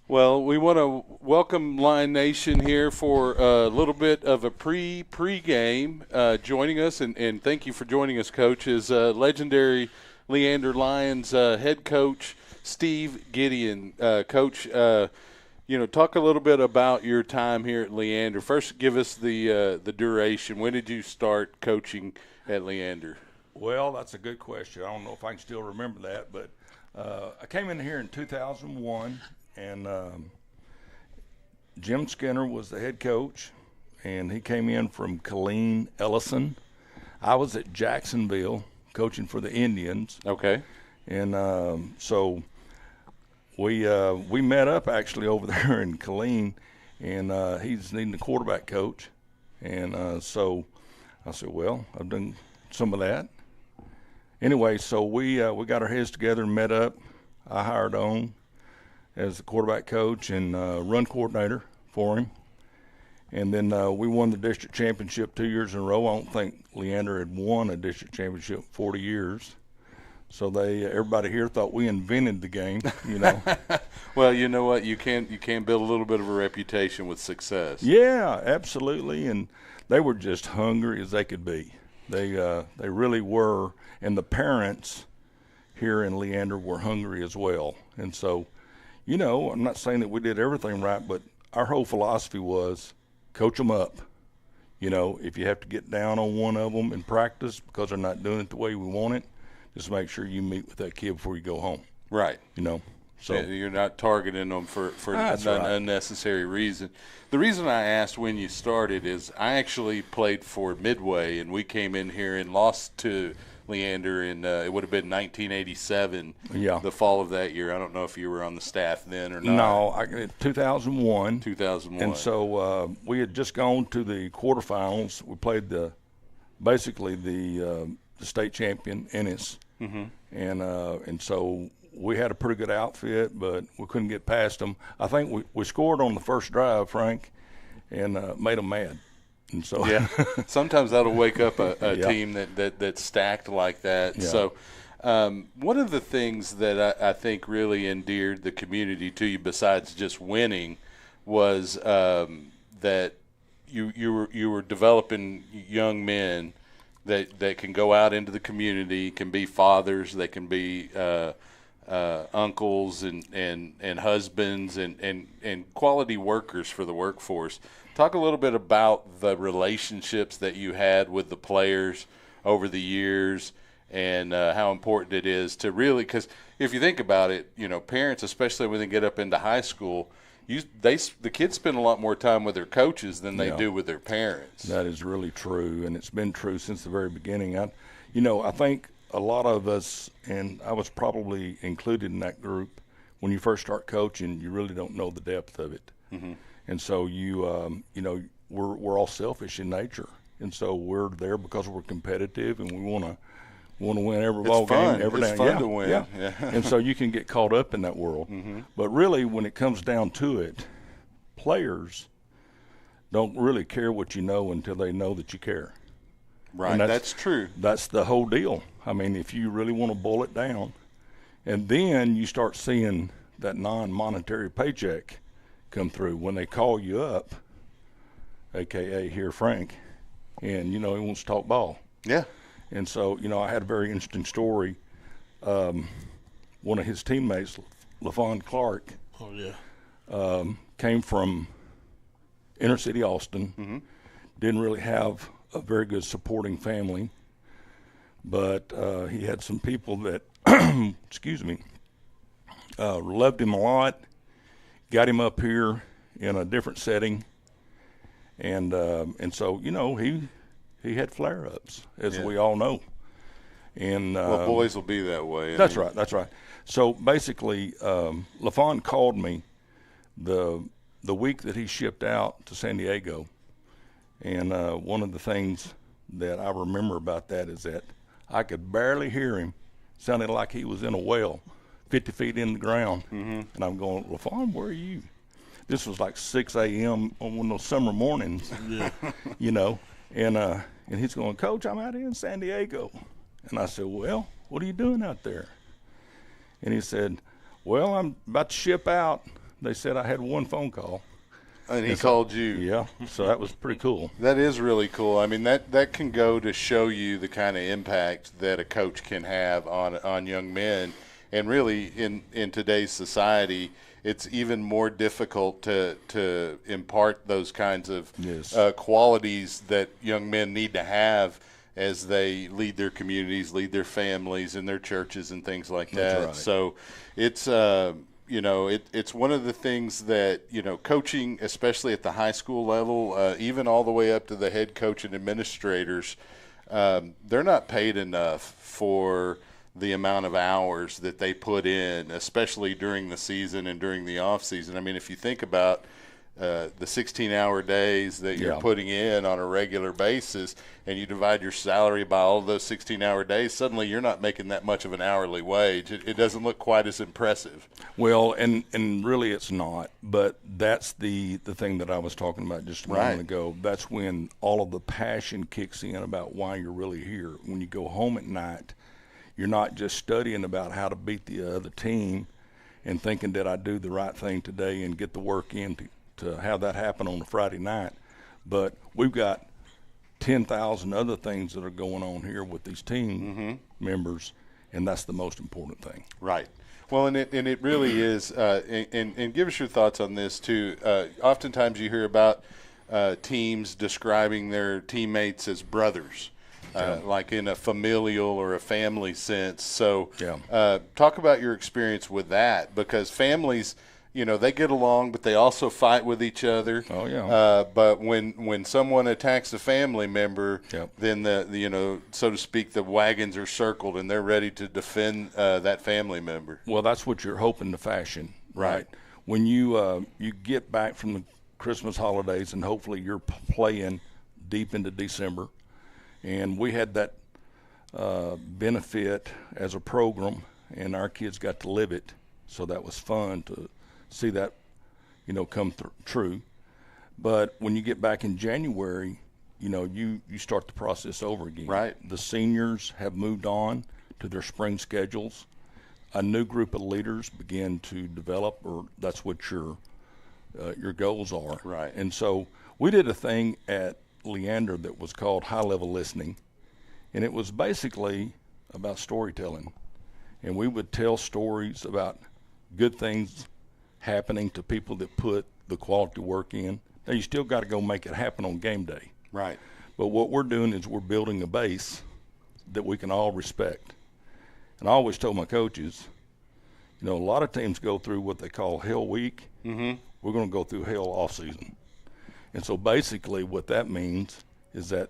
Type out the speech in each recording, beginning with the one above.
Well, we want to welcome Lion Nation here for a little bit of a pregame. Joining us, and thank you for joining us, Coach, is legendary Leander Lions head coach Steve Gideon. Coach, talk a little bit about your time here at Leander. First, give us the duration. When did you start coaching at Leander? Well, that's a good question. I don't know if I can still remember that, but I came in here in 2001, and Jim Skinner was the head coach, and he came in from Colleen Ellison. I was at Jacksonville coaching for the Indians. Okay. And so we met up actually over there in Colleen, and he's needing a quarterback coach. And so I said, well, I've done some of that. Anyway, so we got our heads together and met up. I hired on as the quarterback coach and run coordinator for him. And then we won the district championship 2 years in a row. I don't think Leander had won a district championship in 40 years. So everybody here thought we invented the game, Well, you know what? You can build a little bit of a reputation with success. Yeah, absolutely. And they were just hungry as they could be. They really were. And the parents here in Leander were hungry as well. And so, I'm not saying that we did everything right, but our whole philosophy was coach them up. If you have to get down on one of them in practice because they're not doing it the way we want it, just make sure you meet with that kid before you go home. Right. So you're not targeting them for an unnecessary reason. The reason I asked when you started is I actually played for Midway, and we came in here and lost to Leander in it would have been 1987. Yeah. The fall of that year. I don't know if you were on the staff then or not. No, 2001. 2001. And so we had just gone to the quarterfinals. We played the state champion, Ennis. Mm-hmm. And so we had a pretty good outfit, but we couldn't get past them. I think we scored on the first drive, Frank, and made them mad. And so yeah, sometimes that'll wake up a Yeah. team that's stacked like that. Yeah. So one of the things that I think really endeared the community to you, besides just winning, was that you were developing young men that can go out into the community, can be fathers, they can be uncles and husbands and quality workers for the workforce. Talk a little bit about the relationships that you had with the players over the years and how important it is to really, because if you think about it, parents, especially when they get up into high school, the kids spend a lot more time with their coaches than they do with their parents. That is really true, and it's been true since the very beginning. I think a lot of us, and I was probably included in that group, when you first start coaching, you really don't know the depth of it. Mm-hmm. And so we're all selfish in nature, and so we're there because we're competitive and we want to win every ball game, every day. It's fun to win. Yeah. And so you can get caught up in that world. Mm-hmm. But really, when it comes down to it, players don't really care what you know until they know that you care. Right, that's true. That's the whole deal. I mean, if you really want to boil it down, and then you start seeing that non-monetary paycheck come through when they call you up, a.k.a. here, Frank, and, he wants to talk ball. Yeah. And so, I had a very interesting story. One of his teammates, LaFon Clark, came from inner city Austin, Mm-hmm. didn't really have a very good supporting family, but he had some people that, loved him a lot, got him up here in a different setting, and so, he had flare-ups, as we all know. And well, boys will be that way. That's right. So basically, LaFon called me the week that he shipped out to San Diego, and one of the things that I remember about that is that I could barely hear him. Sounded like he was in a well, 50 feet in the ground. Mm-hmm. And I'm going, LaFon, where are you? This was like 6 a.m. on one of those summer mornings, And he's going, Coach, I'm out here in San Diego. And I said, well, what are you doing out there? And he said, well, I'm about to ship out they said I had one phone call. And he called you. Yeah, so that was pretty cool. That is really cool. I mean, that can go to show you the kind of impact that a coach can have on young men. And really, in today's society, it's even more difficult to impart those kinds of qualities that young men need to have as they lead their communities, lead their families and their churches and things like that. That's right. So it's it's one of the things that, coaching, especially at the high school level, even all the way up to the head coach and administrators, they're not paid enough for the amount of hours that they put in, especially during the season and during the off season. I mean, if you think about the 16-hour days that you're putting in on a regular basis, and you divide your salary by all of those 16-hour days, suddenly you're not making that much of an hourly wage. It doesn't look quite as impressive. Well, and really it's not, but that's the thing that I was talking about just a moment ago. That's when all of the passion kicks in about why you're really here. When you go home at night, you're not just studying about how to beat the other team and thinking, did I do the right thing today and get the work in to have that happen on a Friday night. But we've got 10,000 other things that are going on here with these team members, and that's the most important thing. Right. Well, and it really is. And give us your thoughts on this too. Oftentimes you hear about teams describing their teammates as brothers, like in a familial or a family sense. So, talk about your experience with that, because families, they get along, but they also fight with each other. Oh, yeah. But when someone attacks a family member, then the so to speak, the wagons are circled and they're ready to defend that family member. Well, that's what you're hoping to fashion, right? When you get back from the Christmas holidays and hopefully you're playing deep into December, and we had that benefit as a program, and our kids got to live it, so that was fun to see that, come true. But when you get back in January, you start the process over again. Right. The seniors have moved on to their spring schedules. A new group of leaders begin to develop, or that's what your goals are. Right. And so we did a thing at Leander that was called high-level listening, and it was basically about storytelling. And we would tell stories about good things happening to people that put the quality work in. Now, you still got to go make it happen on game day. Right. But what we're doing is we're building a base that we can all respect. And I always told my coaches, a lot of teams go through what they call hell week. We're going to go through hell off season. And so basically what that means is that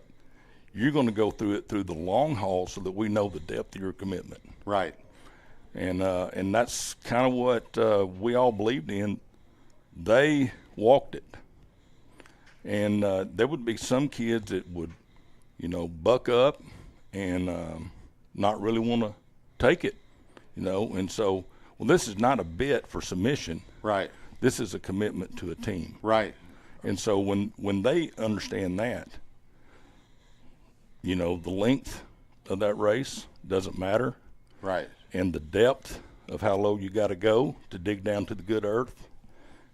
you're going to go through it through the long haul so that we know the depth of your commitment. Right. And that's kind of what we all believed in. They walked it. And there would be some kids that would, buck up and not really want to take it, And so, this is not a bid for submission. Right. This is a commitment to a team. Right. And so when they understand that, the length of that race doesn't matter. Right. And the depth of how low you got to go to dig down to the good earth,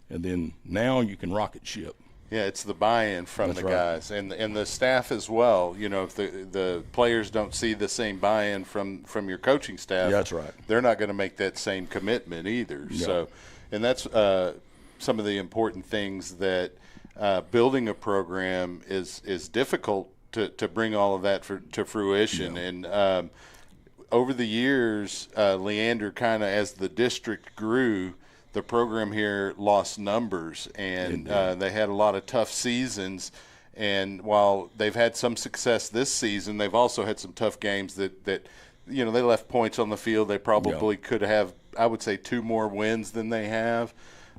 and then now you can rocket ship. Yeah, it's the buy-in from the guys and the staff as well. If the players don't see the same buy-in from your coaching staff, that's right. They're not going to make that same commitment either. Yeah. So, and that's some of the important things that building a program is difficult to bring all of that to fruition. Yeah. And over the years, Leander kind of, as the district grew, the program here lost numbers, and they had a lot of tough seasons. And while they've had some success this season, they've also had some tough games that they left points on the field. They probably could have, I would say, 2 more wins than they have.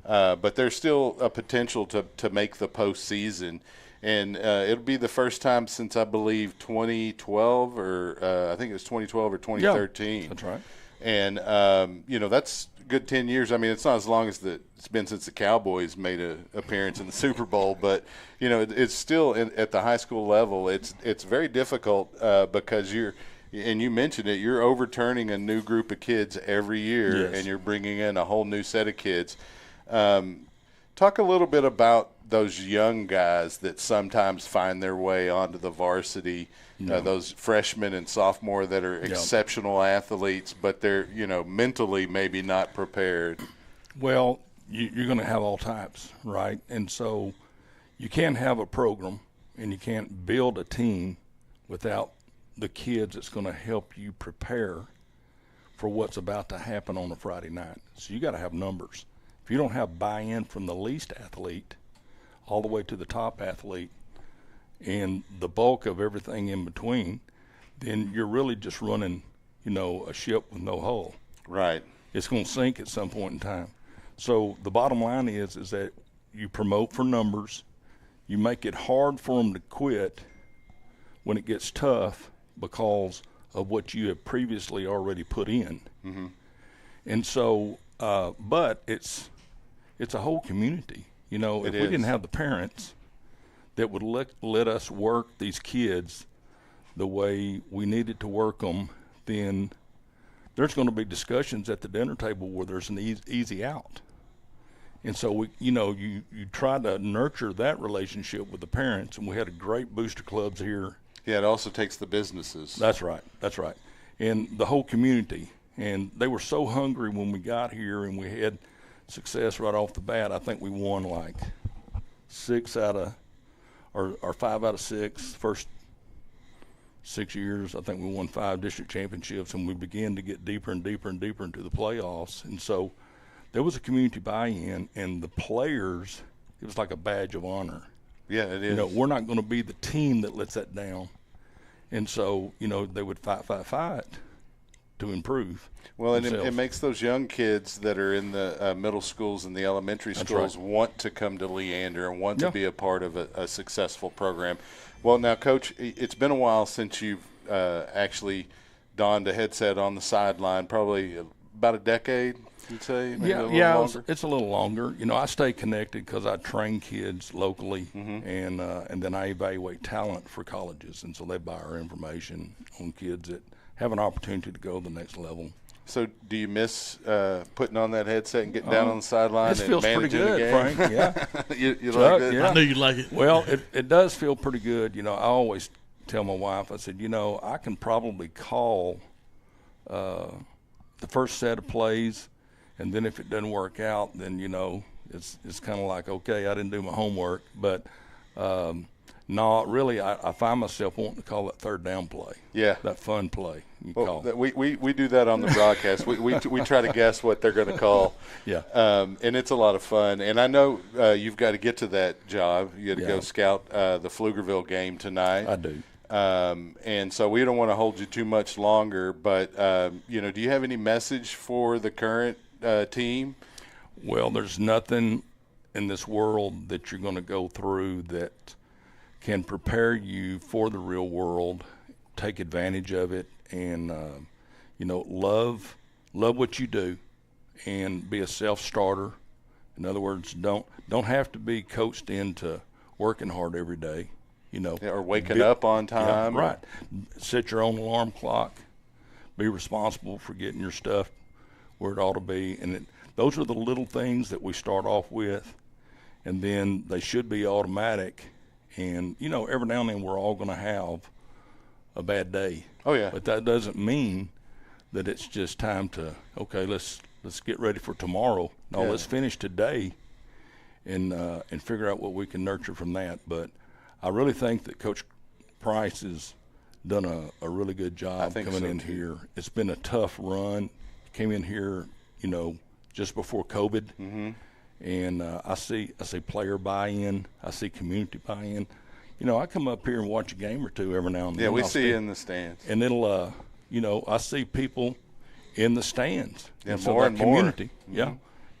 But there's still a potential to make the postseason. And it'll be the first time since, I believe, 2012 or I think it was 2012 or 2013. Yeah, that's right. And, that's a good 10 years. I mean, it's not as long as it's been since the Cowboys made an appearance in the Super Bowl. But, it's still at the high school level. It's very difficult because and you mentioned it, you're overturning a new group of kids every year, and you're bringing in a whole new set of kids. Talk a little bit about those young guys that sometimes find their way onto the varsity, those freshmen and sophomore that are exceptional athletes, but they're, mentally maybe not prepared. Well, you're going to have all types, right? And so you can't have a program and you can't build a team without the kids that's going to help you prepare for what's about to happen on a Friday night. So you got to have numbers. If you don't have buy-in from the least athlete all the way to the top athlete and the bulk of everything in between, then you're really just running, a ship with no hull. Right. It's going to sink at some point in time. So the bottom line is that you promote for numbers. You make it hard for them to quit when it gets tough because of what you have previously already put in. Mm-hmm. And so, but it's a whole community. If we didn't have the parents that would let us work these kids the way we needed to work them, then there's going to be discussions at the dinner table where there's an easy out. And so you try to nurture that relationship with the parents, and we had a great booster clubs here. Yeah, it also takes the businesses. That's right. And the whole community. And they were so hungry when we got here and we had success right off the bat. I think we won like 5 out of 6 first 6 years. I think we won 5 district championships, and we began to get deeper and deeper and deeper into the playoffs. And so there was a community buy-in, and the players, it was like a badge of honor. Yeah, it is. We're not going to be the team that lets that down. And so, they would fight to improve. Well, and it makes those young kids that are in the middle schools and the elementary schools want to come to Leander and want to be a part of a successful program. Well, now, Coach, it's been a while since you've actually donned a headset on the sideline, probably about a decade, you'd say? Maybe it's a little longer. I stay connected because I train kids locally, and then I evaluate talent for colleges, and so they buy our information on kids that have an opportunity to go to the next level. So do you miss putting on that headset and getting down on the sideline and feels managing pretty good, the game? Frank. Yeah. you Chuck, like that? Yeah. I knew you like it. Well, it does feel pretty good. I always tell my wife, I said, I can probably call the first set of plays, and then if it doesn't work out, then, it's kind of like, okay, I didn't do my homework. But no, really, I find myself wanting to call that third down play. Yeah. That fun play. We do that on the broadcast. we try to guess what they're going to call. Yeah. And it's a lot of fun. And I know you've got to get to that job. You got to go scout the Pflugerville game tonight. I do. And so we don't want to hold you too much longer. But, do you have any message for the current team? Well, there's nothing in this world that you're going to go through that can prepare you for the real world. Take advantage of it, and love what you do, and be a self-starter. In other words, don't have to be coached into working hard every day. Or waking up on time. Yeah, right. Set your own alarm clock. Be responsible for getting your stuff where it ought to be, and those are the little things that we start off with, and then they should be automatic. And every now and then we're all going to have a bad day. Oh yeah. But that doesn't mean that it's just time to let's get ready for tomorrow. No, let's finish today and figure out what we can nurture from that. But I really think that Coach Price has done a really good job coming in here. It's been a tough run. Came in here, just before COVID. Mm-hmm. And I see player buy-in. I see community buy-in. I come up here and watch a game or two every now and then. Yeah, we see you in the stands. And it'll, I see people in the stands. Yeah, and so more and community, more. Yeah,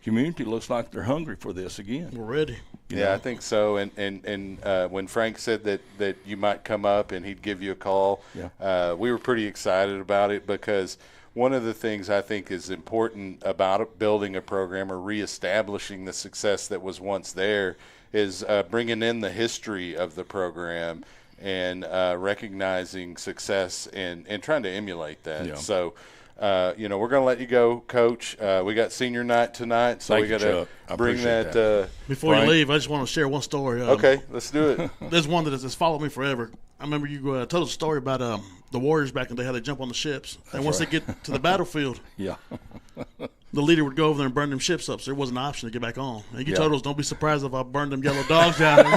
community looks like they're hungry for this again. We're ready. I think so. And when Frank said that you might come up and he'd give you a call, we were pretty excited about it because – one of the things I think is important about building a program or reestablishing the success that was once there is bringing in the history of the program and recognizing success and trying to emulate that. Yeah. So we're going to let you go, Coach. We got senior night tonight, so Thank we you, got to Chuck. I bring appreciate that. Before you leave, I just want to share one story. Okay, let's do it. There's one that has followed me forever. I remember you told us a story about the Warriors back in the day, how they jump on the ships. And once they get to the battlefield, Yeah. the leader would go over there and burn them ships up, so there wasn't an option to get back on. And you Yeah. told us, don't be surprised if I burned them yellow dogs down. And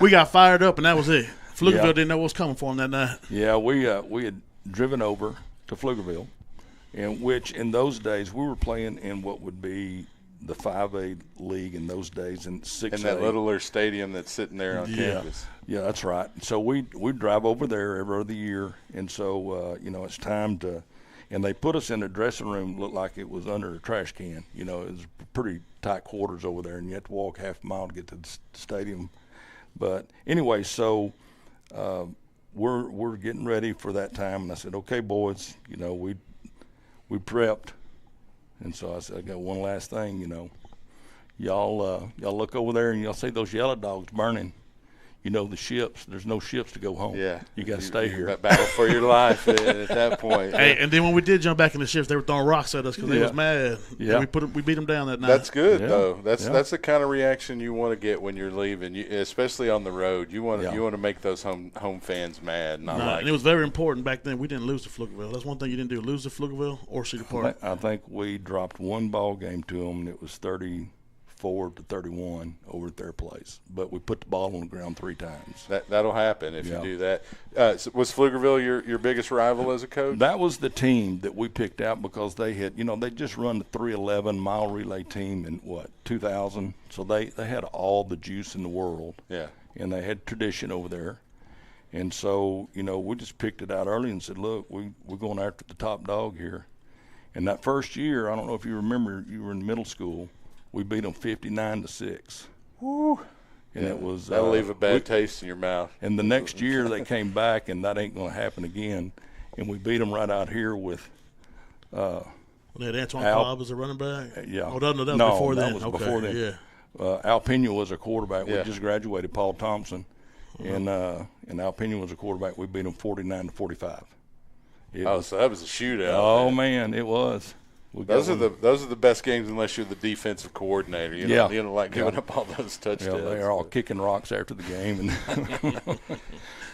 we got fired up, and that was it. Pflugerville didn't know what was coming for them that night. Yeah, we had driven over to Pflugerville, in which in those days we were playing in what would be the 5A league in those days, and 6A. In that littler stadium that's sitting there on campus. Yeah, that's right. So we drive over there every other year, and so it's time to. And they put us in a dressing room, looked like it was under a trash can. It was pretty tight quarters over there, and you had to walk half a mile to get to the stadium. But anyway, so we're getting ready for that time, and I said, okay, boys, we prepped, and so I said, I got one last thing, y'all look over there and y'all see those yellow dogs burning. The ships. There's no ships to go home. Yeah, you got to stay here. Battle for your life at that point. Hey, and then when we did jump back in the ships, they were throwing rocks at us because they was mad. Yeah, we beat them down that night. That's good though. That's the kind of reaction you want to get when you're leaving, especially on the road. You want to make those home fans mad. And it was very important back then. We didn't lose to Pflugerville. That's one thing you didn't do: lose to Pflugerville or Cedar Park. I think we dropped one ball game to them, and it was 34-31 over at their place. But we put the ball on the ground 3 times. That'll happen if you do that. So was Pflugerville your biggest rival as a coach? That was the team that we picked out because they had, they just run the 311 mile relay team in 2000. So they had all the juice in the world. Yeah. And they had tradition over there. And so, we just picked it out early and said, look, we're going after the top dog here. And that first year, I don't know if you remember, you were in middle school. We beat them 59-6. Woo! And it was that'll leave a bad taste in your mouth. And the next year they came back, and that ain't going to happen again. And we beat them right out here with. They had Antoine Cobb as a running back. Yeah. Oh, that was before then. That was before then. Yeah. Al Pena was a quarterback. We just graduated, Paul Thompson, and Al Pena was a quarterback. We beat them 49-45. So that was a shootout. Oh man, it was. Those are the best games unless you're the defensive coordinator. You don't like giving up all those touchdowns. Yeah, they are all kicking rocks after the game.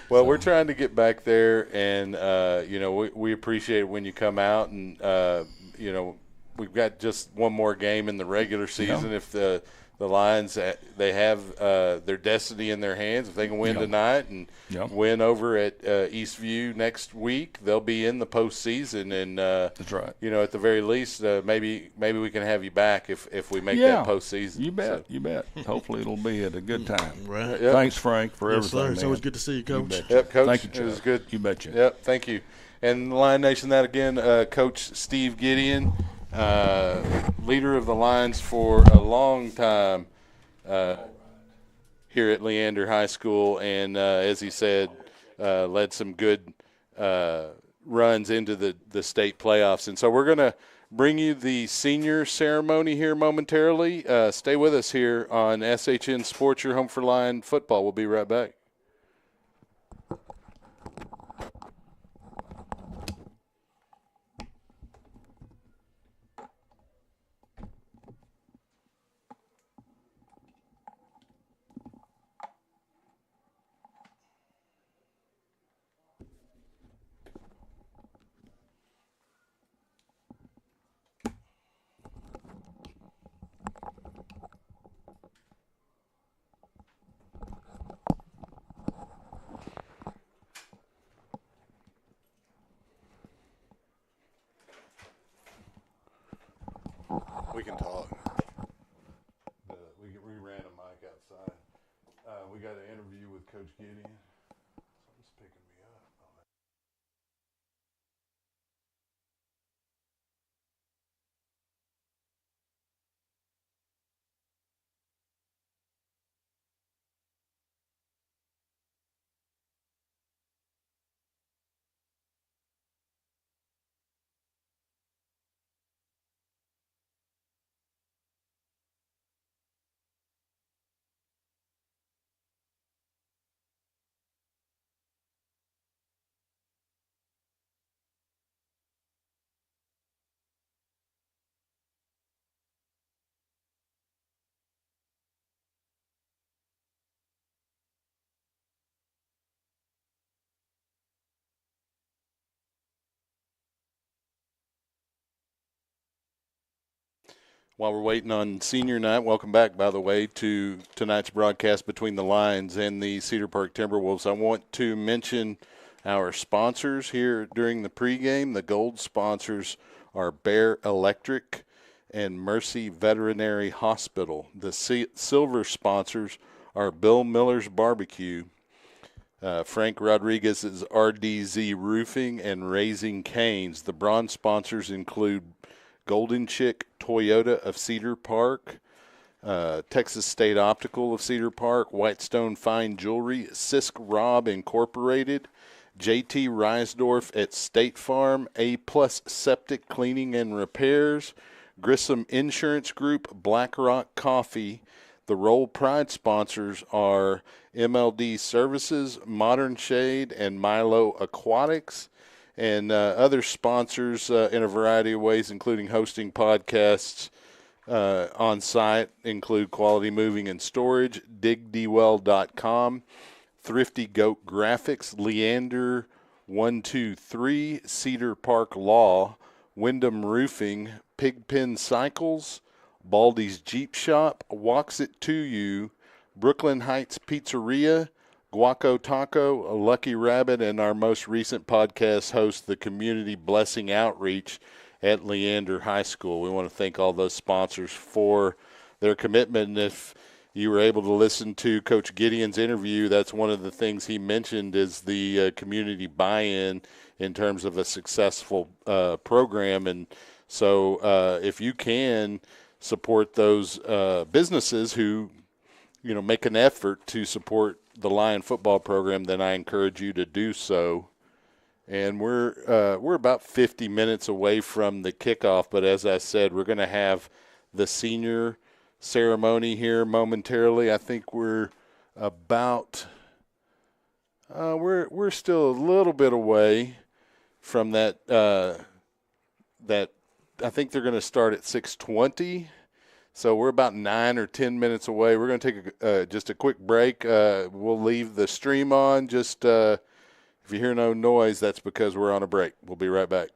Well, we're trying to get back there, and we appreciate it when you come out, and we've got just one more game in the regular season. If the Lions, they have their destiny in their hands. If they can win tonight and win over at Eastview next week, they'll be in the postseason. And that's right. At the very least, maybe we can have you back if we make that postseason. You bet. You bet. Hopefully, it'll be at a good time. Right. Yep. Thanks, Frank, for everything. Sir. It's man. always good to see you, Coach. Yep, Coach. Thank you, Chuck. It was good. You betcha. Yep, thank you. And Lion Nation, that again, Coach Steve Gideon. Leader of the Lions for a long time here at Leander High School, and as he said, led some good runs into the state playoffs. And so we're going to bring you the senior ceremony here momentarily. Stay with us here on SHN Sports, your home for Lion football. We'll be right back. We can talk. We ran a mic outside. We got an interview with Coach Gideon. Something's picking me up. While we're waiting on senior night, welcome back, by the way, to tonight's broadcast between the Lions and the Cedar Park Timberwolves. I want to mention our sponsors here during the pregame. The gold sponsors are Bear Electric and Mercy Veterinary Hospital. The silver sponsors are Bill Miller's Barbecue, Frank Rodriguez's RDZ Roofing, and Raising Canes. The bronze sponsors include Golden Chick Toyota of Cedar Park, Texas State Optical of Cedar Park, Whitestone Fine Jewelry, Sisk Rob Incorporated, JT Reisdorf at State Farm, A-Plus Septic Cleaning and Repairs, Grissom Insurance Group, Black Rock Coffee. The Roll Pride sponsors are MLD Services, Modern Shade, and Milo Aquatics. And other sponsors in a variety of ways, including hosting podcasts on site, include Quality Moving and Storage, digdwell.com, Thrifty Goat Graphics, Leander 123, Cedar Park Law, Wyndham Roofing, Pigpen Cycles, Baldy's Jeep Shop, Walks It To You, Brooklyn Heights Pizzeria, Guaco Taco, Lucky Rabbit, and our most recent podcast host, the Community Blessing Outreach at Leander High School. We want to thank all those sponsors for their commitment. And if you were able to listen to Coach Gideon's interview, that's one of the things he mentioned is the community buy-in in terms of a successful program. And so if you can support those businesses who, make an effort to support the Lion football program, then I encourage you to do so. And we're about 50 minutes away from the kickoff, but as I said, we're going to have the senior ceremony here momentarily. I think we're about we're still a little bit away from that. That I think they're going to start at 6:20. So we're about 9 or 10 minutes away. We're going to take just a quick break. We'll leave the stream on. Just if you hear no noise, that's because we're on a break. We'll be right back.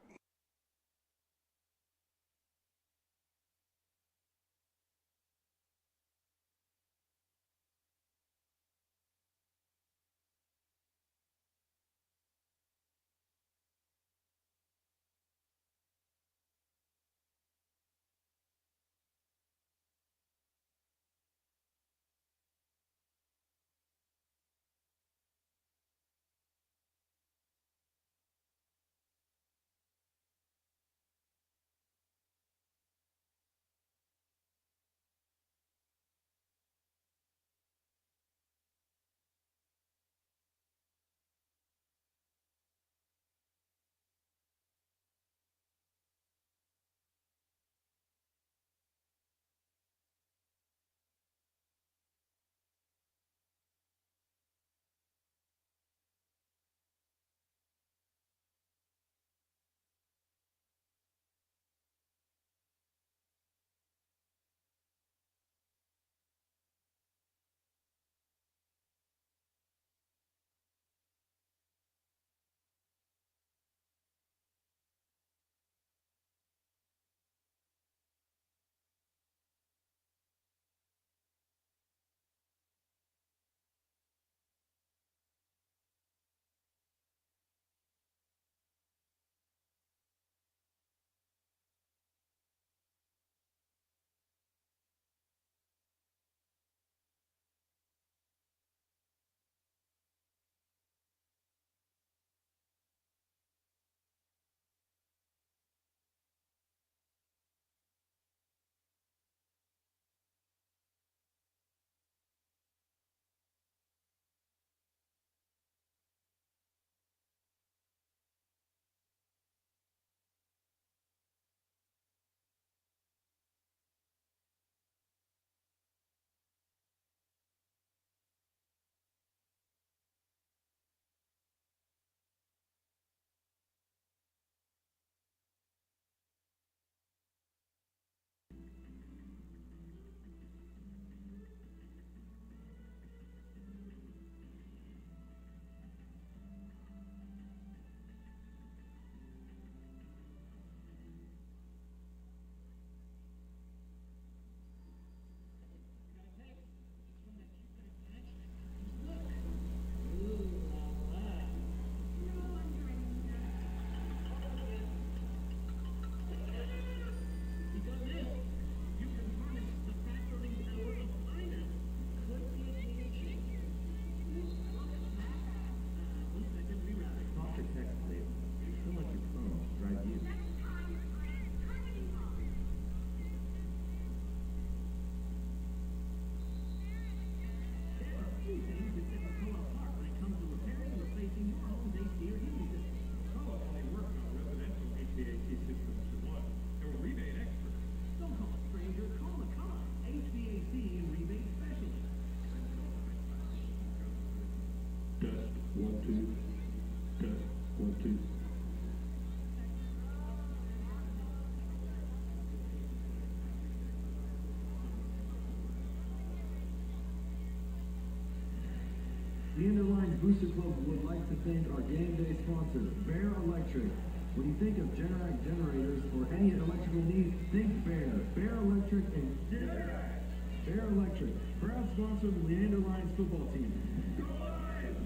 Booster Club would like to thank our game day sponsor, Bear Electric. When you think of Generac generators or any electrical needs, think Bear. Bear Electric and Generac. Bear Electric, proud sponsor of the Leander Lions football team. Go Lions!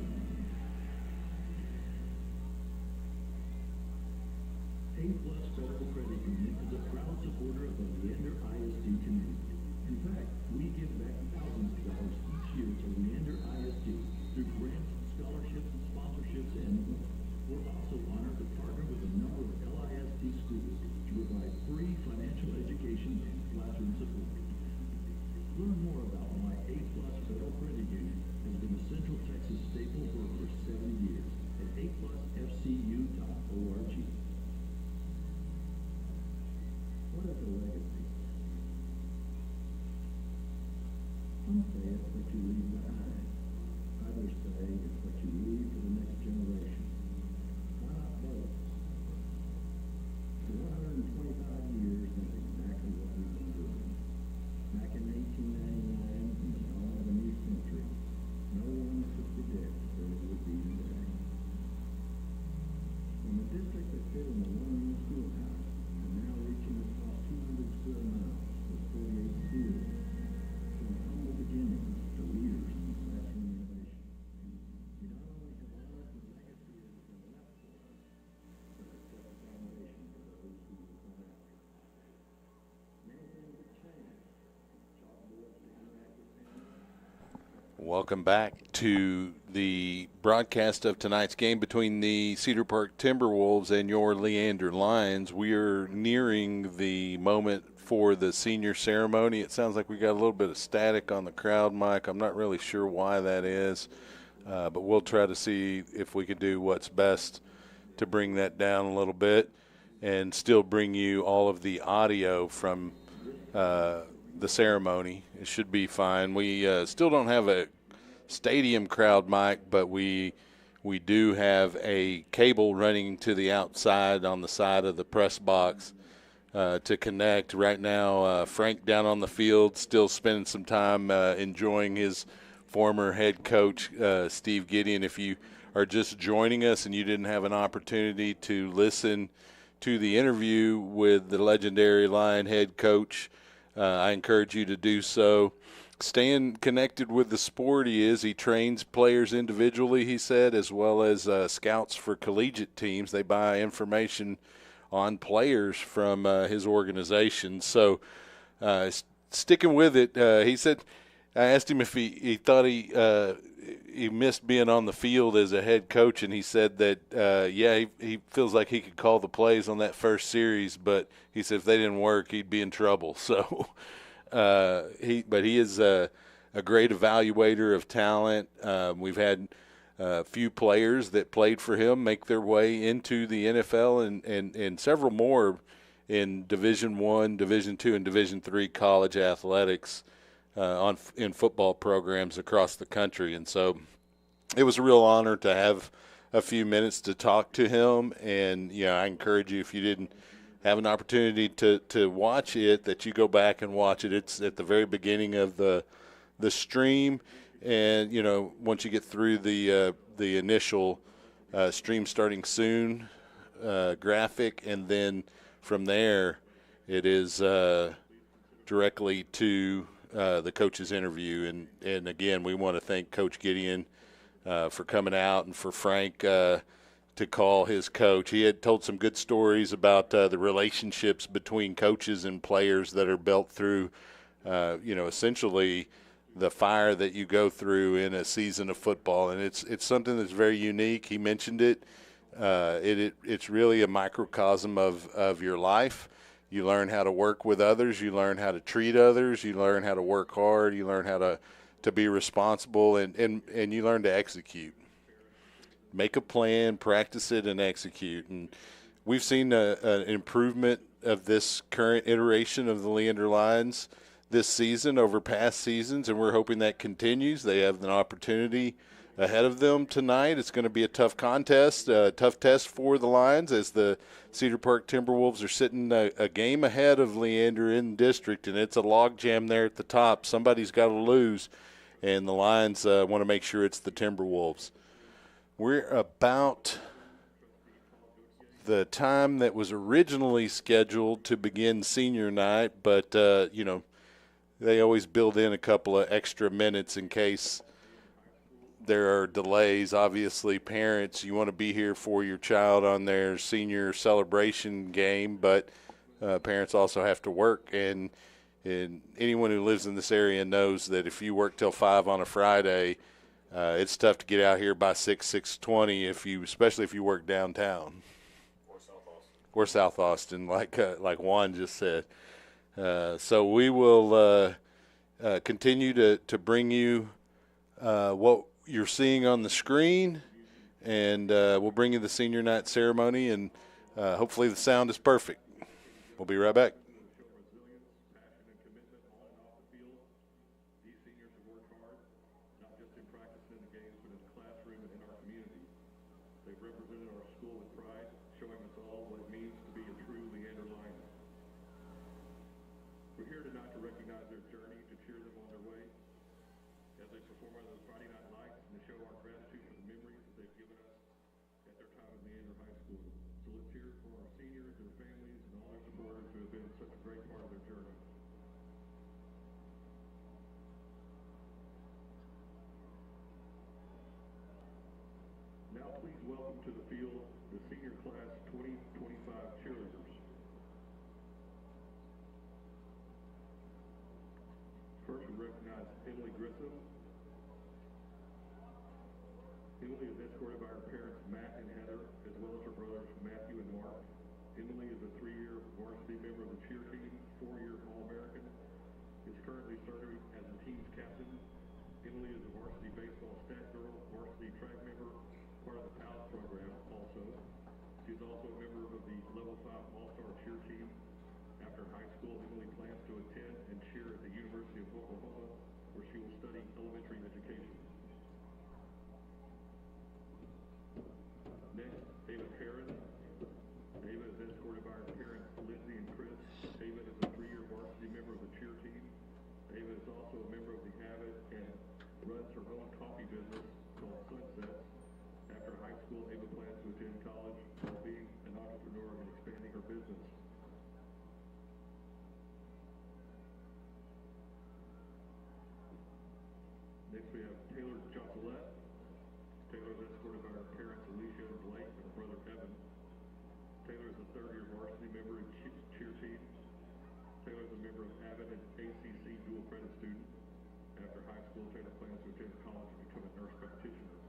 8+ Federal Credit Union is a proud supporter of the Leander ISD community. In fact, we give back thousands of dollars each year to Leander ISD through grants, scholarships, sponsorships, and more. We're also honored to partner with a number of LISD schools to provide free financial education and classroom support. Learn more about why 8+ Federal Credit Union has been a Central Texas staple for over 70 years at 8plusfcu.org. What is a legacy? Some say it's what you leave behind. Others say it's what you leave for the next generation. Why not both? For 125 years, that's exactly what we've been doing. Back in 1899, in the dawn of a new century, no one could predict where we would be today. From a district that fit in the one-room schoolhouse, and now reaching across 200 square miles with 48 theaters, from humble beginnings to leaders in classroom innovation. We not only have honored the legacy that has been left for us, but have set the foundation for those who will come after. Many things have changed. Chalkboards to interactive panels. Welcome back to the broadcast of tonight's game between the Cedar Park Timberwolves and your Leander Lions. We are nearing the moment for the senior ceremony. It sounds like we got a little bit of static on the crowd mic. I'm not really sure why that is, but we'll try to see if we could do what's best to bring that down a little bit and still bring you all of the audio from the ceremony. It should be fine. We still don't have a stadium crowd mic, but we do have a cable running to the outside on the side of the press box to connect. Right now, Frank down on the field still spending some time enjoying his former head coach, Steve Gideon. If you are just joining us and you didn't have an opportunity to listen to the interview with the legendary Lion head coach, I encourage you to do so. Staying connected with the sport he trains players individually, he said, as well as scouts for collegiate teams. They buy information on players from his organization. So sticking with it, he said, I asked him if he thought he missed being on the field as a head coach, and he said that, he feels like he could call the plays on that first series, but he said if they didn't work, he'd be in trouble. So he is a great evaluator of talent. We've had a few players that played for him make their way into the NFL and several more in Division I, Division II, and Division III college athletics in football programs across the country. And so it was a real honor to have a few minutes to talk to him. And, I encourage you, if you didn't have an opportunity to watch it, that you go back and watch it. It's at the very beginning of the stream. And, once you get through the initial stream starting soon graphic, and then from there it is directly to the coach's interview. And again, we want to thank Coach Gideon for coming out, and for Frank to call his coach. He had told some good stories about the relationships between coaches and players that are built through, essentially the fire that you go through in a season of football. And it's something that's very unique. He mentioned it. It's really a microcosm of your life. You learn how to work with others. You learn how to treat others. You learn how to work hard. You learn how to be responsible, and you learn to execute. Make a plan, practice it, and execute. And we've seen an improvement of this current iteration of the Leander Lions this season over past seasons, and we're hoping that continues. They have an opportunity ahead of them tonight. It's going to be a tough contest, a tough test for the Lions, as the Cedar Park Timberwolves are sitting a game ahead of Leander in district, and it's a logjam there at the top. Somebody's got to lose, and the Lions want to make sure it's the Timberwolves. We're about the time that was originally scheduled to begin senior night, but, they always build in a couple of extra minutes in case there are delays. Obviously, parents, you want to be here for your child on their senior celebration game, but parents also have to work. And anyone who lives in this area knows that if you work till 5 on a Friday, it's tough to get out here by 6:20 especially if you work downtown or South Austin, like Juan just said. So we will continue to bring you what you're seeing on the screen, and we'll bring you the senior night ceremony, and hopefully the sound is perfect. We'll be right back. Now please welcome to the field the senior class 2025 cheerleaders. First we recognize Emily Grissom. Emily is escorted by her parents Matt and Heather, as well as her brothers Matthew and Mark. Emily is a 3-year varsity member of the cheer team, 4-year All-American, is currently serving as the team's captain. Emily is a varsity baseball stat girl, varsity track member, part of the PALS program also. She's also a member of the Level 5 All-Star cheer team. After high school, Emily plans to attend and cheer at the University of Oklahoma, where she will study elementary education. Next, Ava Perrin. Ava is escorted by her parents, Lindsay and Chris. Ava is a 3-year varsity member of the cheer team. Ava is also a member of the Avid and runs her own coffee business called Sunsets. After high school, Ava plans to attend college while being an entrepreneur and expanding her business. Next we have Taylor Jocelette. Taylor is escorted by her parents Alicia and Blake and her brother Evan. Taylor is a 3rd-year varsity member in cheer team. Taylor is a member of Avid and ACC dual credit student. After high school, Taylor plans to attend college and become a nurse practitioner.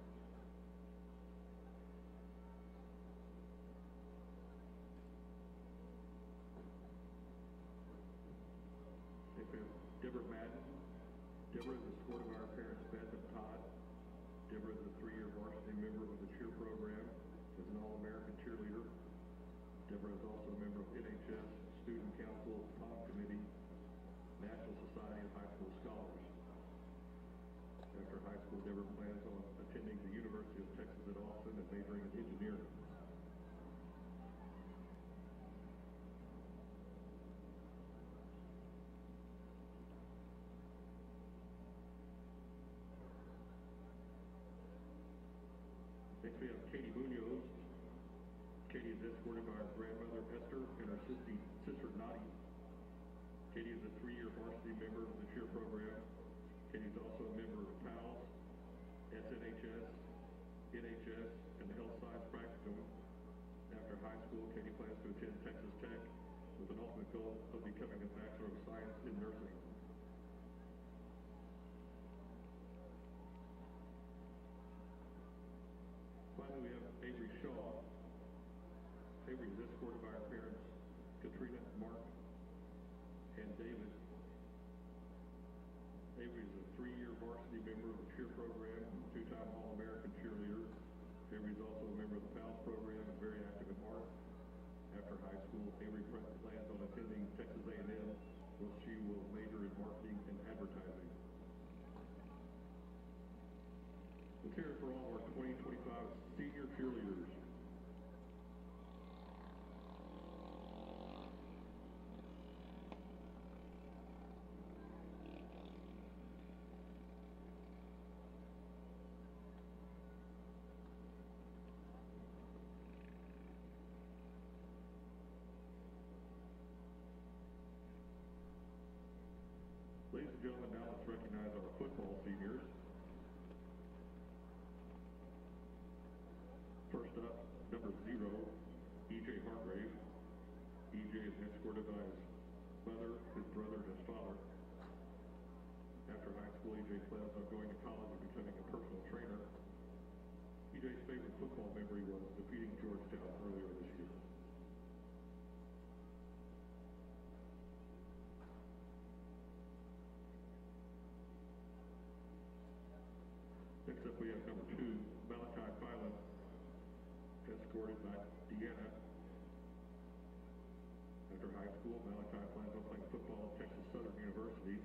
Next we have Deborah Madden. Deborah is escorted by her parents Beth and Todd. Deborah is a 3-year varsity member of the cheer program, is an All-American cheerleader. Deborah is also a member of NHS, Student Council, POM Committee, National Society of High School Scholars. After high school, Deborah plans on attending the University of Texas at Austin and majoring in engineering. Next we have Katie Munoz. Katie is escorted by her grandmother Esther and her sister Nadia. Katie is a 3-year varsity member of the cheer program. Katie is also a member of PALS, SNHS, NHS, and the Health Science Practicum. After high school, Katie plans to attend Texas Tech with an ultimate goal of becoming a Bachelor of Science in Nursing. Finally, we have Avery Shaw. Avery is escorted by her parents, Katrina, Mark, and David. Avery is a 3-year varsity member of the cheer program, 2-time All-American cheerleader. Avery is also a member of the PALS program and very active in art. After high school, Avery plans on attending Texas A&M, where she will major in marketing and advertising. Let's hear it for all our 2025 senior cheerleaders. seniors. First up, number 0, E.J. Hargrave. E.J. is escorted by his mother, his brother, and his father. After high school, E.J. plans on going to college and becoming a personal trainer. E.J.'s favorite football memory was defeating Georgetown earlier this year. Next up, we have number 2, Malachi Filan, escorted by Deanna. After high school, Malachi plans on playing football at Texas Southern University.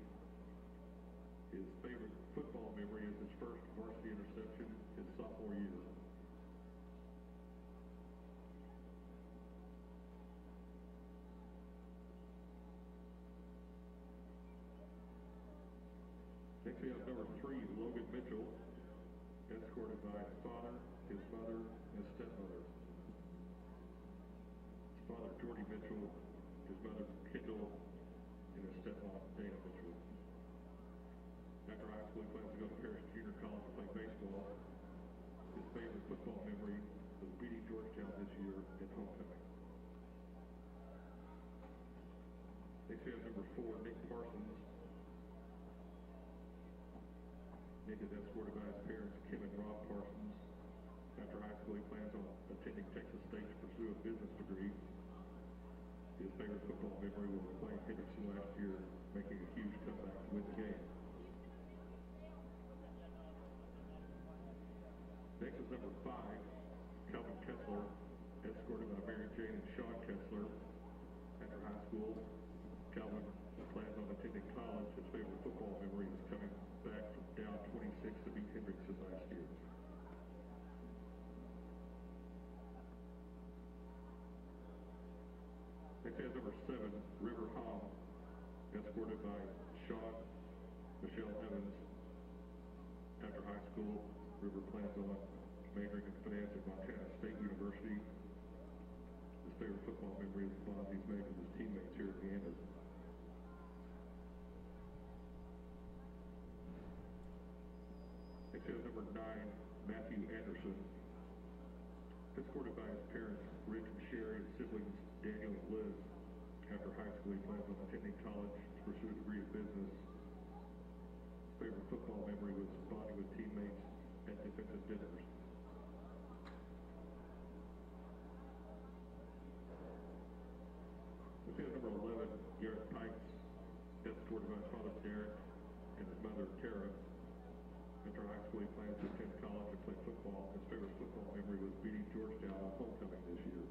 His favorite football memory is his first varsity interception his sophomore year. Next we have number 3, Logan Mitchell, escorted by his father, his mother, and his stepmother. His father, Jordy Mitchell, his mother, Kendall, and his stepmom, Dana Mitchell. After high school, he plans to go to Paris Junior College to play baseball. His favorite football memory was beating Georgetown this year at homecoming. Next we have number 4, Nick Parsons. Nick is escorted by his parents, Kim and Rob Parsons. After high school, he plans on attending Texas State to pursue a business degree. His favorite football memory was playing Henderson last year, making a huge comeback to win the game. Next is number 5, Calvin Kessler, escorted by Mary Jane and Sean Kessler. After high school, Calvin plans on attending college. His favorite football memory is coming back from down 26 to beat Hendrickson last year. Next is number 7, River Hom, escorted by Sean, Michelle Evans. After high school, River plans on majoring in finance at Montana State University. His favorite football memory is the bonds he's made with his teammates here at Leander. Next is number 9, Matthew Anderson, escorted by his parents, Rick and Sherry, and siblings, Daniel and Liz. After high school, he plans on attending college to pursue a degree in business. His favorite football memory was bonding with teammates at defensive dinners. Next is number 11, Garrett Pikes, escorted by his father, Derek, and his mother, Tara. After high school, he plans to attend college and play football. His favorite football memory was beating Georgetown on homecoming this year.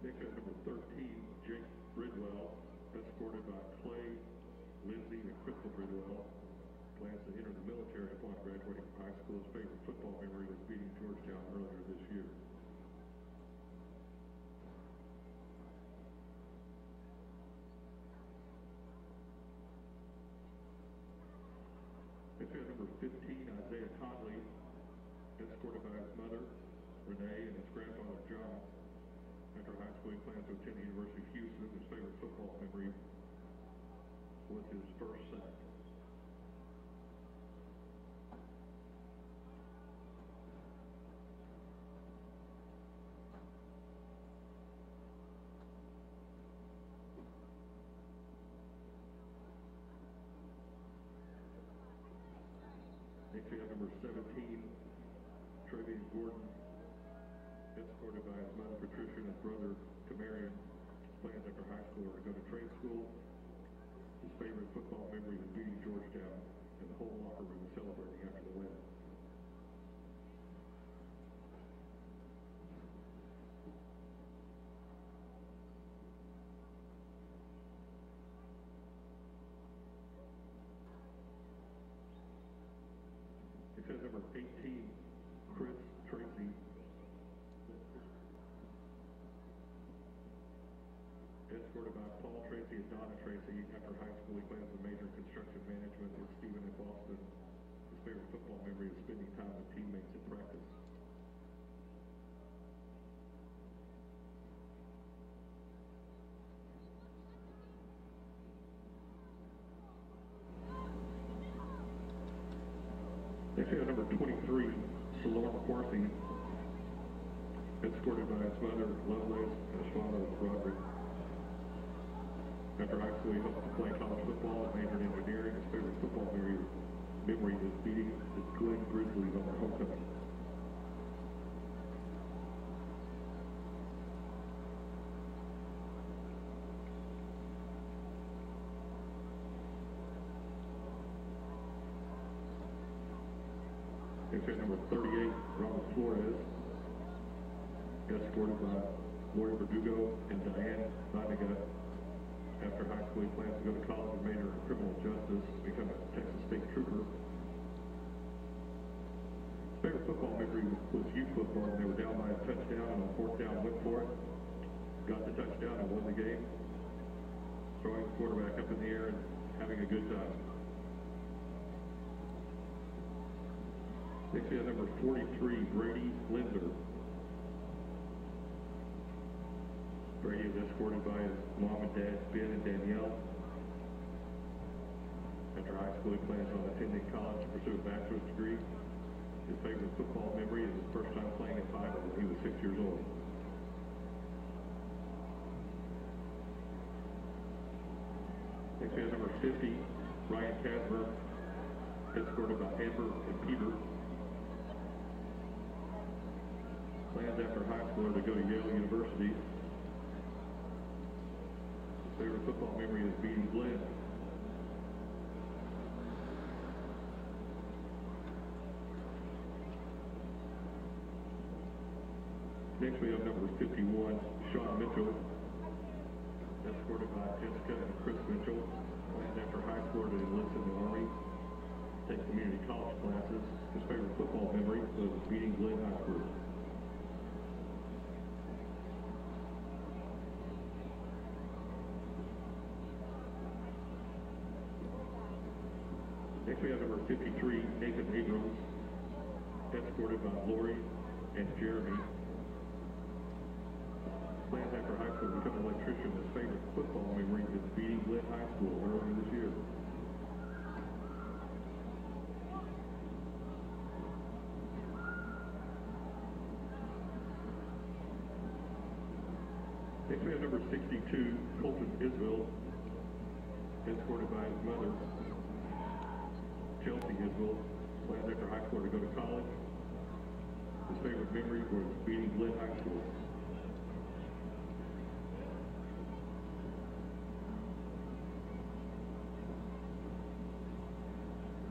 Next is number 13, Jake Bridwell, escorted by Clay, Lindsay, and Crystal Bridwell. Plans to enter the military upon graduating from high school. His favorite football memory was beating Georgetown earlier this year. Next we have number 15, Isaiah Conley, escorted by his mother, Renee, and his grandfather, John. After high school, he plans to attend the University of Houston. His favorite football memory was his first sack. Next we have number 17, Travian Gordon, escorted by his mother Patricia and his brother Tamarian. His plans after high school are to go to trade school. His favorite football memory was beating Georgetown, and the whole locker room was celebrating after the win. It says number 18, Chris Tracy, escorted by Paul Tracy and Donna Tracy. After high school, he plans to major in construction management with Stephen in Boston. His favorite football memory is spending time with teammates at practice. Next we have number 23, Salome Quarcy, escorted by his mother, Lovelace, and his father, Roderick. After high school, he hoped to play college football and majored in engineering. His favorite football memory was beating the Glen Grizzlies on their homecoming. Next at number 38, Robert Flores, escorted by Lori Verdugo and Diane Vanaga. After high school, he plans to go to college and major in criminal justice, become a Texas State Trooper. His favorite football memory was youth football, and they were down by a touchdown, and on fourth down went for it. Got the touchdown and won the game. Throwing the quarterback up in the air and having a good time. Next we have number 43, Brady Leander. Brady is escorted by his mom and dad, Ben and Danielle. After high school, he plans on attending college to pursue a bachelor's degree. His favorite football memory is his first time playing at Bible when he was 6 years old. Next we have number 50, Ryan Casper, escorted by Amber and Peter. Plans after high school are to go to Yale University. His favorite football memory is beating Glenn. Next we have number 51, Sean Mitchell, escorted by Jessica and Chris Mitchell. Plans after high school are to enlist in the Army, take community college classes. His favorite football memory was beating Glenn High School. Next we have number 53, Nathan Abrams, escorted by Lori and Jeremy. Plans after high school to become an electrician. His favorite football memory is beating Glen High School earlier this year. Next we have number 62, Colton Isbell, escorted by his mother, Chelsea Isbell. Plans after high school to go to college. His favorite memory was beating Glen High School.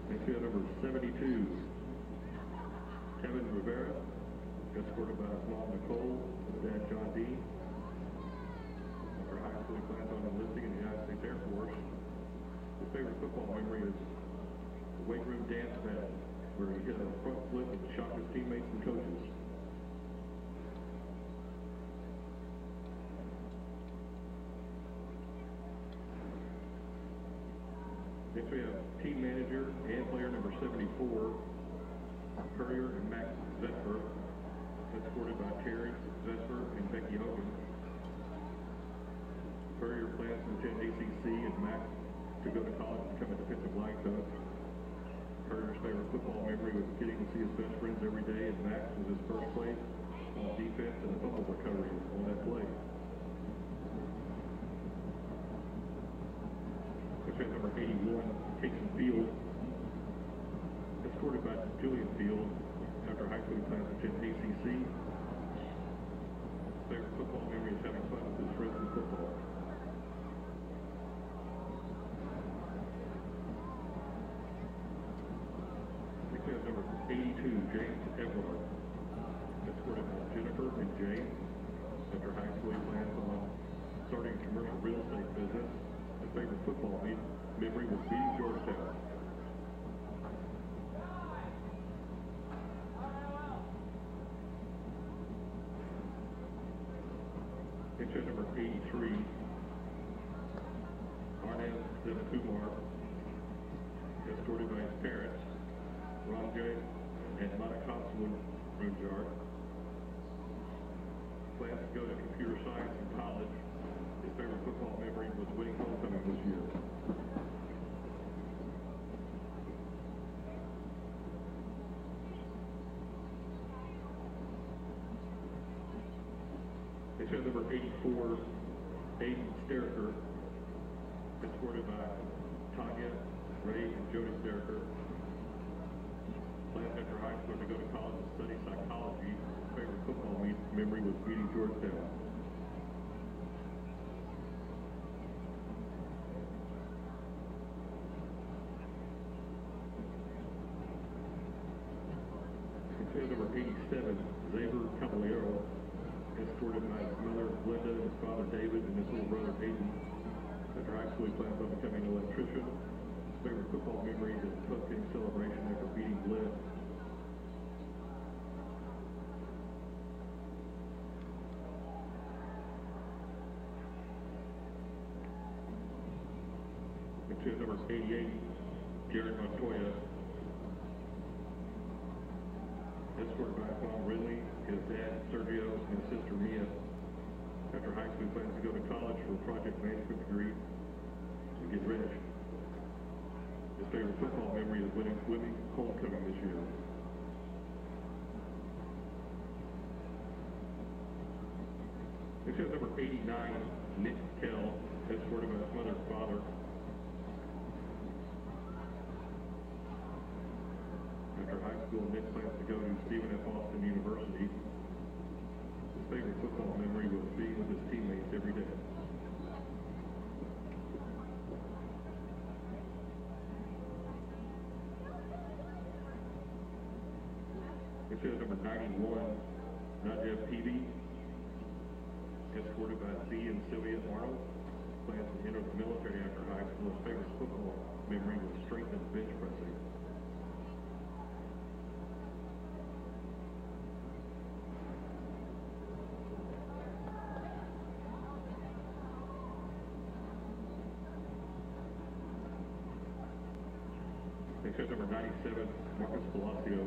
Next we have number 72, Kevin Rivera, escorted by his mom Nicole and dad John Dean. After high school, he plans on enlisting in the United States Air Force. His favorite football memory is the weight room dance battle, where he hit a front flip and shocked his teammates and coaches. Next we have team manager and player number 74, Courier and Max Vesper, escorted by Terry Vesper and Becky Hogan. Courier plans to attend ACC and Max to go to college and become a defensive line coach. Courier's favorite football memory was getting to see his best friends every day, and Max was his first play on defense and a fumble recovery on that play. Number 81, Casey Field, escorted by Julian Field. After high school, he plans to attend ACC. His favorite football memory is having fun with his friends in football. Next we have number 82, James Everard, escorted by Jennifer and James. After high school, he plans on starting a commercial real estate business. His favorite football memory was beating Georgetown. Next at number 83, Arnaz Kumar, escorted by his parents. Ranjay and Madhukaswan Runjar. Plans to go to computer science in college. His favorite football memory was winning homecoming this year. They show number 84, Aiden Sterker, escorted by Tanya, Ray, and Jody Sterker. Plans after high school to go to college and study psychology. His favorite football memory was beating Georgetown. Number 87, Xavier Caballero, escorted by his mother, Linda, his father, David, and his little brother, Aiden. After high school, he plans on becoming an electrician. His favorite football memory is the post-game celebration after beating Bliss. To number 88, Jared Montoya, escorted by Paul Ridley, his dad Sergio, and his sister Mia. After high school, he plans to go to college for a project management degree to get rich. His favorite football memory is winning homecoming this year. Next we have number 89, Nick Kell, escorted by his mother and father. After high school, Nick plans to go to Stephen F. Austin University. His favorite football memory was being with his teammates every day. Next we have number 91, Najev Peavy, escorted by Z and Sylvia Arnold. Plans to enter the military after high school. His favorite football memory was strength and bench pressing. Next up, number 97, Marcus Palacio.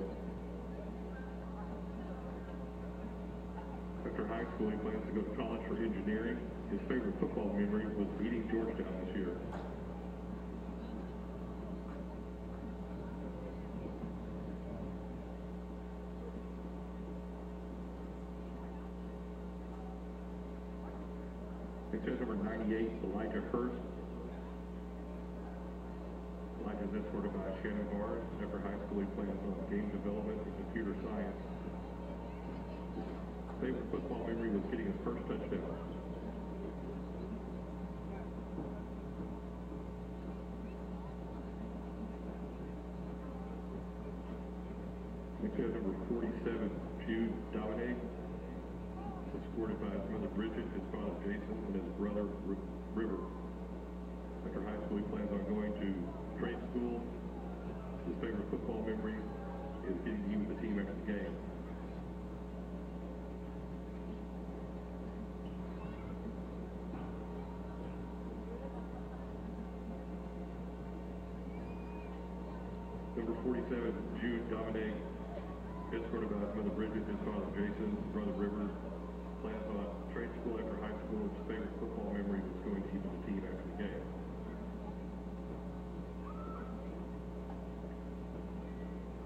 After high school, he plans to go to college for engineering. His favorite football memory was beating Georgetown this year. Next up, number 98, Elijah Hurst. Elijah's escorted by Shannon Barnes. After high school, he plans on game development and computer science. His favorite football memory was getting his first touchdown. Next we have number 47, Jude Dominic, escorted by his mother Bridget, his father Jason, and his brother River. After high school, he plans on going to trade school. His favorite football memory is getting to with the team after the game. Number 47, Jude Dominic, escorted by his mother Bridget, his father Jason, his brother River. Plans on trade school after high school. His favorite football memory was going to with the team after the game.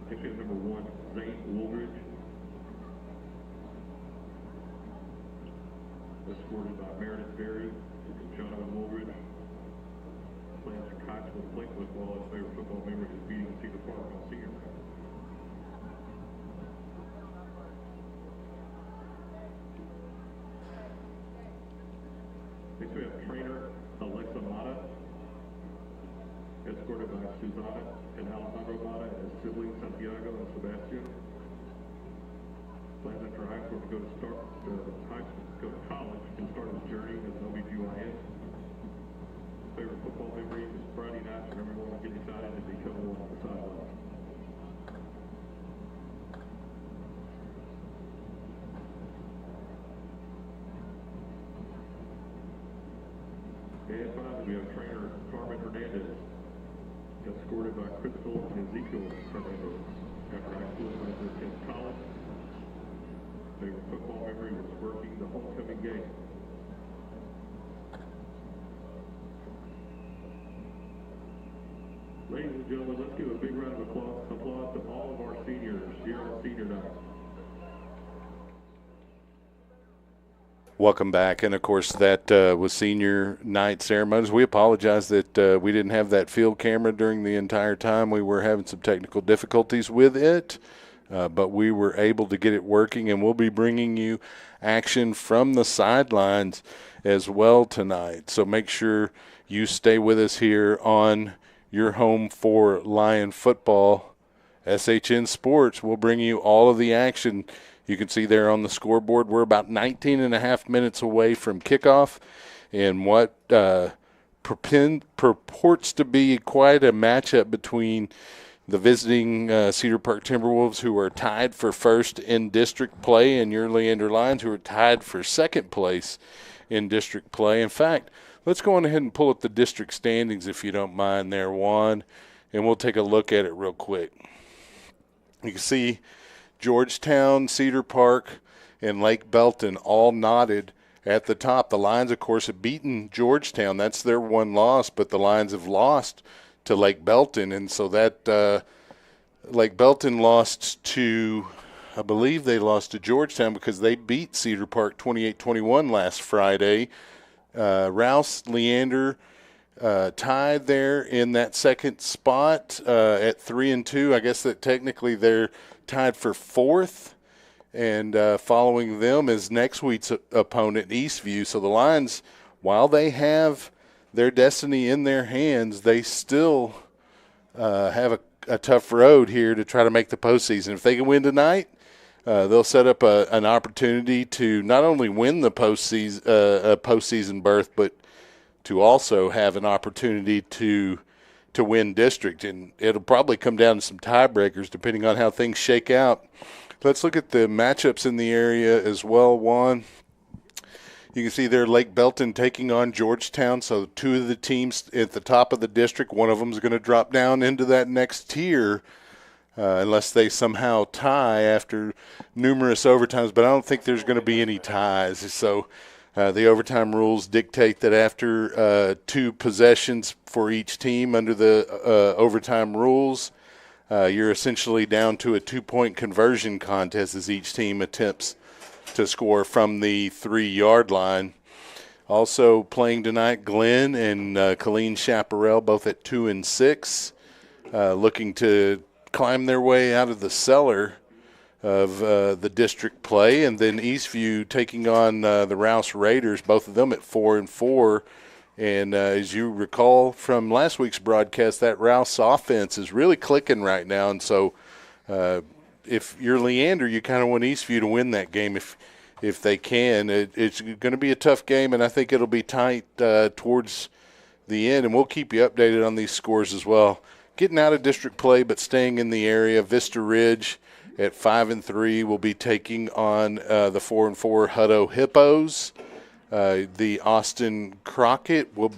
Next we have number 1, Zane Woolridge, escorted by Meredith Berry and Jonathan Woolridge. Plans for Coxville to play football. His favorite football memory is beating Cedar Park on Senior Night. Next we have trainer Alexa Mata, escorted by Susana and Alejandro Mata and his siblings Santiago and Sebastian. Plans after high school to go to college and start his journey as an OBGYN. Favorite football memory is Friday nights when everyone will get excited and become one on the sideline. And finally, we have trainer Carmen Hernandez, escorted by Crystal and Ezekiel Hernandez. After high school, started to attend college. Favorite football memory was working the homecoming game. Ladies and gentlemen, let's give a big round of applause to all of our seniors here on senior night. Welcome back. And, of course, that was senior night ceremonies. We apologize that we didn't have that field camera during the entire time. We were having some technical difficulties with it, but we were able to get it working, and we'll be bringing you action from the sidelines as well tonight. So make sure you stay with us here on your home for Lion football. SHN Sports will bring you all of the action. You can see there on the scoreboard we're about 19 and a half minutes away from kickoff, and what purports to be quite a matchup between the visiting Cedar Park Timberwolves, who are tied for first in district play, and your Leander Lions, who are tied for second place in district play. In fact, let's go on ahead and pull up the district standings, if you don't mind there, Juan, and we'll take a look at it real quick. You can see Georgetown, Cedar Park, and Lake Belton all knotted at the top. The Lions, of course, have beaten Georgetown. That's their one loss, but the Lions have lost to Lake Belton, and so that Lake Belton lost to, I believe they lost to Georgetown because they beat Cedar Park 28-21 last Friday. Rouse, Leander tied there in that second spot at 3-2. I guess that technically they're tied for fourth, and following them is next week's opponent, Eastview. So the Lions, while they have their destiny in their hands, they still have a tough road here to try to make the postseason. If they can win tonight, they'll set up an opportunity to not only win the postseason berth, but to also have an opportunity to win district. And it'll probably come down to some tiebreakers depending on how things shake out. Let's look at the matchups in the area as well, Juan. You can see there Lake Belton taking on Georgetown. So two of the teams at the top of the district, one of them is going to drop down into that next tier unless they somehow tie after numerous overtimes. But I don't think there's going to be any ties. So the overtime rules dictate that after two possessions for each team under the overtime rules, you're essentially down to a 2-point conversion contest as each team attempts to score from the 3-yard line. Also playing tonight, Glenn and Colleen Chaparral, both at 2 and 6, looking to climb their way out of the cellar of the district play. And then Eastview taking on the Rouse Raiders, both of them at 4 and 4. And as you recall from last week's broadcast, that Rouse offense is really clicking right now. And so if you're Leander, you kind of want Eastview to win that game if they can. It's going to be a tough game, and I think it'll be tight towards the end. And we'll keep you updated on these scores as well. Getting out of district play but staying in the area, Vista Ridge at 5 and 3 will be taking on the 4 and 4 Hutto Hippos. The Austin Crockett will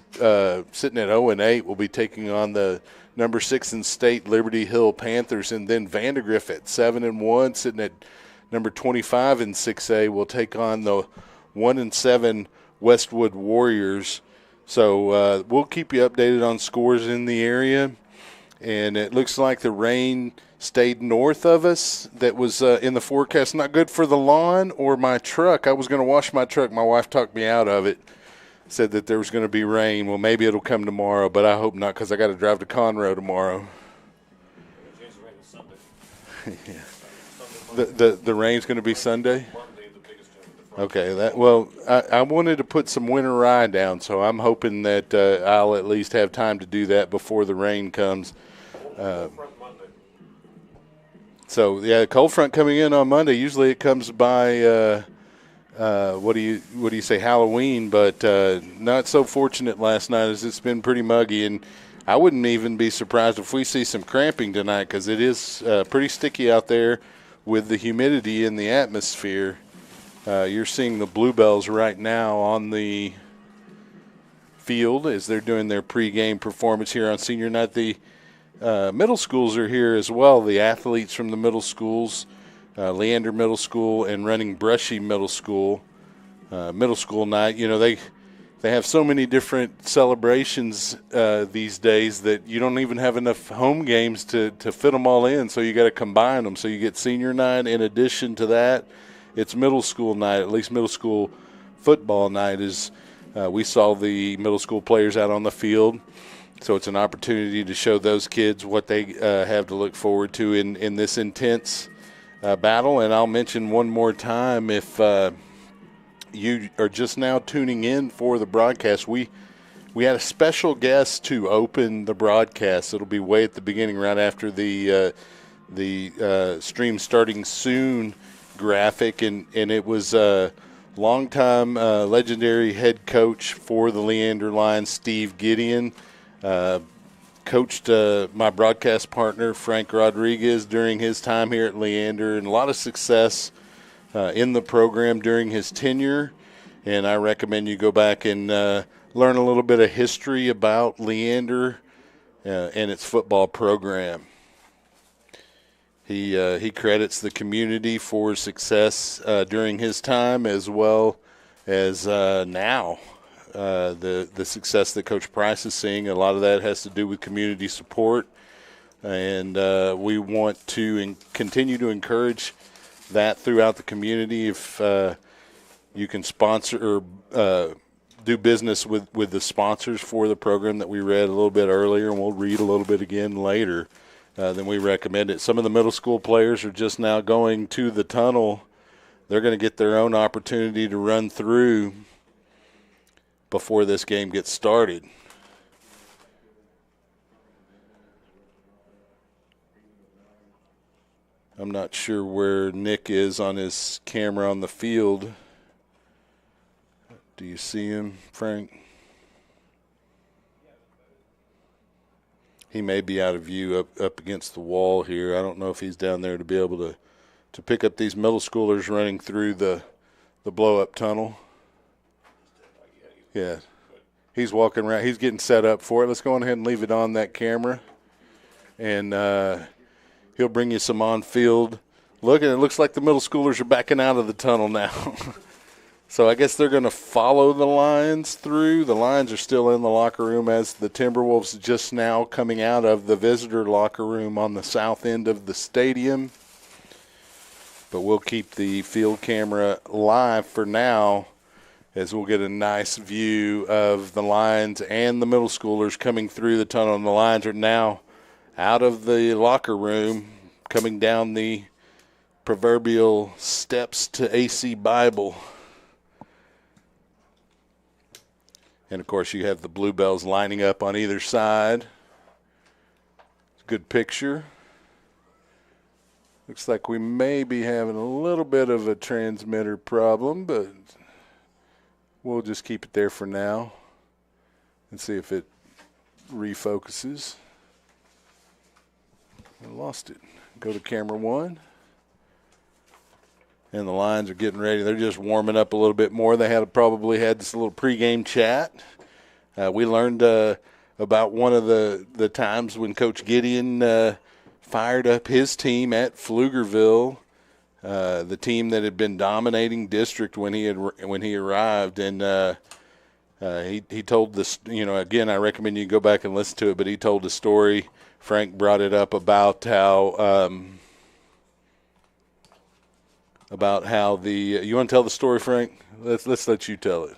sitting at 0 and 8 will be taking on the number 6 in state Liberty Hill Panthers, and then Vandergrift at 7 and 1 sitting at number 25 in 6A will take on the 1 and 7 Westwood Warriors. So we'll keep you updated on scores in the area, and it looks like the rain stayed north of us. That was in the forecast. Not good for the lawn or my truck. I was going to wash my truck. My wife talked me out of it, said that there was going to be rain. Well, maybe it'll come tomorrow, but I hope not because I got to drive to Conroe tomorrow. Yeah. The rain's going to be Sunday? Okay. I wanted to put some winter rye down, so I'm hoping that I'll at least have time to do that before the rain comes. So yeah, cold front coming in on Monday. Usually it comes by what do you say, Halloween, but not so fortunate last night as it's been pretty muggy, and I wouldn't even be surprised if we see some cramping tonight because it is pretty sticky out there with the humidity in the atmosphere. You're seeing the Bluebells right now on the field as they're doing their pregame performance here on senior night. The middle schools are here as well. The athletes from the middle schools, Leander Middle School and Running Brushy Middle School night. You know, they have so many different celebrations these days that you don't even have enough home games to fit them all in, so you got to combine them. So you get senior night. In addition to that, it's middle school night, at least middle school football night. Is we saw the middle school players out on the field, so it's an opportunity to show those kids what they have to look forward to in this intense battle. And I'll mention one more time, if you are just now tuning in for the broadcast, we had a special guest to open the broadcast. It'll be way at the beginning, right after the stream starting soon graphic, and it was longtime legendary head coach for the Leander Lions, Steve Gideon. Coached my broadcast partner, Frank Rodriguez, during his time here at Leander, and a lot of success in the program during his tenure. And I recommend you go back and learn a little bit of history about Leander and its football program. He credits the community for success during his time, as well as now. The success that Coach Price is seeing, a lot of that has to do with community support, and we want to continue to encourage that throughout the community. If you can sponsor or do business with the sponsors for the program that we read a little bit earlier, and we'll read a little bit again later, then we recommend it. Some of the middle school players are just now going to the tunnel. They're going to get their own opportunity to run through before this game gets started. I'm not sure where Nick is on his camera on the field. Do you see him, Frank? He may be out of view up against the wall here. I don't know if he's down there to be able to pick up these middle schoolers running through the blow-up tunnel. Yeah. He's walking around. He's getting set up for it. Let's go on ahead and leave it on that camera. And he'll bring you some on-field look. And it looks like the middle schoolers are backing out of the tunnel now. So I guess they're going to follow the Lions through. The Lions are still in the locker room, as the Timberwolves just now coming out of the visitor locker room on the south end of the stadium. But we'll keep the field camera live for now, as we'll get a nice view of the Lions and the middle schoolers coming through the tunnel. And the Lions are now out of the locker room, coming down the proverbial steps to AC Bible. And, of course, you have the Bluebells lining up on either side. Good picture. Looks like we may be having a little bit of a transmitter problem, but we'll just keep it there for now and see if it refocuses. I lost it. Go to camera one. And the Lions are getting ready. They're just warming up a little bit more. They probably had this little pregame chat. We learned about one of the times when Coach Gideon fired up his team at Pflugerville, the team that had been dominating district when he arrived. And he told this. Again, I recommend you go back and listen to it. But he told the story. Frank brought it up about how. You want to tell the story, Frank? Let's let you tell it.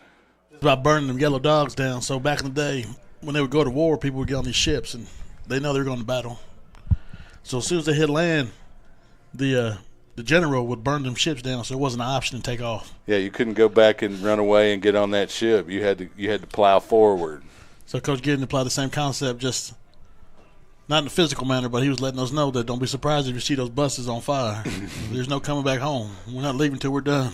It's about burning them yellow dogs down. So back in the day, when they would go to war, people would get on these ships, and they know they were going to battle. So as soon as they hit land, the general would burn them ships down, so it wasn't an option to take off. Yeah, you couldn't go back and run away and get on that ship. You had to plow forward. So Coach Gideon applied the same concept, just not in a physical manner, but he was letting us know that don't be surprised if you see those buses on fire. There's no coming back home. We're not leaving until we're done.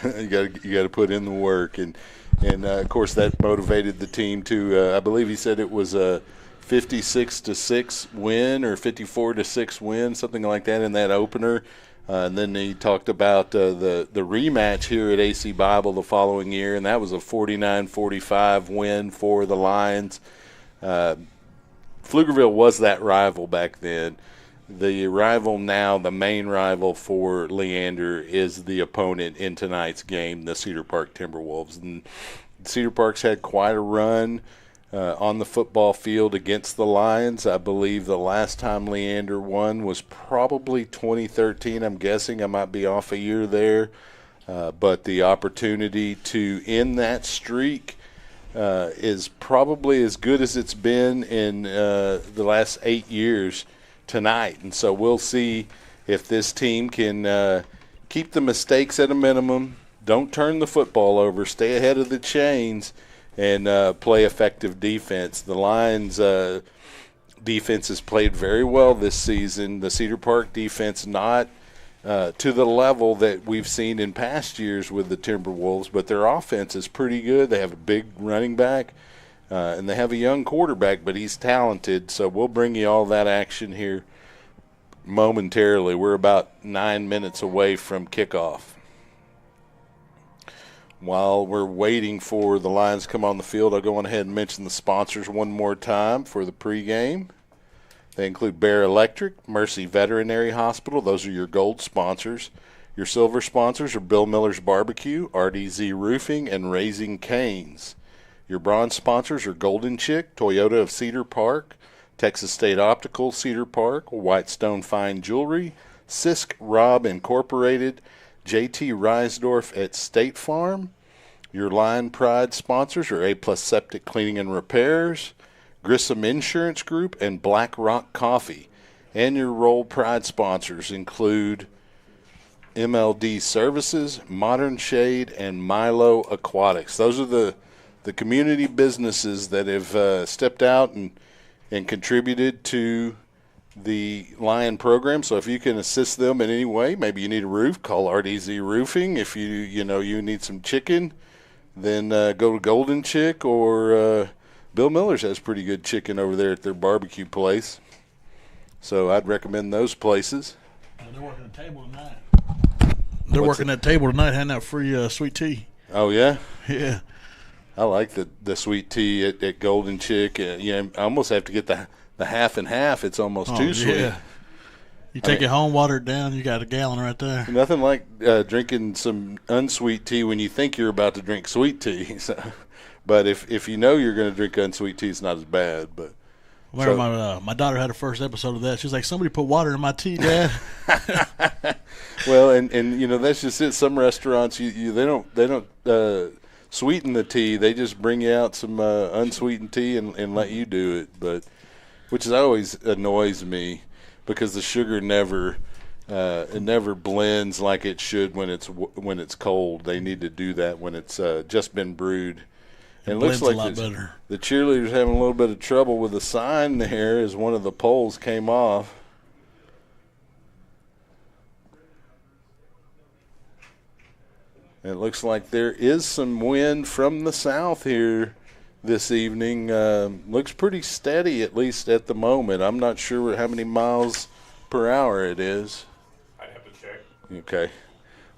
You got to put in the work, and of course that motivated the team to. I believe he said it was a 56-6 win or 54-6 win, something like that in that opener. And then he talked about the rematch here at AC Bible the following year, and that was a 49-45 win for the Lions. Pflugerville was that rival back then. The rival now, the main rival for Leander, is the opponent in tonight's game, the Cedar Park Timberwolves. And Cedar Park's had quite a run on the football field against the Lions. I believe the last time Leander won was probably 2013. I'm guessing I might be off a year there. But the opportunity to end that streak is probably as good as it's been in the last 8 years tonight. And so we'll see if this team can keep the mistakes at a minimum, don't turn the football over, stay ahead of the chains, and play effective defense. The Lions' defense has played very well this season. The Cedar Park defense not to the level that we've seen in past years with the Timberwolves, but their offense is pretty good. They have a big running back, and they have a young quarterback, but he's talented. So we'll bring you all that action here momentarily. We're about 9 minutes away from kickoff. While we're waiting for the Lions to come on the field, I'll go on ahead and mention the sponsors one more time for the pregame. They include Bear Electric, Mercy Veterinary Hospital. Those are your gold sponsors. Your silver sponsors are Bill Miller's Barbecue, RDZ Roofing, and Raising Cane's. Your bronze sponsors are Golden Chick, Toyota of Cedar Park, Texas State Optical, Cedar Park, Whitestone Fine Jewelry, Sisk Robb Incorporated, JT Reisdorf at State Farm. Your Line Pride sponsors are A-Plus Septic Cleaning and Repairs, Grissom Insurance Group, and Black Rock Coffee. And your Roll Pride sponsors include MLD Services, Modern Shade, and Milo Aquatics. Those are the community businesses that have stepped out and contributed to the Lion program. So if you can assist them in any way, maybe you need a roof, call RDZ Roofing. If you need some chicken, then go to Golden Chick, or Bill Miller's has pretty good chicken over there at their barbecue place. So I'd recommend those places. They're working at the table tonight. They're working at the table tonight, handing out free sweet tea. Oh, yeah? Yeah. I like the sweet tea at Golden Chick. I almost have to get the half and half. It's almost too sweet. Yeah. You take it home, water it down, you got a gallon right there. Nothing like drinking some unsweet tea when you think you're about to drink sweet tea. So, but if you know you're going to drink unsweet tea, it's not as bad. But my daughter had her first episode of that. She was like, "Somebody put water in my tea, Dad." Well, and that's just it. Some restaurants they don't sweeten the tea. They just bring you out some unsweetened tea and let you do it. But which always annoys me, because the sugar never blends like it should when it's cold. They need to do that when it's just been brewed. And it looks like the cheerleaders having a little bit of trouble with the sign there as one of the poles came off. It looks like there is some wind from the south here this evening. Looks pretty steady, at least at the moment. I'm not sure how many miles per hour it is. I'd have to check. Okay.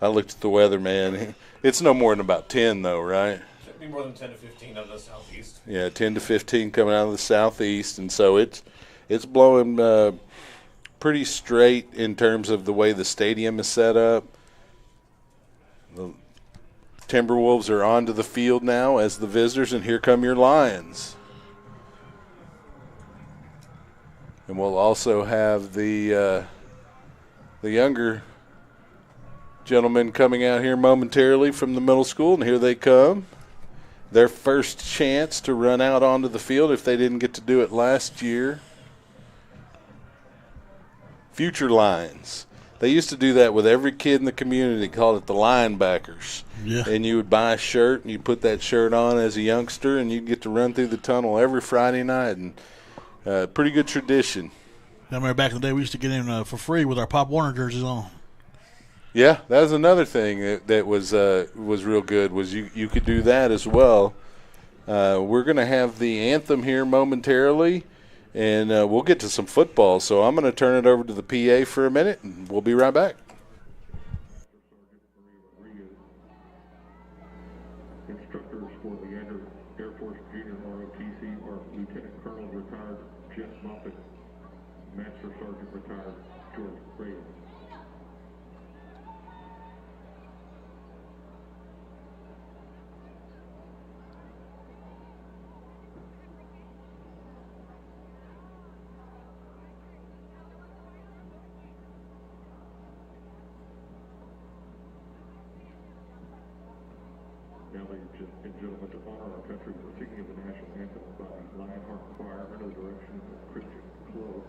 I looked at the weather, man. It's no more than about 10, though, right? Should be more than 10 to 15 out of the southeast. Yeah, 10 to 15 coming out of the southeast, and so it's blowing pretty straight in terms of the way the stadium is set up. The Timberwolves are onto the field now as the visitors, and here come your Lions. And we'll also have the younger gentlemen coming out here momentarily from the middle school, and here they come. Their first chance to run out onto the field if they didn't get to do it last year. Future Lions. They used to do that with every kid in the community, called it the linebackers. Yeah. And you would buy a shirt, and you'd put that shirt on as a youngster, and you'd get to run through the tunnel every Friday night. And pretty good tradition. I remember back in the day we used to get in for free with our Pop Warner jerseys on. Yeah, that was another thing that was real good, was you could do that as well. We're going to have the anthem here momentarily, and we'll get to some football. So I'm going to turn it over to the PA for a minute, and we'll be right back. Instructors for Leander Air Force Junior ROTC are Lieutenant Colonel retired Jeff Moffitt, Master Sergeant retired George Braden. Now, ladies and gentlemen, to honor our country, we're singing of the national anthem by the Lionheart Choir under the direction of Christian Clove.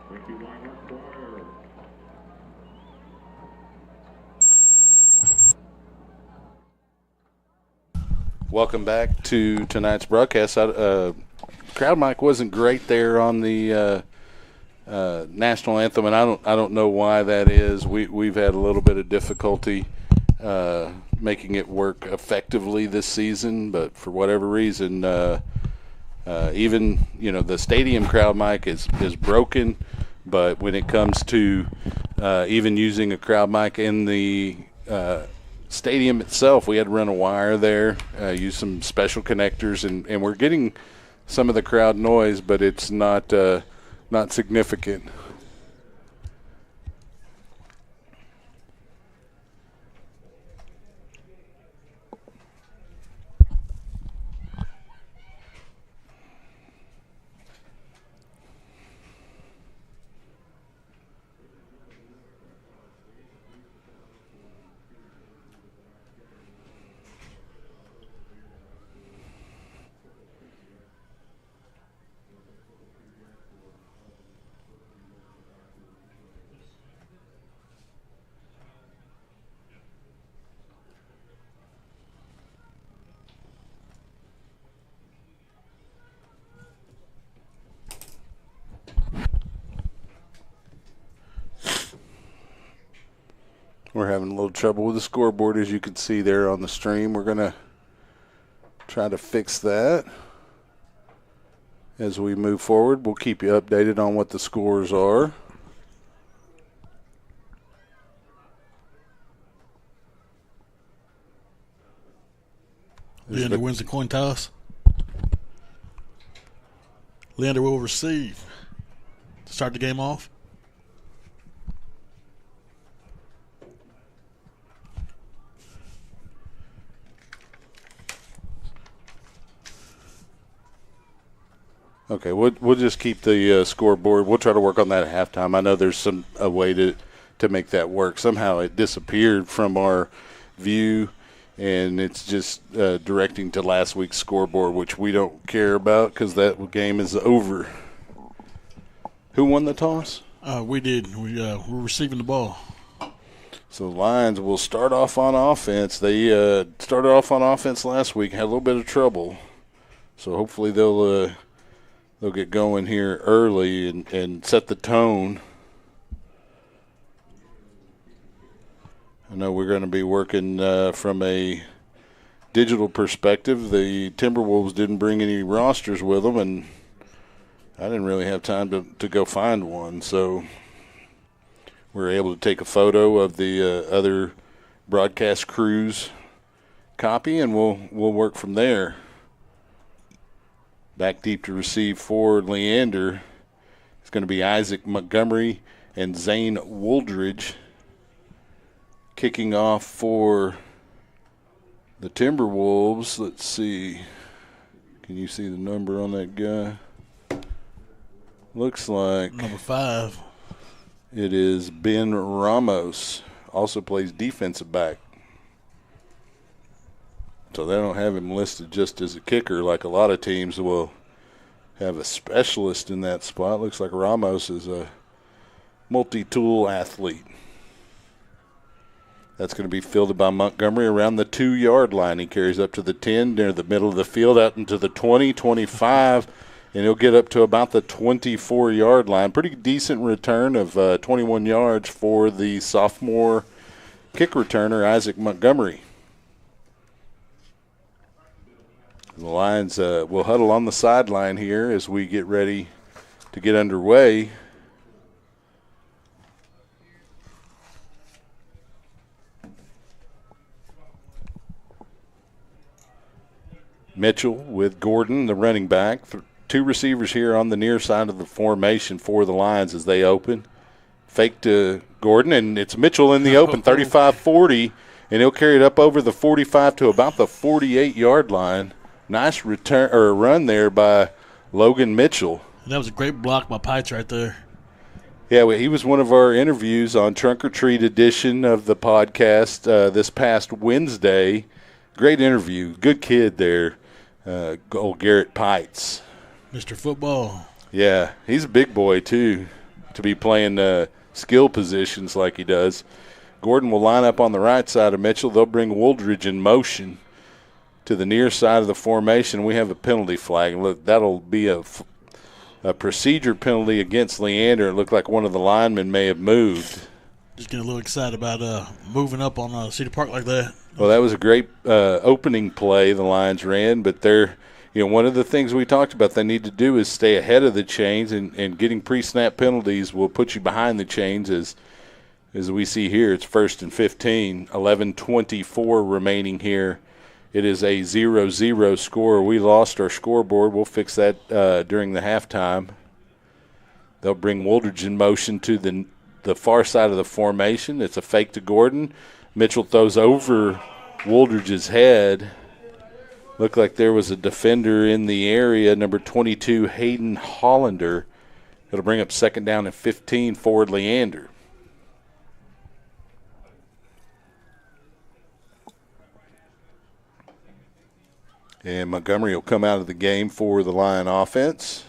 Thank you, Lionheart Choir. Welcome back to tonight's broadcast. Crowd mic wasn't great there on the national anthem, and I don't know why that is. We've had a little bit of difficulty making it work effectively this season, but for whatever reason, even the stadium crowd mic is broken. But when it comes to even using a crowd mic in the stadium itself, we had to run a wire there, use some special connectors, and we're getting some of the crowd noise, but it's not significant. We're having a little trouble with the scoreboard, as you can see there on the stream. We're going to try to fix that as we move forward. We'll keep you updated on what the scores are. Leander wins the coin toss. Leander will receive to start the game off. Okay, we'll just keep the scoreboard. We'll try to work on that at halftime. I know there's a way to make that work. Somehow it disappeared from our view, and it's just directing to last week's scoreboard, which we don't care about because that game is over. Who won the toss? We did. We're receiving the ball. So the Lions will start off on offense. They started off on offense last week, had a little bit of trouble. So hopefully they'll get going here early and set the tone. I know we're going to be working from a digital perspective. The Timberwolves didn't bring any rosters with them, and I didn't really have time to go find one. So we were able to take a photo of the other broadcast crew's copy, and we'll work from there. Back deep to receive for Leander. It's going to be Isaac Montgomery and Zane Wooldridge. Kicking off for the Timberwolves. Let's see. Can you see the number on that guy? Looks like number 5. It is Ben Ramos. Also plays defensive back. So they don't have him listed just as a kicker like a lot of teams will have a specialist in that spot. Looks like Ramos is a multi-tool athlete. That's going to be fielded by Montgomery around the 2-yard line. He carries up to the 10, near the middle of the field, out into the 20, 25, and he'll get up to about the 24-yard line. Pretty decent return of 21 yards for the sophomore kick returner, Isaac Montgomery. The Lions will huddle on the sideline here as we get ready to get underway. Mitchell with Gordon, the running back. 2 receivers here on the near side of the formation for the Lions as they open. Fake to Gordon, and it's Mitchell in the open, 35-40, and he'll carry it up over the 45 to about the 48-yard line. Nice return or run there by Logan Mitchell. And that was a great block by Pites right there. Yeah, well, he was one of our interviews on Trunk or Treat edition of the podcast this past Wednesday. Great interview. Good kid there, old Garrett Pites. Mr. Football. Yeah, he's a big boy, too, to be playing skill positions like he does. Gordon will line up on the right side of Mitchell. They'll bring Wooldridge in motion to the near side of the formation. We have a penalty flag. Look, that'll be a procedure penalty against Leander. It looked like one of the linemen may have moved. Just getting a little excited about moving up on Cedar Park like that. Well, that was a great opening play the Lions ran, but one of the things we talked about they need to do is stay ahead of the chains, and getting pre-snap penalties will put you behind the chains as we see here. It's 1st and 15, 11:24 remaining here. It is a 0-0 score. We lost our scoreboard. We'll fix that during the halftime. They'll bring Wooldridge in motion to the far side of the formation. It's a fake to Gordon. Mitchell throws over Wooldridge's head. Looked like there was a defender in the area, number 22, Hayden Hollander. It'll bring up 2nd down and 15 for Leander. And Montgomery will come out of the game for the Lion offense.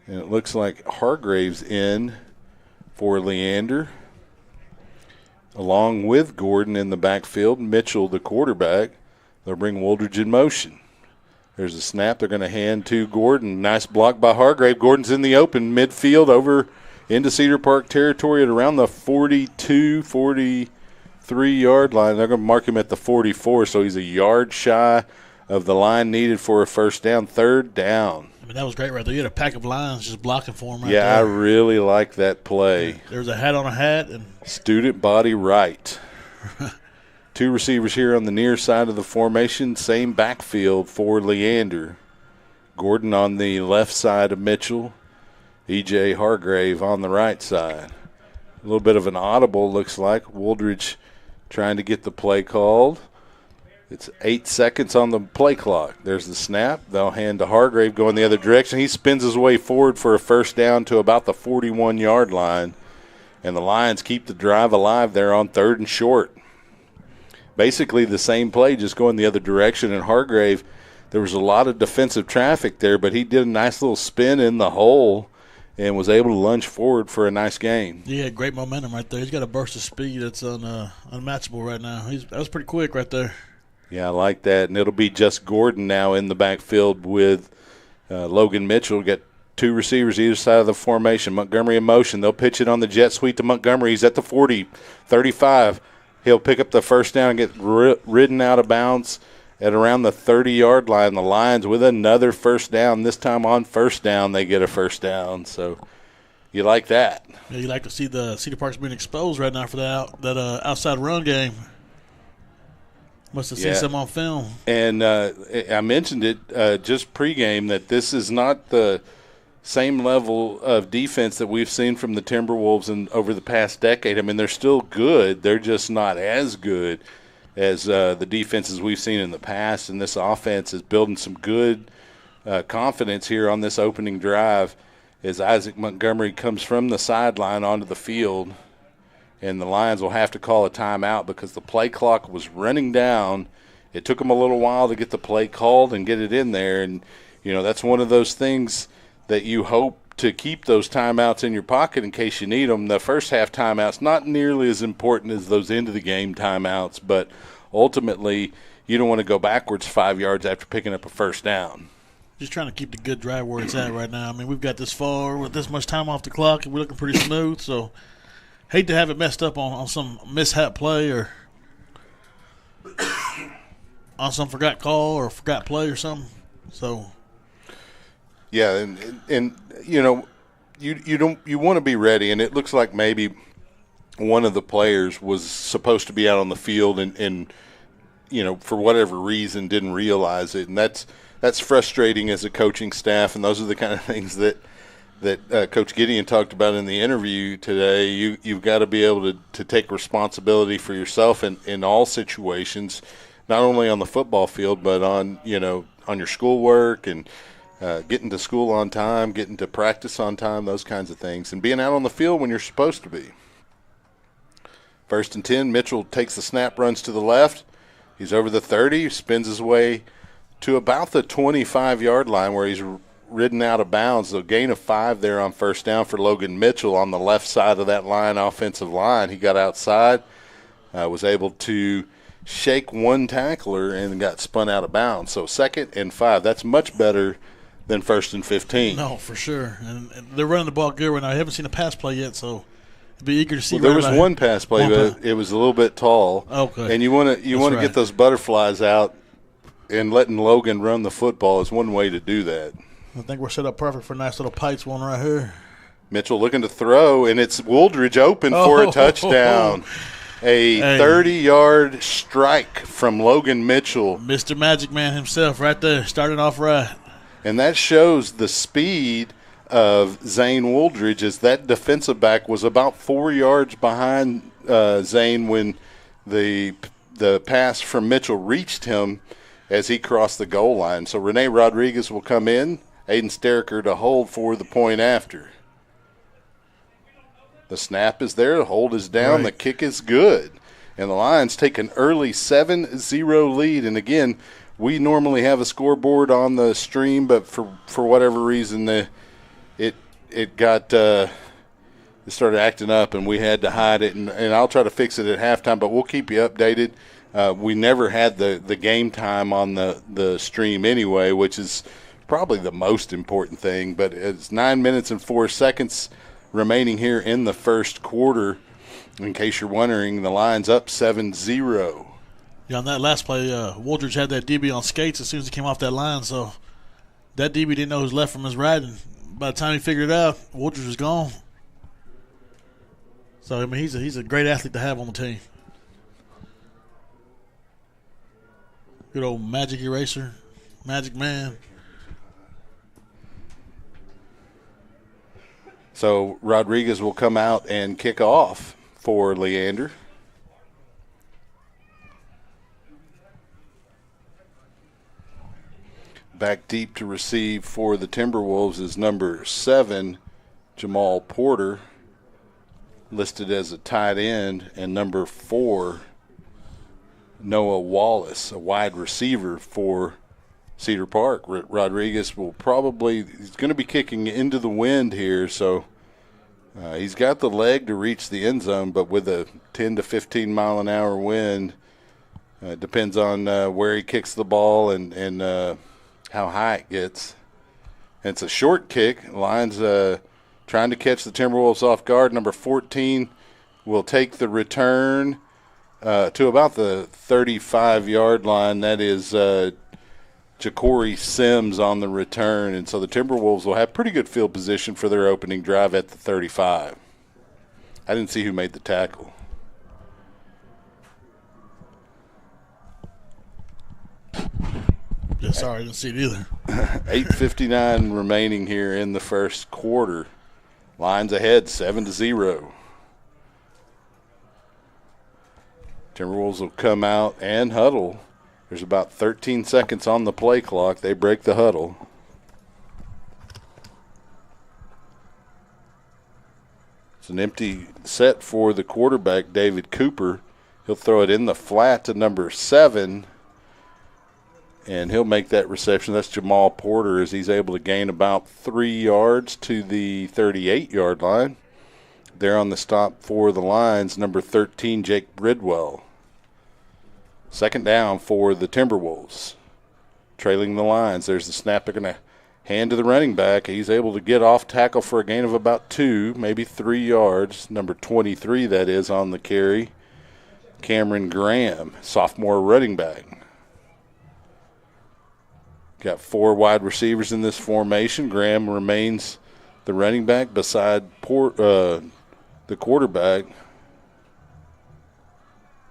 And it looks like Hargrave's in for Leander, along with Gordon in the backfield. Mitchell, the quarterback. They'll bring Wooldridge in motion. There's a snap. They're going to hand to Gordon. Nice block by Hargrave. Gordon's in the open midfield over into Cedar Park territory at around the 42, 43-yard line. They're going to mark him at the 44, so he's a yard shy of the line needed for a first down. 3rd down. I mean, that was great right there. You had a pack of lions just blocking for him right there. Yeah, I really like that play. Yeah, there was a hat on a hat. And student body right. 2 receivers here on the near side of the formation. Same backfield for Leander. Gordon on the left side of Mitchell. E.J. Hargrave on the right side. A little bit of an audible, looks like. Wooldridge trying to get the play called. It's 8 seconds on the play clock. There's the snap. They'll hand to Hargrave going the other direction. He spins his way forward for a first down to about the 41-yard line. And the Lions keep the drive alive there on 3rd and short. Basically the same play, just going the other direction. And Hargrave, there was a lot of defensive traffic there, but he did a nice little spin in the hole and was able to lunge forward for a nice gain. Yeah, great momentum right there. He's got a burst of speed that's unmatchable right now. That was pretty quick right there. Yeah, I like that. And it'll be just Gordon now in the backfield with Logan Mitchell. Got two receivers either side of the formation. Montgomery in motion. They'll pitch it on the jet sweep to Montgomery. He's at the 40, 35. He'll pick up the first down and get ridden out of bounds at around the 30-yard line. The Lions with another first down. This time on first down, they get a first down. So you like that. Yeah, you like to see the Cedar Park's being exposed right now for that outside run game. Must have seen some on film. And I mentioned it just pregame that this is not the same level of defense that we've seen from the Timberwolves over the past decade. I mean, they're still good. They're just not as good as the defenses we've seen in the past. And this offense is building some good confidence here on this opening drive as Isaac Montgomery comes from the sideline onto the field. And the Lions will have to call a timeout because the play clock was running down. It took them a little while to get the play called and get it in there. And, that's one of those things that you hope to keep those timeouts in your pocket in case you need them. The first half timeouts, not nearly as important as those end-of-the-game timeouts, but ultimately you don't want to go backwards 5 yards after picking up a first down. Just trying to keep the good drive where it's at right now. I mean, we've got this far with this much time off the clock, and we're looking pretty smooth, so hate to have it messed up on some mishap play or on some forgot call or forgot play or something. So yeah, and you want to be ready, and it looks like maybe one of the players was supposed to be out on the field and for whatever reason didn't realize it, and that's frustrating as a coaching staff, and those are the kind of things that Coach Gideon talked about in the interview today. You've got to be able to take responsibility for yourself in all situations, not only on the football field, but on your schoolwork and getting to school on time, getting to practice on time, those kinds of things, and being out on the field when you're supposed to be. 1st and 10, Mitchell takes the snap, runs to the left. He's over the 30, spins his way to about the 25-yard line where he's ridden out of bounds. A gain of 5 there on first down for Logan Mitchell on the left side of that offensive line. He got outside, was able to shake one tackler and got spun out of bounds. So 2nd and 5, that's much better than 1st and 15. No, for sure. And they're running the ball good right now. I haven't seen a pass play yet, so I'd be eager to see. Well, there was one pass play, but it was a little bit tall. Okay. And you want to get those butterflies out, and letting Logan run the football is one way to do that. I think we're set up perfect for a nice little Pikes one right here. Mitchell looking to throw, and it's Wooldridge open for a touchdown. A 30-yard strike from Logan Mitchell. Mr. Magic Man himself right there, starting off right. And that shows the speed of Zane Wooldridge, as that defensive back was about 4 yards behind Zane when the pass from Mitchell reached him as he crossed the goal line. So Rene Rodriguez will come in, Aiden Stericker to hold for the point after. The snap is there, the hold is down, The kick is good. And the Lions take an early 7-0 lead. And again, we normally have a scoreboard on the stream, but for whatever reason, it started acting up, and we had to hide it. And I'll try to fix it at halftime, but we'll keep you updated. We never had the game time on the stream anyway, which is probably the most important thing. But it's 9 minutes and 4 seconds remaining here in the first quarter. In case you're wondering, the Lions up 7-0. Yeah, on that last play, Wooldridge had that DB on skates as soon as he came off that line, so that DB didn't know his left from his right, and by the time he figured it out, Wooldridge was gone. So, I mean, he's a great athlete to have on the team. Good old Magic Eraser, Magic Man. So Rodriguez will come out and kick off for Leander. Back deep to receive for the Timberwolves is number 7, Jamal Porter, listed as a tight end, and number 4, Noah Wallace, a wide receiver for Cedar Park. Rodriguez will probably – he's going to be kicking into the wind here, so he's got the leg to reach the end zone, but with a 10 to 15-mile-an-hour wind, it depends on where he kicks the ball and how high it gets. And it's a short kick. Lions trying to catch the Timberwolves off guard. Number 14 will take the return to about the 35-yard line. That is Ja'Cory Sims on the return. And so the Timberwolves will have pretty good field position for their opening drive at the 35. I didn't see who made the tackle. Yeah, sorry, I didn't see it either. 8:59 remaining here in the first quarter. Lions ahead 7-0. Timberwolves will come out and huddle. There's about 13 seconds on the play clock. They break the huddle. It's an empty set for the quarterback, David Cooper. He'll throw it in the flat to number 7, and he'll make that reception. That's Jamal Porter, as he's able to gain about 3 yards to the 38-yard line. There on the stop for the Lions, number 13, Jake Bridwell. Second down for the Timberwolves. Trailing the Lions. There's the snap. They're going to hand to the running back. He's able to get off tackle for a gain of about 2, maybe 3 yards. Number 23, that is, on the carry. Cameron Graham, sophomore running back. Got 4 wide receivers in this formation. Graham remains the running back beside the quarterback,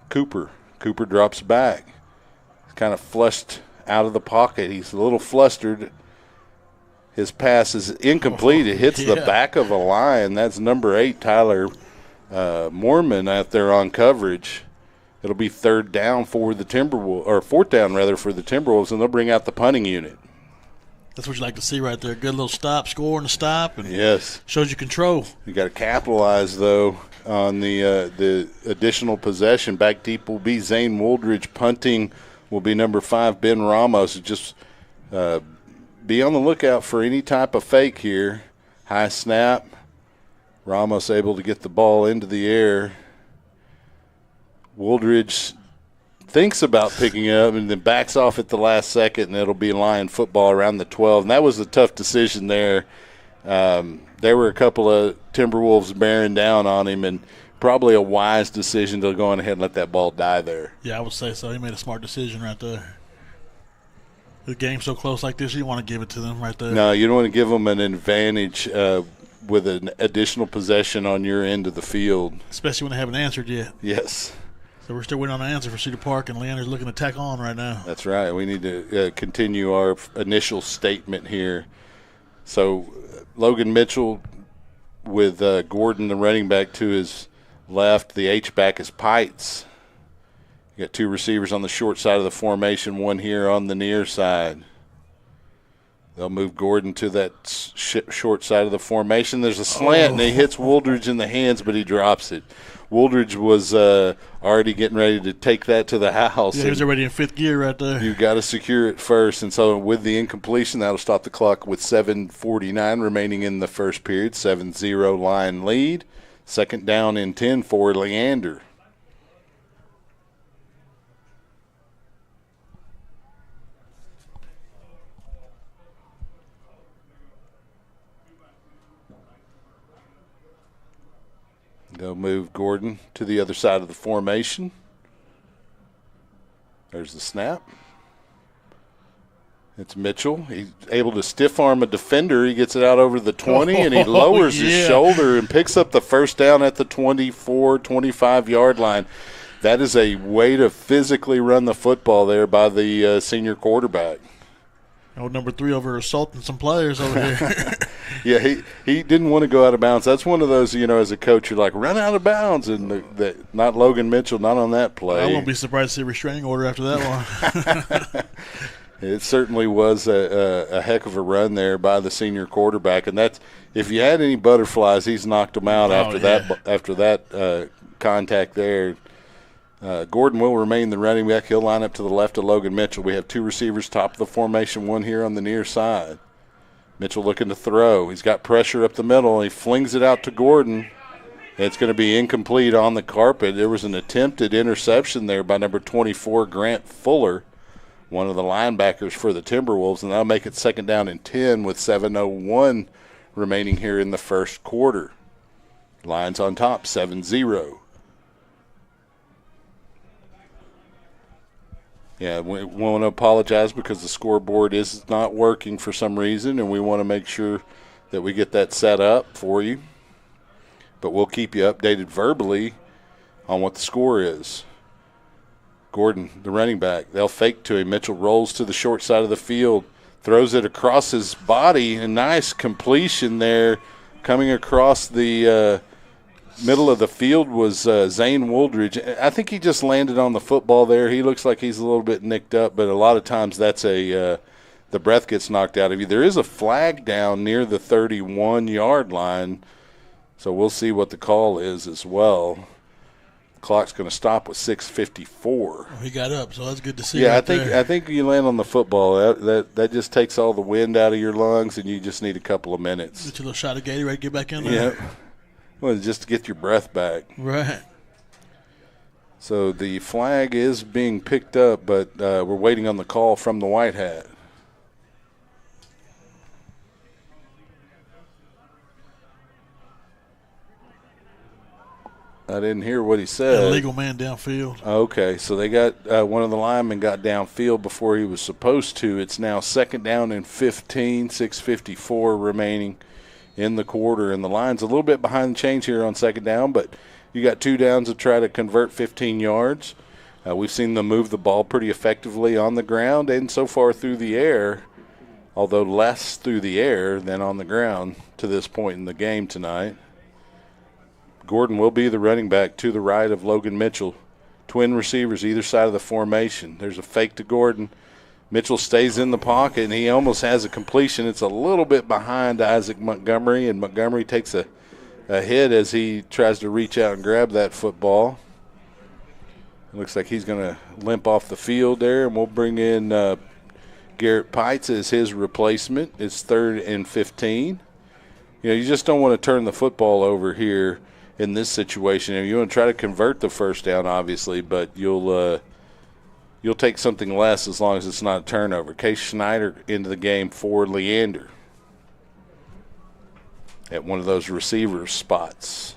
Cooper. Cooper drops back. He's kind of flushed out of the pocket. He's a little flustered. His pass is incomplete. It hits the back of a line. That's number 8, Tyler Moorman, out there on coverage. It'll be third down for the Timberwolves, or fourth down rather for the Timberwolves, and they'll bring out the punting unit. That's what you like to see right there. Good little stop, score and a stop, and yes, shows you control. You got to capitalize though on the additional possession. Back deep will be Zane Wooldridge. Punting will be number 5, Ben Ramos. Just be on the lookout for any type of fake here. High snap. Ramos able to get the ball into the air. Wooldridge thinks about picking it up and then backs off at the last second, and it'll be Lion football around the 12. And that was a tough decision there. There were a couple of Timberwolves bearing down on him, and probably a wise decision to go on ahead and let that ball die there. Yeah, I would say so. He made a smart decision right there. The game's so close like this, you want to give it to them right there. No, you don't want to give them an advantage with an additional possession on your end of the field. Especially when they haven't answered yet. Yes. So we're still waiting on an answer for Cedar Park, and Leander's looking to tack on right now. That's right. We need to continue our initial statement here. So Logan Mitchell with Gordon, the running back, to his left. The H-back is Pites. You got 2 receivers on the short side of the formation, 1 here on the near side. They'll move Gordon to that short side of the formation. There's a slant, and he hits Wooldridge in the hands, but he drops it. Wooldridge was already getting ready to take that to the house. Yeah, he was already in 5th gear right there. You've got to secure it first. And so with the incompletion, that'll stop the clock with 7:49 remaining in the first period. 7-0 Lion lead. Second down and 10 for Leander. They'll move Gordon to the other side of the formation. There's the snap. It's Mitchell. He's able to stiff arm a defender. He gets it out over the 20, and he lowers his shoulder and picks up the first down at the 24, 25-yard line. That is a way to physically run the football there by the senior quarterback. Oh, number 3 over assaulting some players over here. Yeah, he didn't want to go out of bounds. That's one of those, as a coach, you're like, run out of bounds. And not Logan Mitchell, not on that play. I won't be surprised to see a restraining order after that one. It certainly was a heck of a run there by the senior quarterback. And that's, if you had any butterflies, he's knocked them out after that contact there. Gordon will remain the running back. He'll line up to the left of Logan Mitchell. We have two receivers top of the formation, one here on the near side. Mitchell looking to throw. He's got pressure up the middle. He flings it out to Gordon. It's going to be incomplete on the carpet. There was an attempted interception there by number 24, Grant Fuller, one of the linebackers for the Timberwolves, and that'll make it 2nd down and 10 with 7:01 remaining here in the first quarter. Lions on top, 7-0. Yeah, we want to apologize because the scoreboard is not working for some reason, and we want to make sure that we get that set up for you. But we'll keep you updated verbally on what the score is. Gordon, the running back, they'll fake to him. Mitchell rolls to the short side of the field, throws it across his body. A nice completion there coming across the middle of the field was Zane Wooldridge. I think he just landed on the football there. He looks like he's a little bit nicked up, but a lot of times that's the breath gets knocked out of you. There is a flag down near the 31-yard line, so we'll see what the call is as well. The clock's going to stop with 6:54. He got up, so that's good to see. Yeah, right I think you land on the football. That just takes all the wind out of your lungs, and you just need a couple of minutes. Get your little shot of Gatorade, get back in there. Yeah. Well, just to get your breath back. Right. So the flag is being picked up, but we're waiting on the call from the White Hat. I didn't hear what he said. Illegal man downfield. Okay, so they got one of the linemen got downfield before he was supposed to. It's now 2nd down and 15, 6:54 remaining in the quarter, and the Lions a little bit behind the chains here on 2nd down, but you got 2 downs to try to convert 15 yards. We've seen them move the ball pretty effectively on the ground and so far through the air, although less through the air than on the ground to this point in the game tonight. Gordon will be the running back to the right of Logan Mitchell. Twin receivers either side of the formation. There's a fake to Gordon. Mitchell stays in the pocket, and he almost has a completion. It's a little bit behind Isaac Montgomery, and Montgomery takes a hit as he tries to reach out and grab that football. It looks like he's going to limp off the field there, and we'll bring in Garrett Pites as his replacement. It's 3rd and 15. You know, you just don't want to turn the football over here in this situation. You want to try to convert the 1st down, obviously, but you'll take something less as long as it's not a turnover. Case Schneider into the game for Leander at one of those receiver spots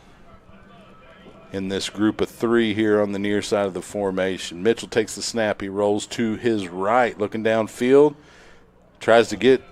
in this group of 3 here on the near side of the formation. Mitchell takes the snap. He rolls to his right, looking downfield. Tries to get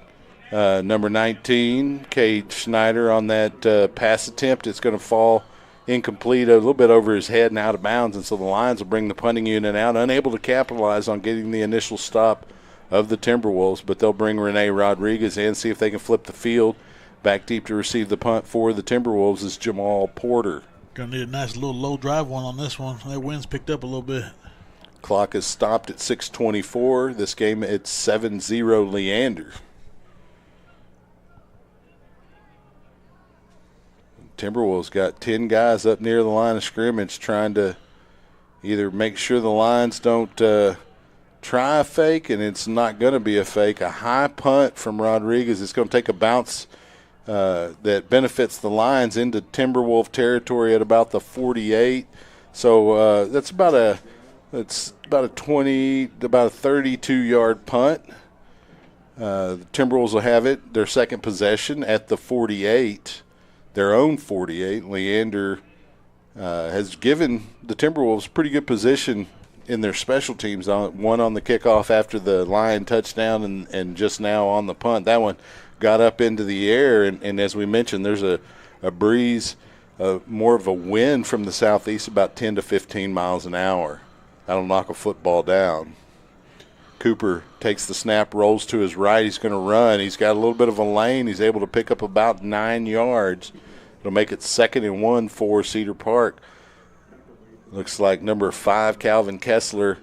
number 19, Cade Schneider, on that pass attempt. It's going to fall incomplete, a little bit over his head and out of bounds, and so the Lions will bring the punting unit out, unable to capitalize on getting the initial stop of the Timberwolves, but they'll bring Rene Rodriguez in, see if they can flip the field. Back deep to receive the punt for the Timberwolves is Jamal Porter. Going to need a nice little low drive one on this one. That wind's picked up a little bit. Clock is stopped at 6:24. This game, it's 7-0 Leander. Timberwolves got 10 guys up near the line of scrimmage trying to either make sure the Lions don't try a fake, and it's not going to be a fake. A high punt from Rodriguez. It's going to take a bounce that benefits the Lions into Timberwolf territory at about the 48. So that's about a 32-yard punt. The Timberwolves will have it, their second possession at the 48. Their own 48. Leander has given the Timberwolves pretty good position in their special teams. One on the kickoff after the Lion touchdown and just now on the punt. That one got up into the air, and as we mentioned, there's a breeze, more of a wind from the southeast, about 10 to 15 miles an hour. That'll knock a football down. Cooper takes the snap, rolls to his right. He's going to run. He's got a little bit of a lane. He's able to pick up about 9 yards. It'll make it 2nd and 1 for Cedar Park. Looks like number 5, Calvin Kessler,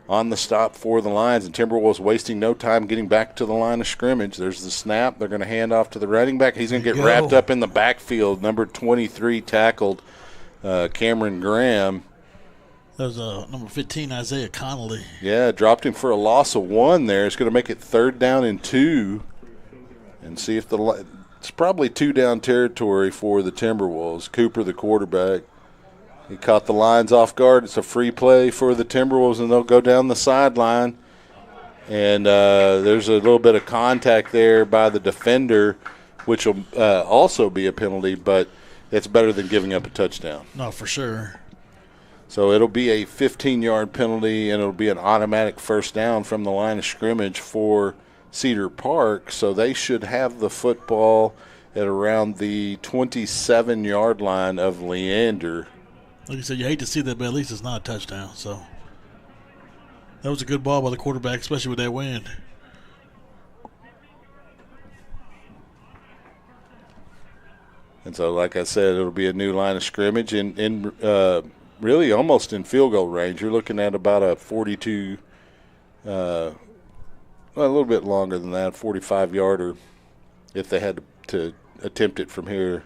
on the stop for the Lions. And Timberwolves wasting no time getting back to the line of scrimmage. There's the snap. They're going to hand off to the running back. He's going to get wrapped up in the backfield. Number 23 tackled Cameron Graham. That was number 15, Isaiah Connolly. Yeah, dropped him for a loss of 1 there. It's going to make it 3rd down and 2. And see if it's probably 2-down territory for the Timberwolves. Cooper, the quarterback. He caught the Lions off guard. It's a free play for the Timberwolves, and they'll go down the sideline. And there's a little bit of contact there by the defender, which will also be a penalty, but it's better than giving up a touchdown. No, for sure. So it'll be a 15-yard penalty, and it'll be an automatic first down from the line of scrimmage for Cedar Park. So they should have the football at around the 27-yard line of Leander. Like you said, you hate to see that, but at least it's not a touchdown. So that was a good ball by the quarterback, especially with that wind. And so, like I said, it'll be a new line of scrimmage in really almost in field goal range. You're looking at about a 42, well, a little bit longer than that, 45-yarder if they had to attempt it from here.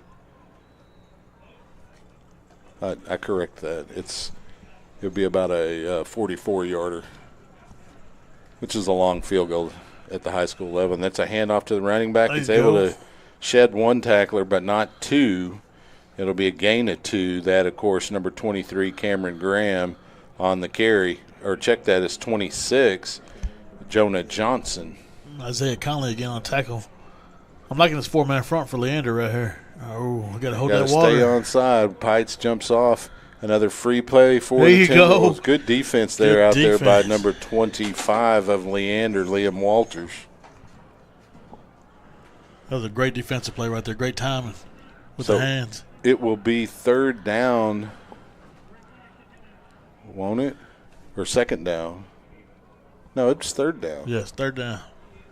I correct that. It'll be about a 44-yarder, which is a long field goal at the high school level. And that's a handoff to the running back. He's able to shed 1 tackler, but not 2. It'll be a gain of 2. That, of course, number 23, Cameron Graham, on the carry. Or check that as 26, Jonah Johnson. Isaiah Conley again on tackle. I'm liking this 4-man front for Leander right here. Oh, I got to hold that water. Stay on side. Pites jumps off. Another free play for the Timberwolves. Good defense there there by number 25 of Leander, Liam Walters. That was a great defensive play right there. Great timing with the hands. It will be 3rd down, won't it? Or 2nd down? No, it's 3rd down. Yes, 3rd down.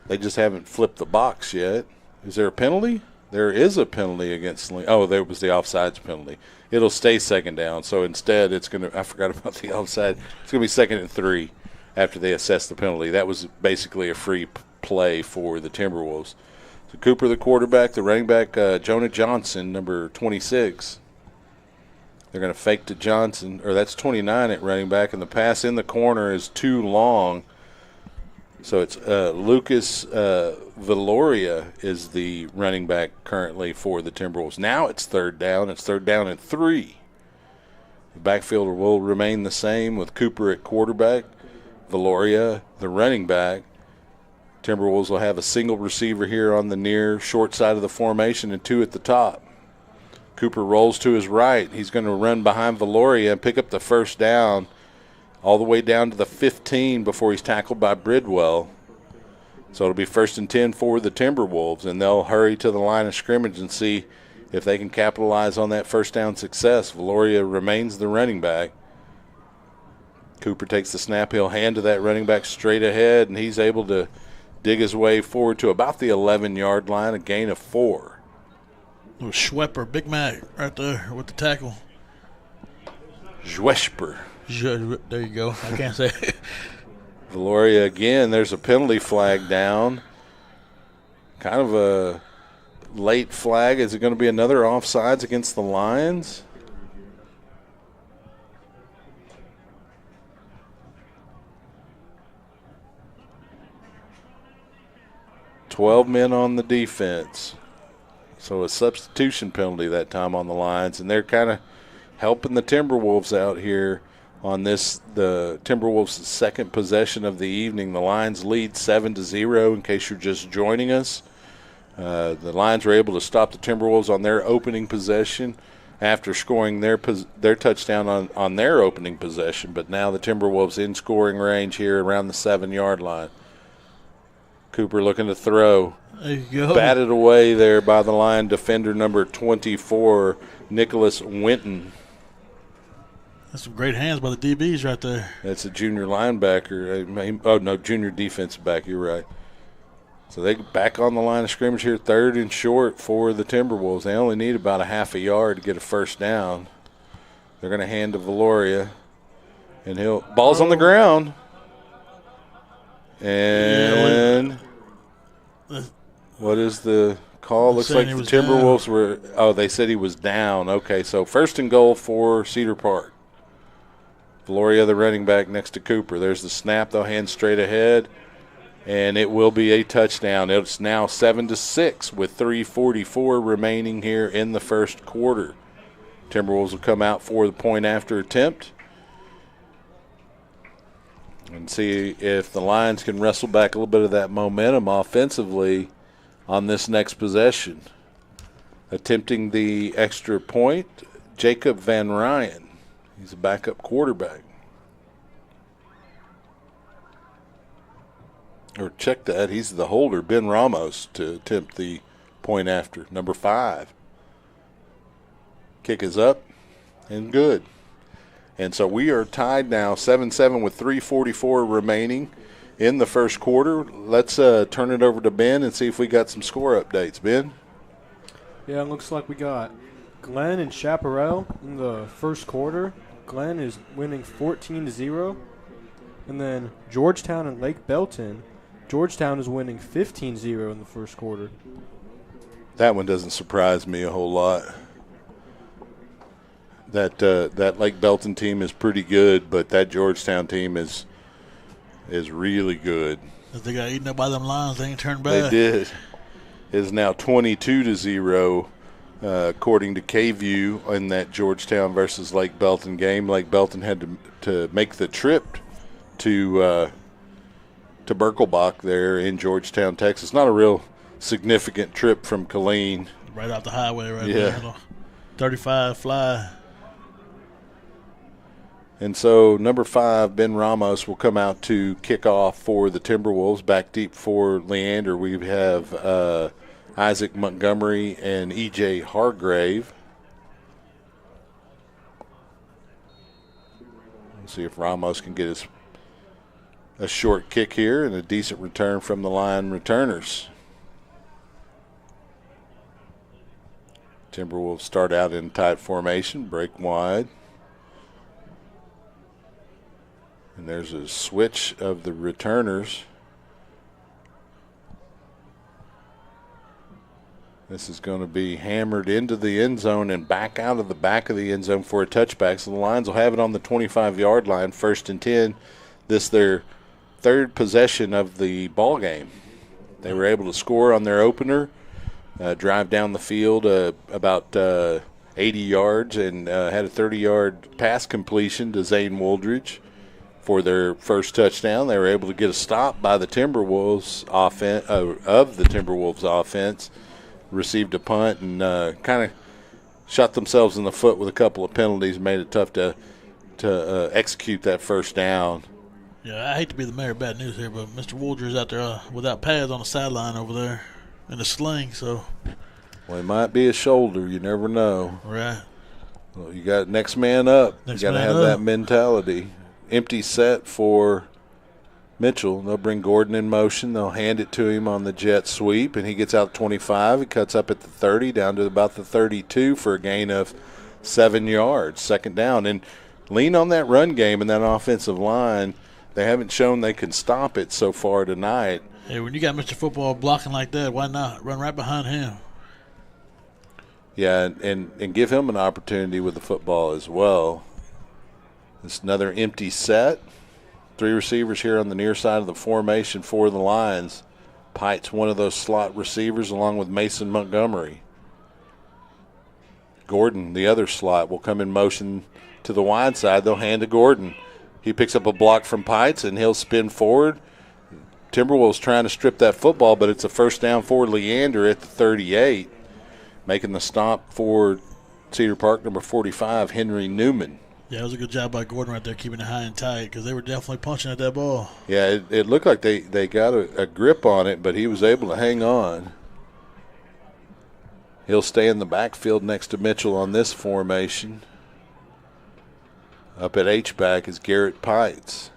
They just haven't flipped the box yet. Is there a penalty? There is a penalty against – oh, there was the offsides penalty. It'll stay 2nd down. So instead it's going to – I forgot about the offside. It's going to be 2nd and 3 after they assess the penalty. That was basically a free play for the Timberwolves. So Cooper, the quarterback, the running back, Jonah Johnson, number 26. They're going to fake to Johnson, or that's 29 at running back, and the pass in the corner is too long. So it's Lucas Valoria is the running back currently for the Timberwolves. Now it's 3rd down. It's 3rd down and 3. The backfield will remain the same with Cooper at quarterback, Valoria the running back. Timberwolves will have a single receiver here on the near short side of the formation and 2 at the top. Cooper rolls to his right. He's going to run behind Valoria and pick up the first down all the way down to the 15 before he's tackled by Bridwell. So it'll be 1st and 10 for the Timberwolves, and they'll hurry to the line of scrimmage and see if they can capitalize on that first down success. Valoria remains the running back. Cooper takes the snap. He'll hand to that running back straight ahead, and he's able to dig his way forward to about the 11-yard line, a gain of 4. Little Schwepper, Big Mac right there with the tackle. Schwepper. There you go. I can't say it. Valoria again. There's a penalty flag down. Kind of a late flag. Is it going to be another offsides against the Lions? $12 men on the defense. So a substitution penalty that time on the Lions, and they're kind of helping the Timberwolves out here on this, the Timberwolves' second possession of the evening. The Lions lead 7-0 in case you're just joining us. The Lions were able to stop the Timberwolves on their opening possession after scoring their touchdown on their opening possession, but now the Timberwolves in scoring range here around the 7-yard line. Cooper looking to throw. There you go. Batted away there by the Lion defender number 24, Nicholas Winton. That's some great hands by the DBs right there. That's a junior linebacker. Oh, no, junior defensive back. You're right. So they back on the line of scrimmage here, 3rd and short for the Timberwolves. They only need about a half a yard to get a first down. They're going to hand to Valoria, and ball's on the ground. And what is the call? Looks like the Timberwolves were – they said he was down. Okay, so 1st and goal for Cedar Park. Valoria, the running back, next to Cooper. There's the snap. They'll hand straight ahead, and it will be a touchdown. It's now 7-6 with 3:44 remaining here in the first quarter. Timberwolves will come out for the point after attempt and see if the Lions can wrestle back a little bit of that momentum offensively on this next possession. Attempting the extra point, Jacob Van Ryan. He's a backup quarterback. Or check that, he's the holder, Ben Ramos, to attempt the point after, number 5. Kick is up and good. And so we are tied now 7-7 with 3:44 remaining in the first quarter. Let's turn it over to Ben and see if we got some score updates. Ben? Yeah, it looks like we got Glenn and Chaparral in the first quarter. Glenn is winning 14-0. And then Georgetown and Lake Belton. Georgetown is winning 15-0 in the first quarter. That one doesn't surprise me a whole lot. That Lake Belton team is pretty good, but that Georgetown team is really good. If they got eaten up by them Lions, they ain't turned back. They did. It is now 22-0, according to KView, in that Georgetown versus Lake Belton game. Lake Belton had to make the trip to Birkelbach there in Georgetown, Texas. Not a real significant trip from Killeen. Right off the highway right there. 35 fly. And so number 5, Ben Ramos, will come out to kick off for the Timberwolves. Back deep for Leander, we have Isaac Montgomery and E.J. Hargrave. Let's see if Ramos can get a short kick here and a decent return from the Lion returners. Timberwolves start out in tight formation, break wide. And there's a switch of the returners. This is going to be hammered into the end zone and back out of the back of the end zone for a touchback. So the Lions will have it on the 25-yard line, 1st and 10. This their third possession of the ball game. They were able to score on their opener, drive down the field about 80 yards, and had a 30-yard pass completion to Zane Wooldridge for their first touchdown. They were able to get a stop by the Timberwolves offense, received a punt, and kind of shot themselves in the foot with a couple of penalties, made it tough to execute that first down. Yeah, I hate to be the mayor of bad news here, but Mr. Wooldridge's out there without pads on the sideline over there in a sling, so. Well, it might be a shoulder. You never know. Right. Well, you got next man up. Next you got to man have up. that mentality. Empty set for Mitchell. They'll bring Gordon in motion. They'll hand it to him on the jet sweep, and he gets out 25. He cuts up at the 30, down to about the 32 for a gain of 7 yards. Second down. And lean on that run game and that offensive line. They haven't shown they can stop it so far tonight. Hey, when you got Mr. Football blocking like that, why not run right behind him? Yeah, and give him an opportunity with the football as well. It's another empty set. 3 receivers here on the near side of the formation for the Lions. Pite's one of those slot receivers along with Mason Montgomery. Gordon, the other slot, will come in motion to the wide side. They'll hand to Gordon. He picks up a block from Pite's, and he'll spin forward. Timberwolves trying to strip that football, but it's a first down for Leander at the 38. Making the stop for Cedar Park, number 45, Henry Newman. Yeah, it was a good job by Gordon right there, keeping it high and tight, because they were definitely punching at that ball. Yeah, it looked like they got a grip on it, but he was able to hang on. He'll stay in the backfield next to Mitchell on this formation. Up at H-back is Garrett Pites.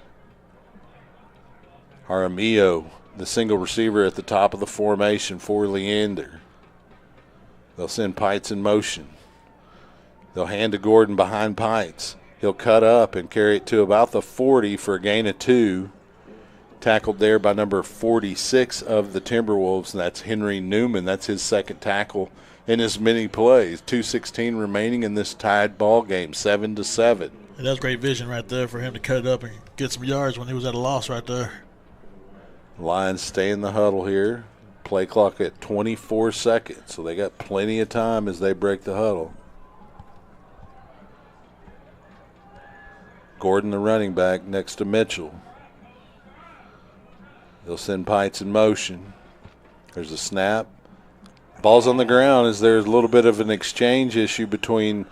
Jaramillo, the single receiver at the top of the formation for Leander. They'll send Pites in motion. They'll hand to Gordon behind Pites. He'll cut up and carry it to about the 40 for a gain of 2. Tackled there by number 46 of the Timberwolves, and that's Henry Newman. That's his second tackle in as many plays. 2:16 remaining in this tied ball game, 7-7. And that was great vision right there for him to cut it up and get some yards when he was at a loss right there. Lions stay in the huddle here. Play clock at 24 seconds, so they got plenty of time as they break the huddle. Gordon, the running back, next to Mitchell. They'll send Pites in motion. There's a snap. Ball's on the ground as there's a little bit of an exchange issue between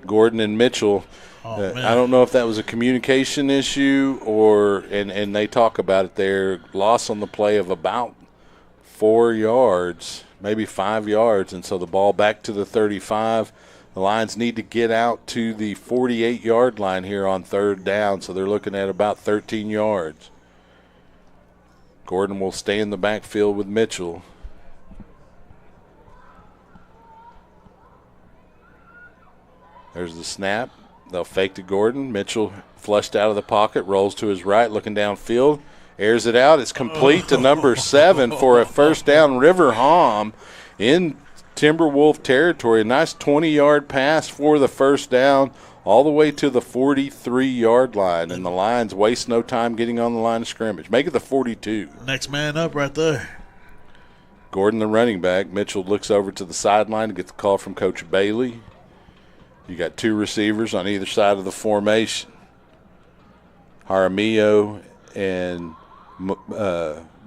Gordon and Mitchell. I don't know if that was a communication issue or and they talk about it there. Loss on the play of about 4 yards, maybe 5 yards, and so the ball back to the 35. The Lions need to get out to the 48-yard line here on third down, so they're looking at about 13 yards. Gordon will stay in the backfield with Mitchell. There's the snap. They'll fake to Gordon. Mitchell flushed out of the pocket, rolls to his right, looking downfield, airs it out. It's complete to number 7 for a first down. River Hom in Timberwolf territory. A nice 20-yard pass for the first down all the way to the 43-yard line. And the Lions waste no time getting on the line of scrimmage. Make it the 42. Next man up right there. Gordon, the running back. Mitchell looks over to the sideline to get the call from Coach Bailey. You got 2 receivers on either side of the formation. Jaramillo and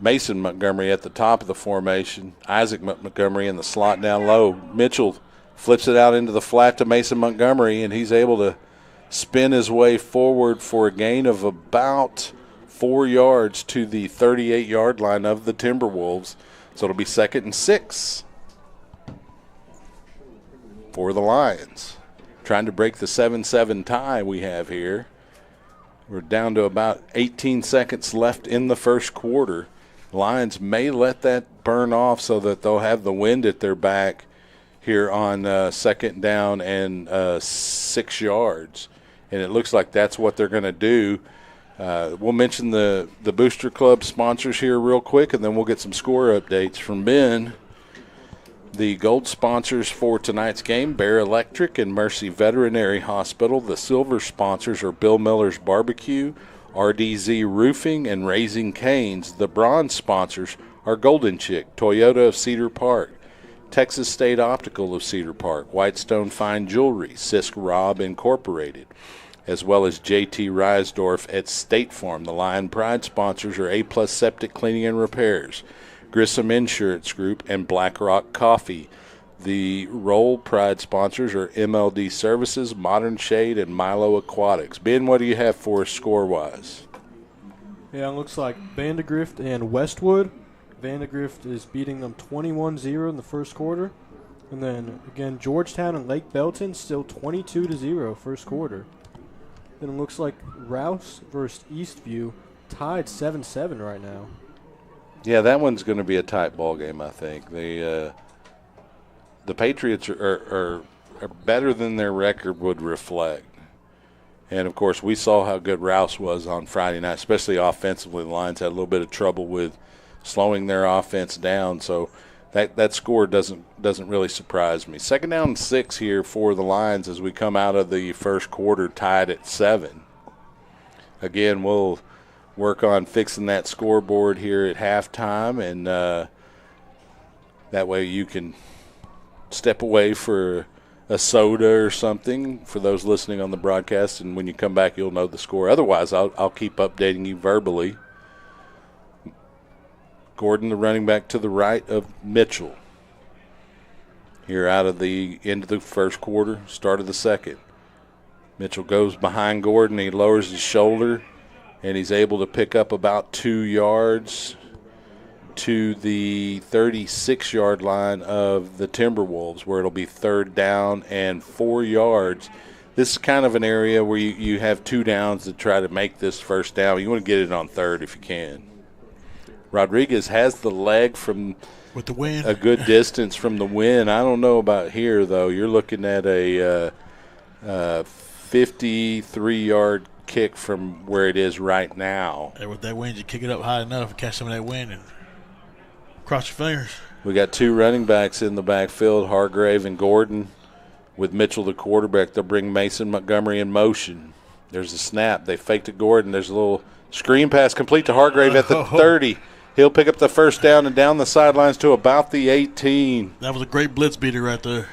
Mason Montgomery at the top of the formation. Isaac Montgomery in the slot down low. Mitchell flips it out into the flat to Mason Montgomery, and he's able to spin his way forward for a gain of about 4 yards to the 38-yard line of the Timberwolves. So it'll be 2nd and 6 for the Lions. Trying to break the 7-7 tie we have here. We're down to about 18 seconds left in the first quarter. Lions may let that burn off so that they'll have the wind at their back here on second down and 6 yards. And it looks like that's what they're going to do. We'll mention the Booster Club sponsors here real quick, and then we'll get some score updates from Ben. The gold sponsors for tonight's game, Bear Electric and Mercy Veterinary Hospital. The silver sponsors are Bill Miller's Barbecue, RDZ Roofing, and Raising Cane's. The bronze sponsors are Golden Chick, Toyota of Cedar Park, Texas State Optical of Cedar Park, Whitestone Fine Jewelry, Sisk Robb Incorporated, as well as J.T. Reisdorf at State Farm. The Lion Pride sponsors are A-Plus Septic Cleaning and Repairs, Grissom Insurance Group, and Black Rock Coffee. The Roll Pride sponsors are MLD Services, Modern Shade, and Milo Aquatics. Ben, what do you have for us score-wise? Yeah, it looks like Vandegrift and Westwood. Vandegrift is beating them 21-0 in the first quarter. And then, again, Georgetown and Lake Belton still 22-0 first quarter. Then it looks like Rouse versus Eastview tied 7-7 right now. Yeah, that one's going to be a tight ball game, I think. The Patriots are better than their record would reflect. And, of course, we saw how good Rouse was on Friday night, especially offensively. The Lions had a little bit of trouble with slowing their offense down. So that score doesn't really surprise me. 2nd down and 6 here for the Lions as we come out of the first quarter tied at 7. Again, we'll work on fixing that scoreboard here at halftime, and that way you can step away for a soda or something for those listening on the broadcast, and when you come back you'll know the score. Otherwise, I'll keep updating you verbally. Gordon, the running back to the right of Mitchell. Here out of the end of the first quarter, start of the second. Mitchell goes behind Gordon. He lowers his shoulder, and he's able to pick up about 2 yards to the 36-yard line of the Timberwolves, where it'll be 3rd down and 4 yards. This is kind of an area where you have 2 downs to try to make this first down. You want to get it on 3rd if you can. Rodriguez has the leg from with the wind, a good distance from the wind. I don't know about here, though. You're looking at a 53-yard kick from where it is right now. And with that wind, you kick it up high enough and catch some of that wind and cross your fingers. We got 2 running backs in the backfield, Hargrave and Gordon. With Mitchell, the quarterback, they'll bring Mason Montgomery in motion. There's a snap. They faked to Gordon. There's a little screen pass complete to Hargrave at the 30. He'll pick up the first down and down the sidelines to about the 18. That was a great blitz beater right there.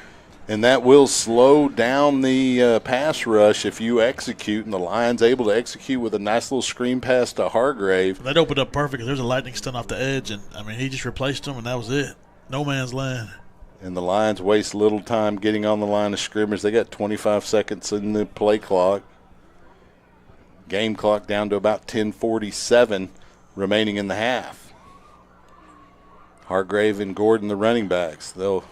And that will slow down the pass rush if you execute, and the Lions able to execute with a nice little screen pass to Hargrave. That opened up perfect. There's a lightning stunt off the edge, and, he just replaced him, and that was it. No man's land. And the Lions waste little time getting on the line of scrimmage. They got 25 seconds in the play clock. Game clock down to about 10:47 remaining in the half. Hargrave and Gordon, the running backs. They'll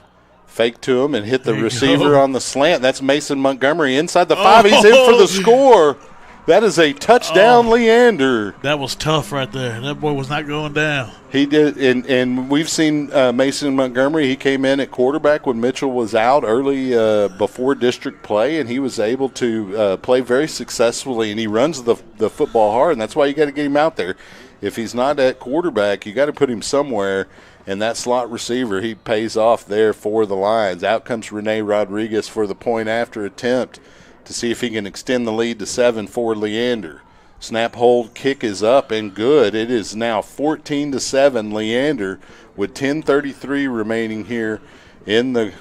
fake to him and hit the receiver on the slant. That's Mason Montgomery inside the 5. He's in for the score. That is a touchdown, Leander. That was tough right there. That boy was not going down. He did, and we've seen Mason Montgomery. He came in at quarterback when Mitchell was out early before district play, and he was able to play very successfully, and he runs the football hard, and that's why you got to get him out there. If he's not at quarterback, you got to put him somewhere, and that slot receiver, he pays off there for the Lions. Out comes Rene Rodriguez for the point after attempt to see if he can extend the lead to 7 for Leander. Snap, hold, kick is up and good. It is now 14-7 Leander with 10:33 remaining here in the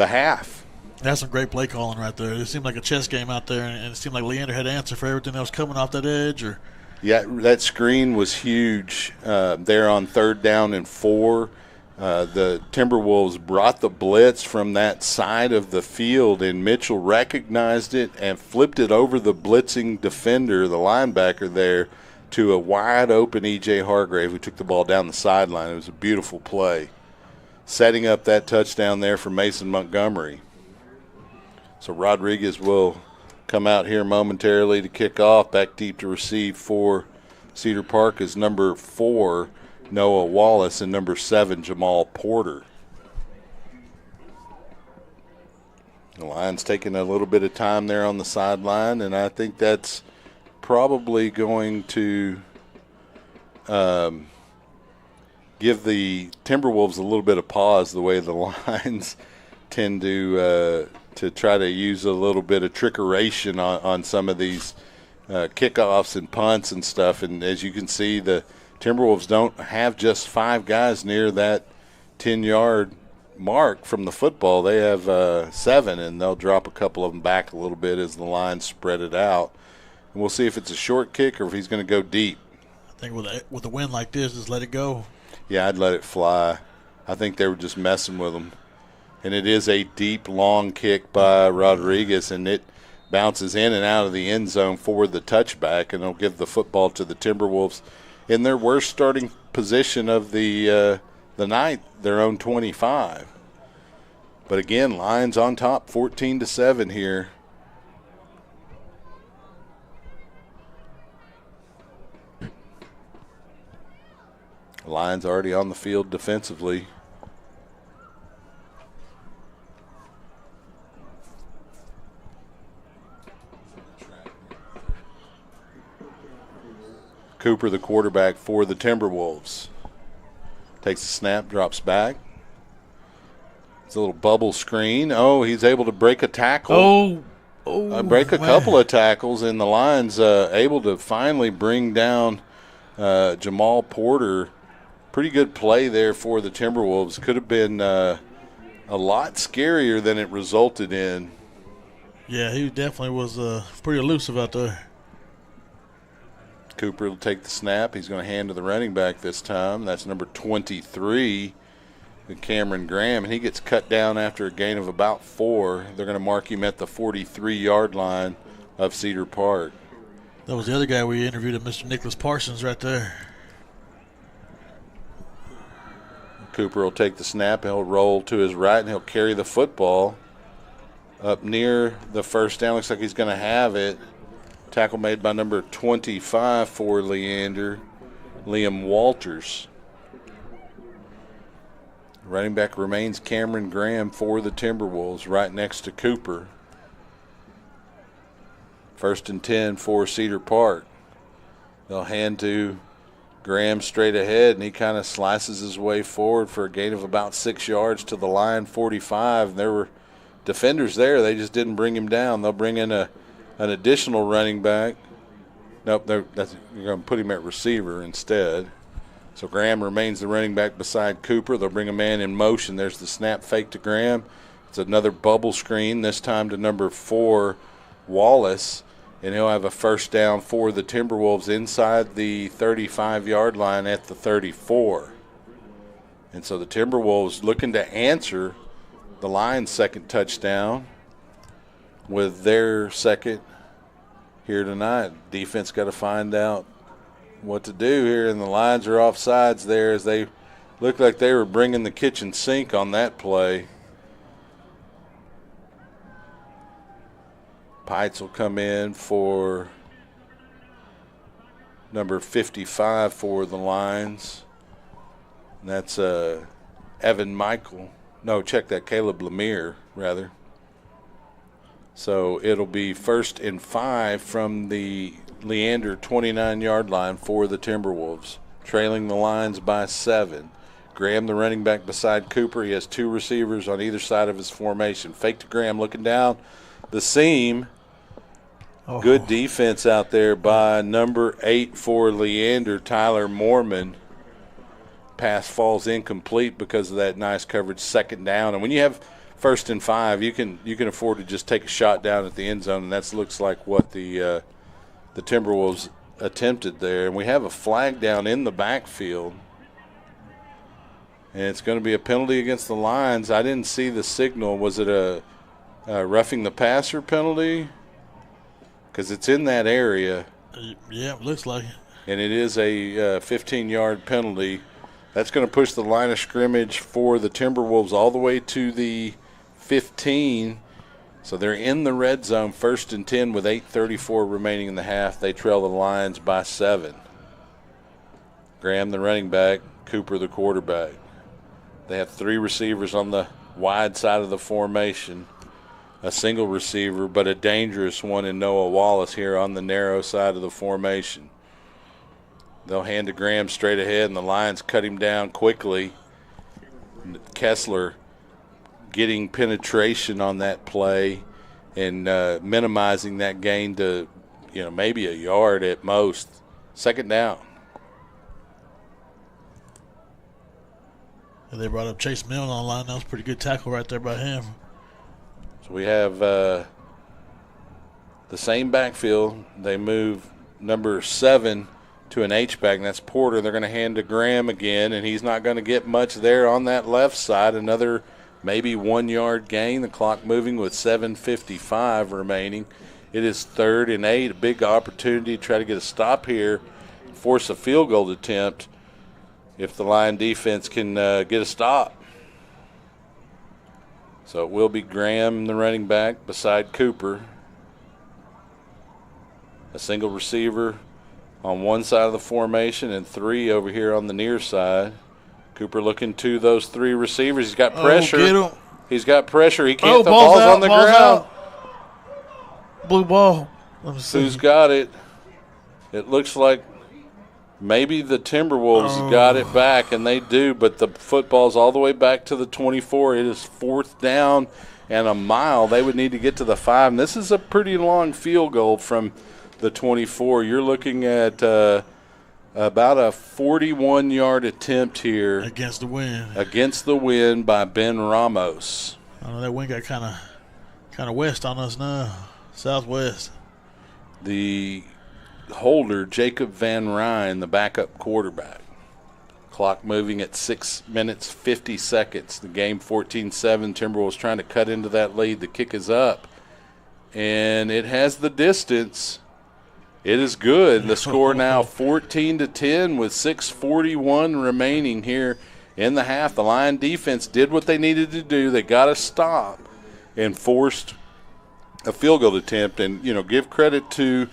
half. That's some great play calling right there. It seemed like a chess game out there, and it seemed like Leander had to answer for everything that was coming off that edge. Yeah, that screen was huge there on 3rd down and 4. The Timberwolves brought the blitz from that side of the field, and Mitchell recognized it and flipped it over the blitzing defender, the linebacker there, to a wide-open E.J. Hargrave, who took the ball down the sideline. It was a beautiful play, setting up that touchdown there for Mason Montgomery. So Rodriguez will come out here momentarily to kick off. Back deep to receive for Cedar Park is number 4, Noah Wallace, and number 7, Jamal Porter. The Lions taking a little bit of time there on the sideline, and I think that's probably going to give the Timberwolves a little bit of pause, the way the Lions tend to try to use a little bit of trickeration on some of these kickoffs and punts and stuff. And as you can see, the Timberwolves don't have just 5 guys near that 10-yard mark from the football. They have 7, and they'll drop a couple of them back a little bit as the Lions spread it out. And we'll see if it's a short kick or if he's going to go deep. I think with a win like this, just let it go. Yeah, I'd let it fly. I think they were just messing with him. And it is a deep, long kick by Rodriguez, and it bounces in and out of the end zone for the touchback, and it'll give the football to the Timberwolves in their worst starting position of the night, their own 25. But again, Lions on top, 14-7 here. Lions already on the field defensively. Cooper, the quarterback for the Timberwolves. Takes a snap, drops back. It's a little bubble screen. Oh, he's able to break a tackle. Break a couple of tackles, and the Lions able to finally bring down Jamal Porter. Pretty good play there for the Timberwolves. Could have been a lot scarier than it resulted in. Yeah, he definitely was pretty elusive out there. Cooper will take the snap. He's going to hand to the running back this time. That's number 23, Cameron Graham, and he gets cut down after a gain of about 4. They're going to mark him at the 43-yard line of Cedar Park. That was the other guy we interviewed, Mr. Nicholas Parsons, right there. Cooper will take the snap. He'll roll to his right, and he'll carry the football up near the first down. Looks like he's going to have it. Tackle made by number 25 for Leander, Liam Walters. Running back remains Cameron Graham for the Timberwolves, right next to Cooper. 1st and 10 for Cedar Park. They'll hand to Graham straight ahead, and he kind of slices his way forward for a gain of about 6 yards to the line 45. And there were defenders there. They just didn't bring him down. They'll bring in a an additional running back. Nope, you're going to put him at receiver instead. So Graham remains the running back beside Cooper. They'll bring a man in motion. There's the snap fake to Graham. It's another bubble screen, this time to number 4, Wallace. And he'll have a first down for the Timberwolves inside the 35-yard line at the 34. And so the Timberwolves looking to answer the Lions' second touchdown with their second here tonight. Defense got to find out what to do here, and the Lions are off sides there as they look like they were bringing the kitchen sink on that play. Pites will come in for number 55 for the Lions. And that's Evan Michael. No, check that, Caleb Lemire, rather. So it'll be 1st and 5 from the Leander 29-yard line for the Timberwolves, trailing the Lions by 7. Graham, the running back beside Cooper. He has 2 receivers on either side of his formation. Fake to Graham, looking down the seam. Good defense out there by number 8 for Leander, Tyler Moorman. Pass falls incomplete because of that nice coverage, 2nd down. And when you have 1st and 5, you can afford to just take a shot down at the end zone, and that looks like what the Timberwolves attempted there. And we have a flag down in the backfield, and it's going to be a penalty against the Lions. I didn't see the signal. Was it a roughing the passer penalty? Because it's in that area. Yeah, it looks like it. And it is a 15-yard penalty. That's going to push the line of scrimmage for the Timberwolves all the way to the 15. So they're in the red zone, 1st and 10 with 8:34 remaining in the half. They trail the Lions by 7. Graham, the running back, Cooper, the quarterback. They have 3 receivers on the wide side of the formation. A single receiver, but a dangerous one in Noah Wallace here on the narrow side of the formation. They'll hand to Graham straight ahead, and the Lions cut him down quickly. Kessler getting penetration on that play and minimizing that gain to, maybe a yard at most. 2nd down. And they brought up Chase Milne on the line. That was a pretty good tackle right there by him. So we have the same backfield. They move number 7 to an H-back, and that's Porter. They're going to hand to Graham again, and he's not going to get much there on that left side. Another maybe 1-yard gain. The clock moving with 7:55 remaining. It is 3rd and 8, a big opportunity to try to get a stop here, force a field goal attempt if the Lion defense can get a stop. So it will be Graham, the running back, beside Cooper. A single receiver on one side of the formation and 3 over here on the near side. Cooper looking to those 3 receivers. He's got pressure. Get him. He's got pressure. He can't. The ball's ball's out, on the ball's ground. Out. Blue ball. Let me see. Who's got it? It looks like maybe the Timberwolves got it back, and they do, but the football's all the way back to the 24. It is 4th down and a mile. They would need to get to the 5. And this is a pretty long field goal from the 24. You're looking at about a 41-yard attempt here. Against the wind. Against the wind by Ben Ramos. I know that wind got kind of west on us now. Southwest. The holder, Jacob Van Ryn, the backup quarterback. Clock moving at 6 minutes, 50 seconds. The game 14-7. Timberwolves trying to cut into that lead. The kick is up, and it has the distance. It is good. The score now 14-10 with 6:41 remaining here in the half. The Lion defense did what they needed to do. They got a stop and forced a field goal attempt. And, give credit to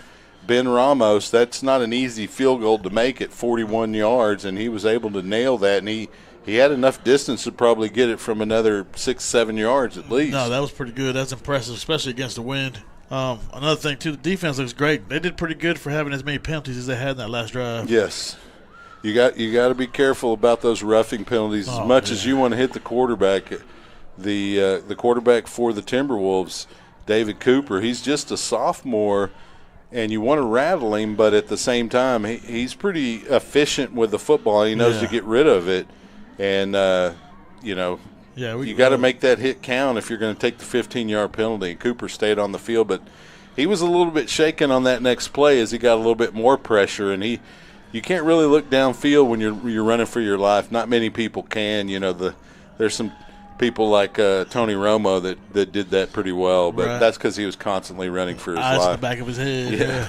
Ben Ramos. That's not an easy field goal to make at 41 yards, and he was able to nail that. And he had enough distance to probably get it from another 6-7 yards at least. No, that was pretty good. That's impressive, especially against the wind. Another thing, too, the defense looks great. They did pretty good for having as many penalties as they had in that last drive. Yes. You got to be careful about those roughing penalties. As much as you want to hit the quarterback, the quarterback for the Timberwolves David Cooper. He's just a sophomore, and you want to rattle him, but at the same time, he's pretty efficient with the football. He knows to get rid of it, and you know, you got to make that hit count if you're going to take the 15-yard penalty. Cooper stayed on the field, but he was a little bit shaken on that next play as he got a little bit more pressure, and you can't really look downfield when you're running for your life. Not many people can. You know, there's some people like Tony Romo that did that pretty well, but that's because he was constantly running for his life. Eyes in the back of his head. Yeah.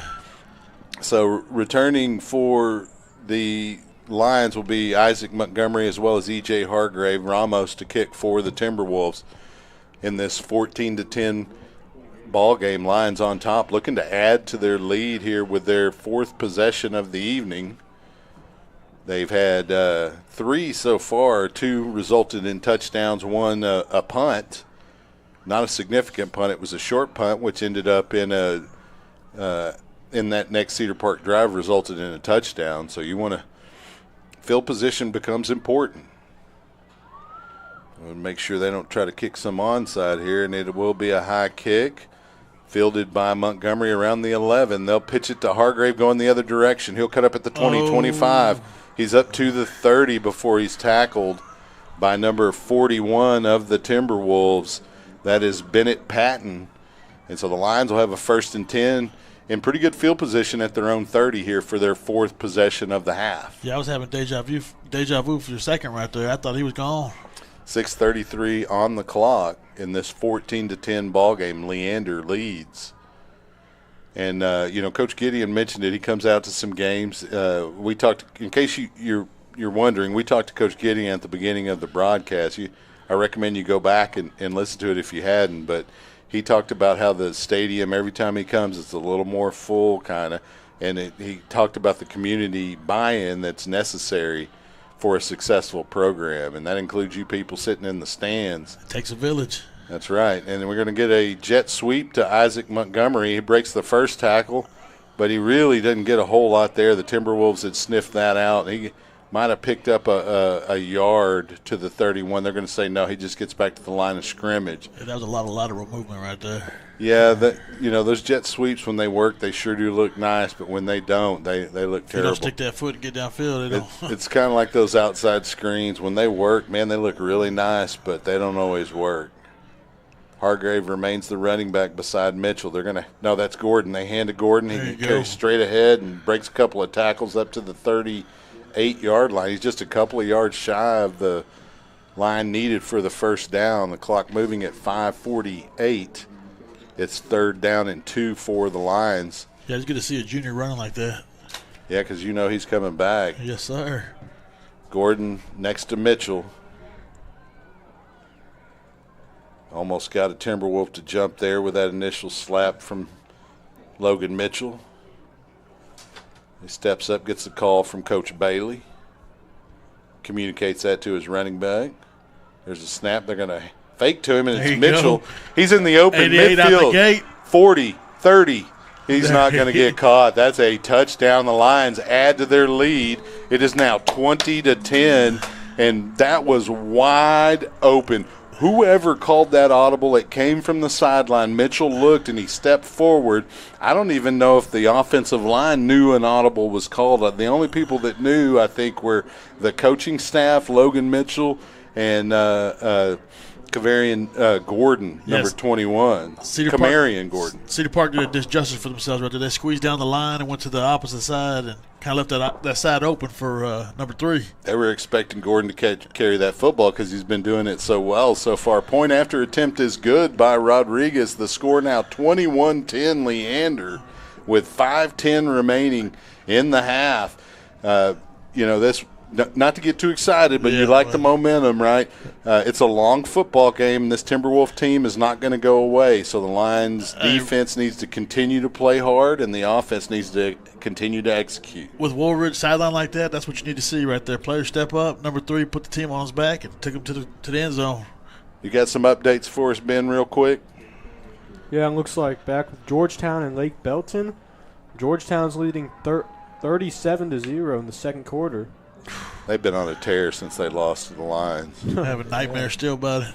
So returning for the Lions will be Isaac Montgomery as well as E.J. Hargrave Ramos to kick for the Timberwolves in this 14-10 ball game. Lions on top, looking to add to their lead here with their 4th possession of the evening. They've had 3 so far. 2 resulted in touchdowns, 1 a punt. Not a significant punt. It was a short punt, which ended up in that next Cedar Park drive resulted in a touchdown. So you want to field position becomes important. We'll make sure they don't try to kick some onside here, and it will be a high kick. Fielded by Montgomery around the 11. They'll pitch it to Hargrave going the other direction. He'll cut up at the 20, 25. He's up to the 30 before he's tackled by number 41 of the Timberwolves. That is Bennett Patton. And so the Lions will have a 1st and 10 in pretty good field position at their own 30 here for their 4th possession of the half. Yeah, I was having deja vu for your second right there. I thought he was gone. 6:33 on the clock in this 14-10 ball game. Leander leads. And, you know, Coach Gideon mentioned it. He comes out to some games. We talked, in case you're wondering, we talked to Coach Gideon at the beginning of the broadcast. I recommend you go back and listen to it if you hadn't. But he talked about how the stadium, every time he comes, it's a little more full kind of. And he talked about the community buy-in that's necessary for a successful program. And that includes you people sitting in the stands. It takes a village. That's right. And we're going to get a jet sweep to Isaac Montgomery. He breaks the first tackle, but he really didn't get a whole lot there. The Timberwolves had sniffed that out. He might have picked up a yard to the 31. They're going to say, no, he just gets back to the line of scrimmage. Yeah, that was a lot of lateral movement right there. Yeah, those jet sweeps, when they work, they sure do look nice, but when they don't, they look terrible. If you don't stick that foot and get downfield, they don't. It's kind of like those outside screens. When they work, man, they look really nice, but they don't always work. Hargrave remains the running back beside Mitchell. No, that's Gordon. They hand to Gordon. He carries straight ahead and breaks a couple of tackles up to the 38-yard line. He's just a couple of yards shy of the line needed for the first down. The clock moving at 5:48. It's 3rd down and 2 for the Lions. Yeah, it's good to see a junior running like that. Yeah, because you know he's coming back. Yes, sir. Gordon next to Mitchell. Almost got a Timberwolf to jump there with that initial slap from Logan Mitchell. He steps up, gets the call from Coach Bailey. Communicates that to his running back. There's a snap. They're going to fake to him, and it's Mitchell. He's in the open midfield. 40, 30. He's not going to get caught. That's a touchdown. The Lions add to their lead. It is now 20-10, and that was wide open. Whoever called that audible, it came from the sideline. Mitchell looked, and he stepped forward. I don't even know if the offensive line knew an audible was called. The only people that knew, I think, were the coaching staff, Logan Mitchell, and Kavarian Gordon, number 21. Gordon. Cedar Park did a disjustice for themselves right there. They squeezed down the line and went to the opposite side and kind of left that side open for number 3. They were expecting Gordon to carry that football because he's been doing it so well so far. Point after attempt is good by Rodriguez. The score now 21-10 Leander with 5:10 remaining in the half. This. Not to get too excited, but you like the momentum, right? It's a long football game. This Timberwolf team is not going to go away. So the Lions' defense needs to continue to play hard, and the offense needs to continue to execute. With Woolridge sideline like that, that's what you need to see right there. Players step up. Number 3 put the team on his back and took him to the end zone. You got some updates for us, Ben, real quick? Yeah, it looks like back with Georgetown and Lake Belton. Georgetown's leading 37-0 in the second quarter. They've been on a tear since they lost to the Lions. I have a nightmare still about it.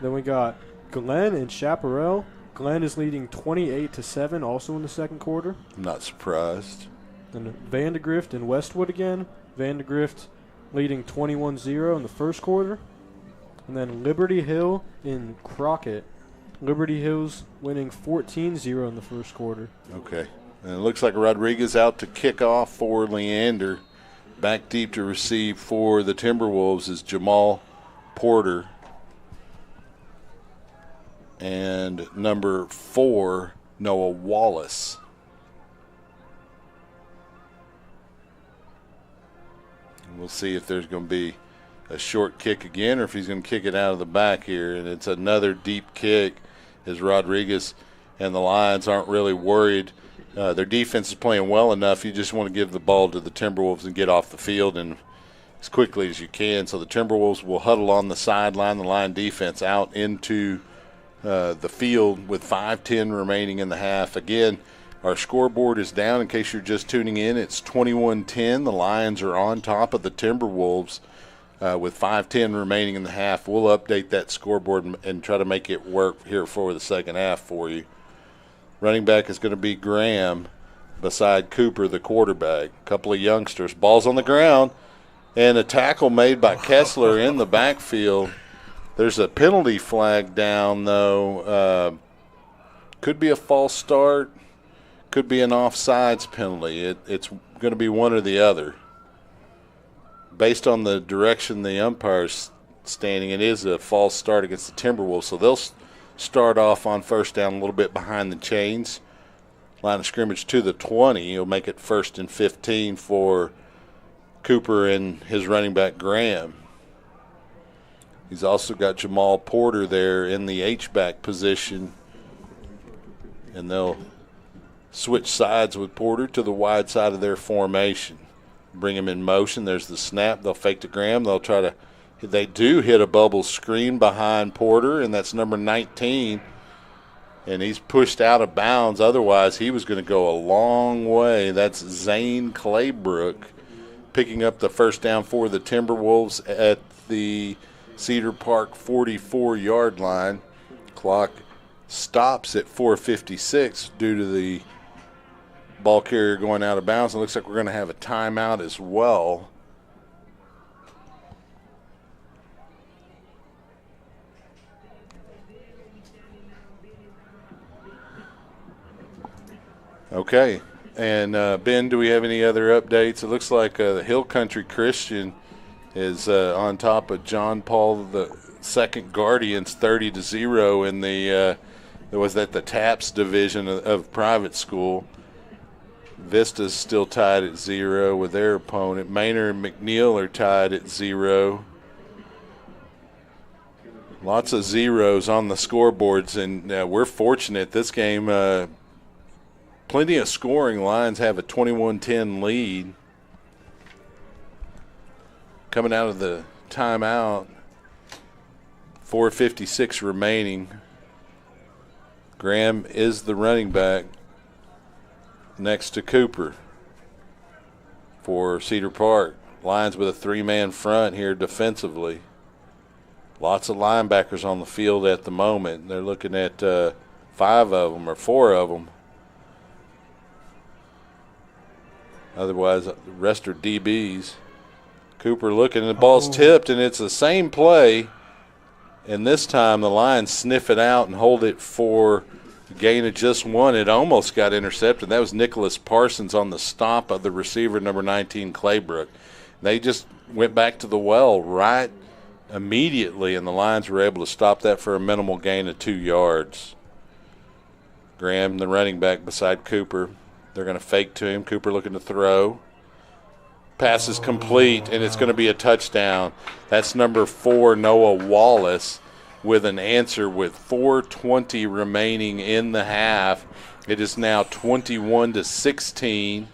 Then we got Glenn and Chaparral. Glenn is leading 28-7, also in the second quarter. I'm not surprised. And Vandegrift and Westwood again. Vandegrift leading 21-0 in the first quarter. And then Liberty Hill in Crockett. Liberty Hill's winning 14-0 in the first quarter. Okay. And it looks like Rodriguez out to kick off for Leander. Back deep to receive for the Timberwolves is Jamal Porter. And number 4, Noah Wallace. And we'll see if there's going to be a short kick again or if he's going to kick it out of the back here. And it's another deep kick as Rodriguez and the Lions aren't really worried. Their defense is playing well enough. You just want to give the ball to the Timberwolves and get off the field and as quickly as you can. So the Timberwolves will huddle on the sideline, the line defense out into the field with 5:10 remaining in the half. Again, our scoreboard is down in case you're just tuning in. It's 21-10. The Lions are on top of the Timberwolves with 5:10 remaining in the half. We'll update that scoreboard and try to make it work here for the second half for you. Running back is going to be Graham beside Cooper, the quarterback. A couple of youngsters. Ball's on the ground, and a tackle made by Kessler in the backfield. There's a penalty flag down, though. Could be a false start. Could be an offsides penalty. It's going to be one or the other. Based on the direction the umpire's standing, it is a false start against the Timberwolves, so they'll start off on first down a little bit behind the chains. Line of scrimmage to the 20. He'll make it 1st and 15 for Cooper and his running back Graham. He's also got Jamal Porter there in the H-back position. And they'll switch sides with Porter to the wide side of their formation. Bring him in motion. There's the snap. They'll fake to Graham. They do hit a bubble screen behind Porter, and that's number 19. And he's pushed out of bounds. Otherwise, he was going to go a long way. That's Zane Claybrook picking up the first down for the Timberwolves at the Cedar Park 44-yard line. Clock stops at 4:56 due to the ball carrier going out of bounds. It looks like we're going to have a timeout as well. Okay. And, Ben, do we have any other updates? It looks like the Hill Country Christian is on top of John Paul II Guardians 30-0 in the the TAPS division of private school. Vista's still tied at 0 with their opponent. Maynard and McNeil are tied at 0. Lots of zeros on the scoreboards, and we're fortunate this game. Plenty of scoring. Lions have a 21-10 lead. Coming out of the timeout, 4:56 remaining. Graham is the running back next to Cooper for Cedar Park. Lions with a 3-man front here defensively. Lots of linebackers on the field at the moment. They're looking at 5 of them or 4 of them. Otherwise, the rest are DBs. Cooper looking, and the ball's tipped, and it's the same play. And this time the Lions sniff it out and hold it for a gain of just 1. It almost got intercepted. That was Nicholas Parsons on the stop of the receiver, number 19, Claybrook. They just went back to the well right immediately, and the Lions were able to stop that for a minimal gain of 2 yards. Graham, the running back beside Cooper. They're going to fake to him. Cooper looking to throw. Pass is complete, and it's going to be a touchdown. That's number 4, Noah Wallace, with an answer with 4:20 remaining in the half. It is now 21-16,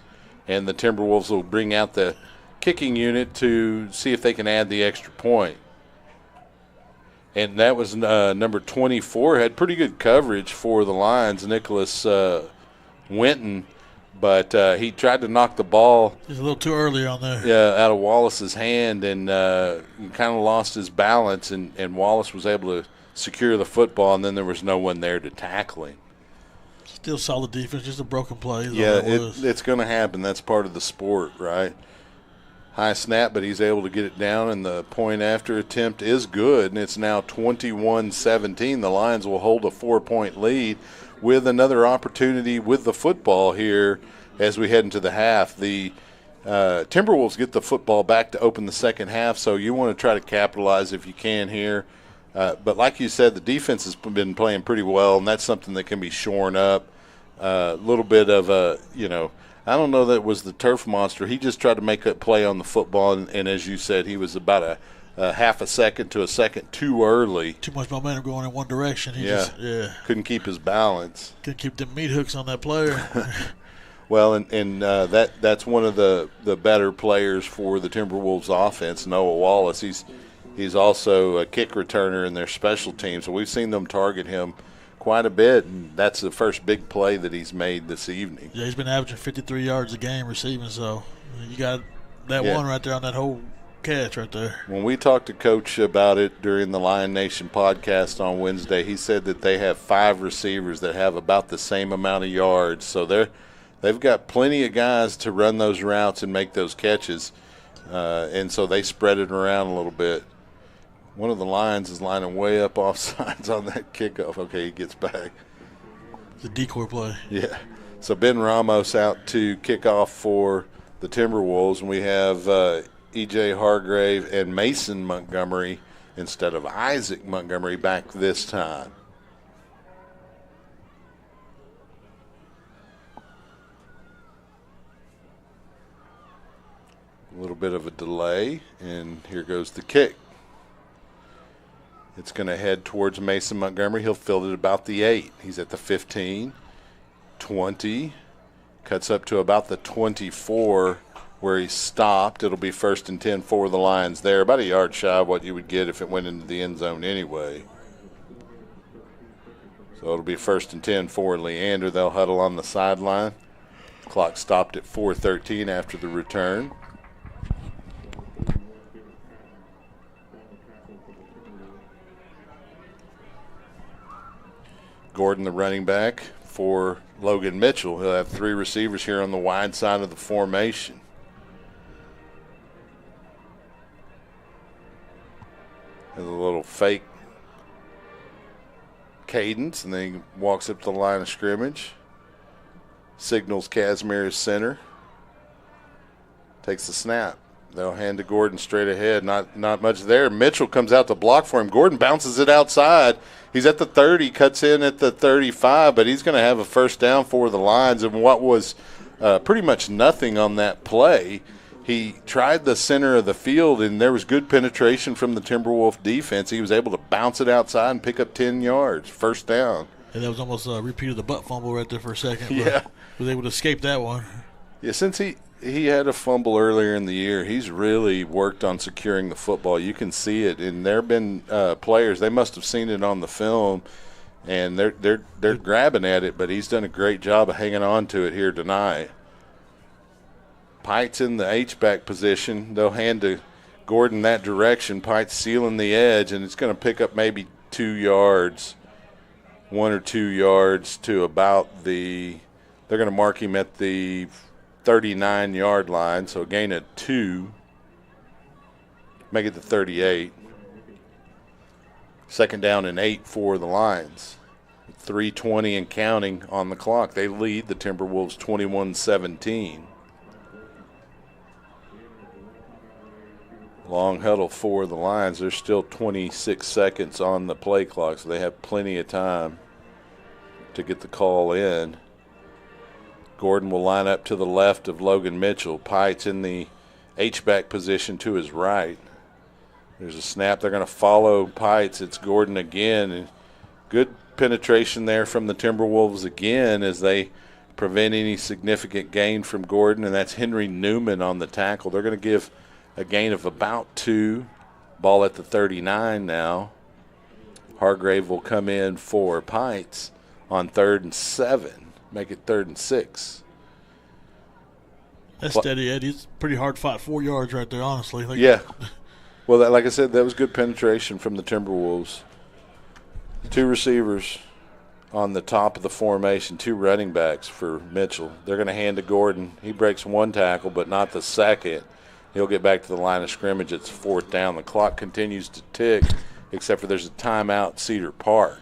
and the Timberwolves will bring out the kicking unit to see if they can add the extra point. And that was number 24, had pretty good coverage for the Lions, Nicholas Winton. But he tried to knock the ball. He's a little too early on there. Yeah, out of Wallace's hand, and kind of lost his balance, and Wallace was able to secure the football, and then there was no one there to tackle him. Still solid defense, just a broken play. Yeah, it's going to happen. That's part of the sport, right? High snap, but he's able to get it down, and the point after attempt is good, and it's now 21-17. The Lions will hold a 4-point lead with another opportunity with the football here as we head into the half. The Timberwolves get the football back to open the second half, so you want to try to capitalize if you can here. But like you said, the defense has been playing pretty well, and that's something that can be shorn up. A little bit of a, I don't know that it was the turf monster. He just tried to make a play on the football, and as you said, he was about a half a second to a second too early. Too much momentum going in one direction. He couldn't keep his balance. Couldn't keep them meat hooks on that player. Well, and that's one of the better players for the Timberwolves offense, Noah Wallace. He's also a kick returner in their special team, so we've seen them target him quite a bit, and that's the first big play that he's made this evening. Yeah, he's been averaging 53 yards a game receiving, so you got that one right there on that whole catch right there. When we talked to Coach about it during the Lion Nation podcast on Wednesday, he said that they have 5 receivers that have about the same amount of yards, so they've got plenty of guys to run those routes and make those catches, and so they spread it around a little bit. One of the Lions is lining way up off sides on that kickoff. Okay, he gets back. The decoy play. Yeah. So Ben Ramos out to kick off for the Timberwolves, and we have E.J. Hargrave and Mason Montgomery instead of Isaac Montgomery back this time. A little bit of a delay, and here goes the kick. It's going to head towards Mason Montgomery. He'll field it about the 8. He's at the 15, 20, cuts up to about the 24 where he stopped. It'll be 1st and 10 for the Lions there, about a yard shy of what you would get if it went into the end zone anyway. So it'll be 1st and 10 for Leander. They'll huddle on the sideline. Clock stopped at 4:13 after the return. Gordon, the running back for Logan Mitchell. He'll have 3 receivers here on the wide side of the formation. Has a little fake cadence, and then he walks up to the line of scrimmage. Signals Casimir as center. Takes the snap. They'll hand to Gordon straight ahead. Not much there. Mitchell comes out to block for him. Gordon bounces it outside. He's at the 30, cuts in at the 35, but he's going to have a first down for the Lions. And what was pretty much nothing on that play, he tried the center of the field, and there was good penetration from the Timberwolf defense. He was able to bounce it outside and pick up 10 yards, first down. And that was almost a repeat of the butt fumble right there for a second. Yeah. Was able to escape that one. Yeah, since he had a fumble earlier in the year, he's really worked on securing the football. You can see it, and there have been players, they must have seen it on the film, and they're grabbing at it, but he's done a great job of hanging on to it here tonight. Pite's in the H-back position. They'll hand to Gordon that direction. Pite's sealing the edge, and it's going to pick up maybe 2 yards, 1 or 2 yards to about they're going to mark him at the 39-yard line, so a gain of 2. Make it the 38. 2nd down and 8 for the Lions. 3:20 and counting on the clock. They lead the Timberwolves 21-17. Long huddle for the Lions. There's still 26 seconds on the play clock, so they have plenty of time to get the call in. Gordon will line up to the left of Logan Mitchell. Pite's in the H-back position to his right. There's a snap. They're going to follow Pite's. It's Gordon again. And good penetration there from the Timberwolves again as they prevent any significant gain from Gordon, and that's Henry Newman on the tackle. They're going to give a gain of about 2. Ball at the 39 now. Hargrave will come in for Pite's on 3rd and 7. Make it 3rd and 6. That's steady, Eddie. It's pretty hard fought 4 yards right there, honestly. Yeah. Well, like I said, that was good penetration from the Timberwolves. Two receivers on the top of the formation, two running backs for Mitchell. They're going to hand to Gordon. He breaks one tackle, but not the second. He'll get back to the line of scrimmage. It's 4th down. The clock continues to tick, except for there's a timeout at Cedar Park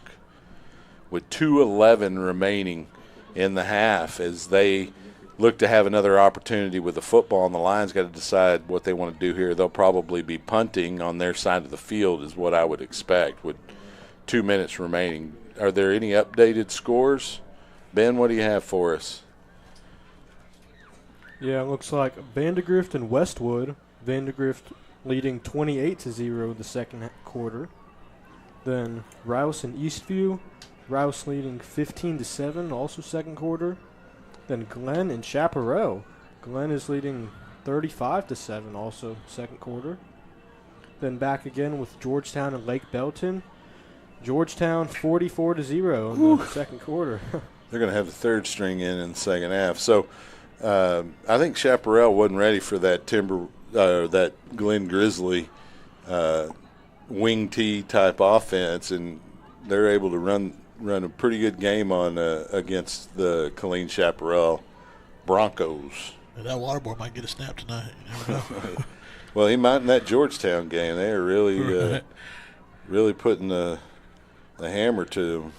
with 2:11 remaining in the half as they look to have another opportunity with the football, and the Lions got to decide what they want to do here. They'll probably be punting on their side of the field is what I would expect with 2 minutes remaining. Are there any updated scores? Ben, what do you have for us? Yeah, it looks like Vandergrift and Westwood. Vandergrift leading 28-0 the second quarter. Then Rouse and Eastview. Rouse leading 15-7, also second quarter. Then Glenn and Chaparral. Glenn is leading 35-7, also second quarter. Then back again with Georgetown and Lake Belton. Georgetown 44-0 in the second quarter. They're going to have the third string in the second half. So I think Chaparral wasn't ready for that that Glen Grizzly wing tee type offense, and they're able to run a pretty good game on against the Killeen Chaparral Broncos. Yeah, that waterboard might get a snap tonight. You never know. Well, he might in that Georgetown game. They are really really putting the hammer to him.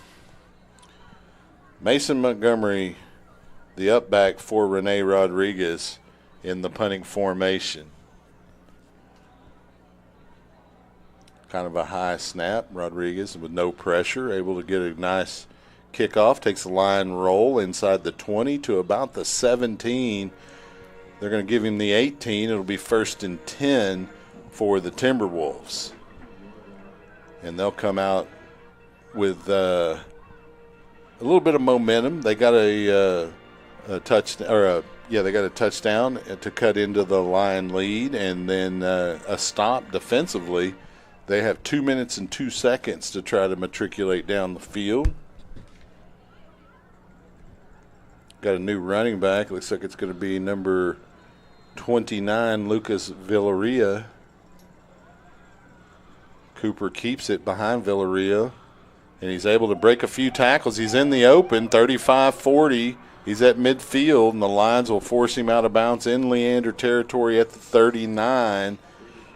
Mason Montgomery, the up back for Rene Rodriguez in the punting formation. Kind of a high snap. Rodriguez with no pressure, able to get a nice kickoff. Takes a line roll inside the 20 to about the 17. They're going to give him the 18. It'll be 1st and 10 for the Timberwolves. And they'll come out with a little bit of momentum. They got a touchdown, they got a touchdown to cut into the Lion lead, and then a stop defensively. They have 2 minutes and 2 seconds to try to matriculate down the field. Got a new running back. Looks like it's going to be number 29, Lucas Villarreal. Cooper keeps it behind Villarreal, and he's able to break a few tackles. He's in the open, 35-40. He's at midfield, and the Lions will force him out of bounds in Leander territory at the 39.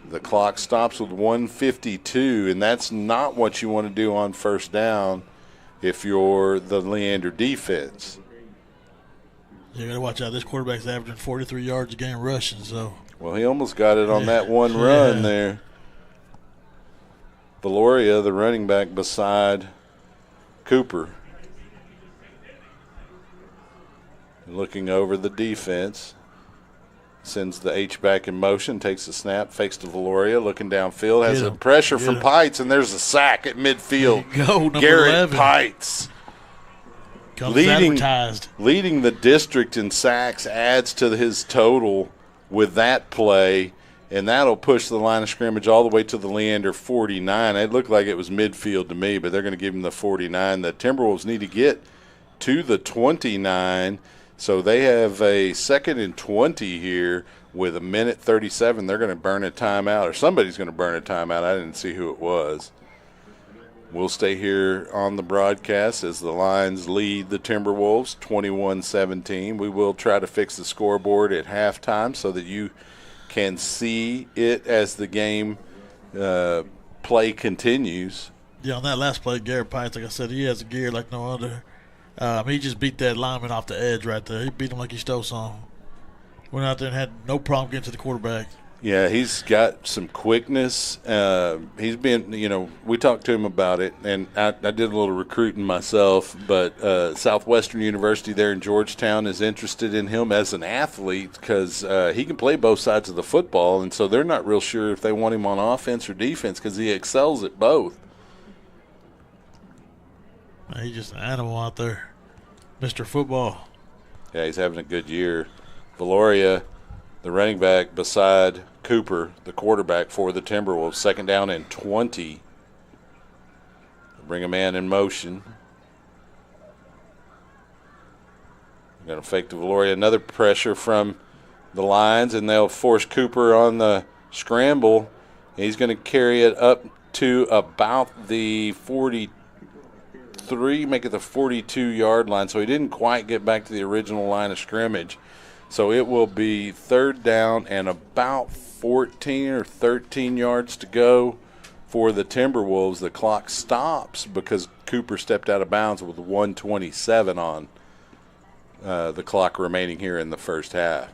The clock stops with 1:52, and that's not what you want to do on first down if you're the Leander defense. You got to watch out. This quarterback's averaging 43 yards a game rushing. So. Well, he almost got it on that one run there. Valoria, the running back beside Cooper. Looking over the defense. Sends the H-back in motion, takes the snap, fakes to Valoria, looking downfield, has a pressure from Pites, and there's a sack at midfield. There you go, number Garrett 11. Pites. Leading the district in sacks, adds to his total with that play, and that'll push the line of scrimmage all the way to the Leander 49. It looked like it was midfield to me, but they're going to give him the 49. The Timberwolves need to get to the 29. So they have a 2nd and 20 here with 1:37. They're going to burn a timeout, or somebody's going to burn a timeout. I didn't see who it was. We'll stay here on the broadcast as the Lions lead the Timberwolves 21-17. We will try to fix the scoreboard at halftime so that you can see it as the game play continues. Yeah, on that last play, Garrett Pites, like I said, he has a gear like no other. He just beat that lineman off the edge right there. He beat him like he stole something. Went out there and had no problem getting to the quarterback. Yeah, he's got some quickness. He's been, we talked to him about it, and I did a little recruiting myself, but Southwestern University there in Georgetown is interested in him as an athlete because he can play both sides of the football, and so they're not real sure if they want him on offense or defense because he excels at both. He's just an animal out there. Mr. Football. Yeah, he's having a good year. Valoria, the running back beside Cooper, the quarterback for the Timberwolves. 2nd down and 20. Bring a man in motion. Going to fake to Valoria. Another pressure from the Lions, and they'll force Cooper on the scramble. He's going to carry it up to about the 42 3, make it the 42-yard line. So he didn't quite get back to the original line of scrimmage. So it will be 3rd down and about 14 or 13 yards to go for the Timberwolves. The clock stops because Cooper stepped out of bounds with 1:27 on the clock remaining here in the first half.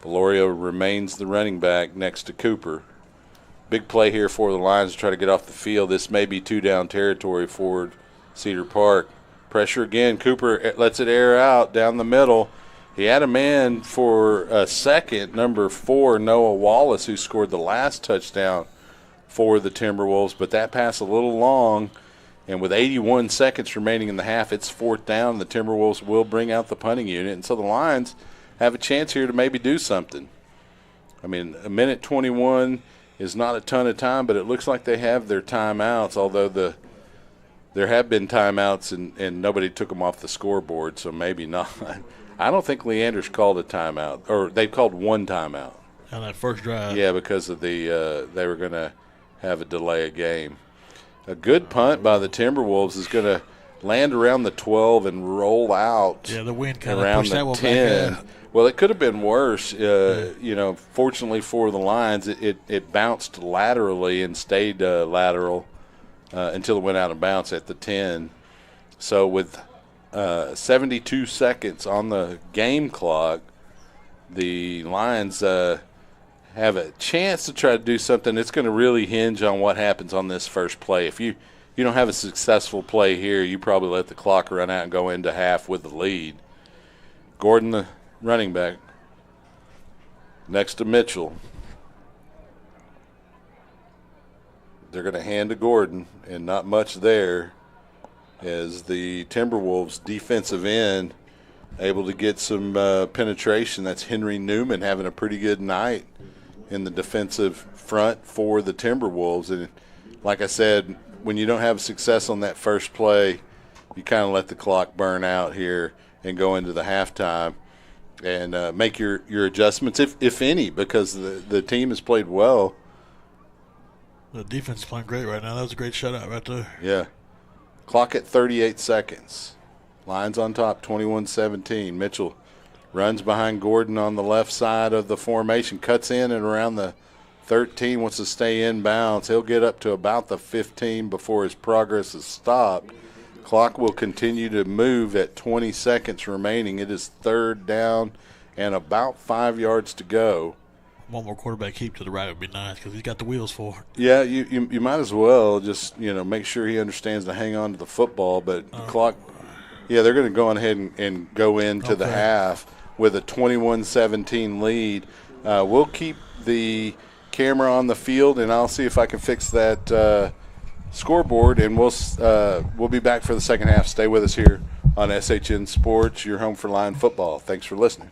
Valorio remains the running back next to Cooper. Big play here for the Lions to try to get off the field. This may be 2-down territory for Cedar Park. Pressure again. Cooper lets it air out down the middle. He had a man for a second, number 4, Noah Wallace, who scored the last touchdown for the Timberwolves, but that pass a little long, and with 81 seconds remaining in the half, it's 4th down. The Timberwolves will bring out the punting unit, and so the Lions have a chance here to maybe do something. I mean, a minute 21 is not a ton of time, but it looks like they have their timeouts, although there have been timeouts and nobody took them off the scoreboard, so maybe not. I don't think Leander's called a timeout, or they called one timeout. On that first drive. Yeah, because of they were going to have a delay of game. A good punt by the Timberwolves is going to land around the 12 and roll out. Yeah, the wind kind of around pushed the that one 10. back out. Well, it could have been worse. Fortunately for the Lions, it bounced laterally and stayed lateral until it went out of bounds at the 10. So with 72 seconds on the game clock, the Lions have a chance to try to do something. It's going to really hinge on what happens on this first play. If you don't have a successful play here, you probably let the clock run out and go into half with the lead. Gordon, the running back, next to Mitchell. They're going to hand to Gordon, and not much there, as the Timberwolves defensive end able to get some penetration. That's Henry Newman having a pretty good night in the defensive front for the Timberwolves. And like I said, when you don't have success on that first play, you kind of let the clock burn out here and go into the halftime and make your adjustments, if any, because the team has played well. The defense is playing great right now. That was a great shutout right there. Yeah. Clock at 38 seconds. Lions on top, 21-17. Mitchell runs behind Gordon on the left side of the formation, cuts in and around the 13, wants to stay in bounds. He'll get up to about the 15 before his progress is stopped. Clock will continue to move at 20 seconds remaining. It is 3rd down and about 5 yards to go. One more quarterback keep to the right would be nice because he's got the wheels for it. Yeah, you might as well just, make sure he understands to hang on to the football. But the clock, yeah, they're going to go on ahead and go into the half with a 21-17 lead. We'll keep the camera on the field, and I'll see if I can fix that scoreboard, and we'll be back for the second half. Stay with us here on SHN Sports, your home for Lion football. Thanks for listening.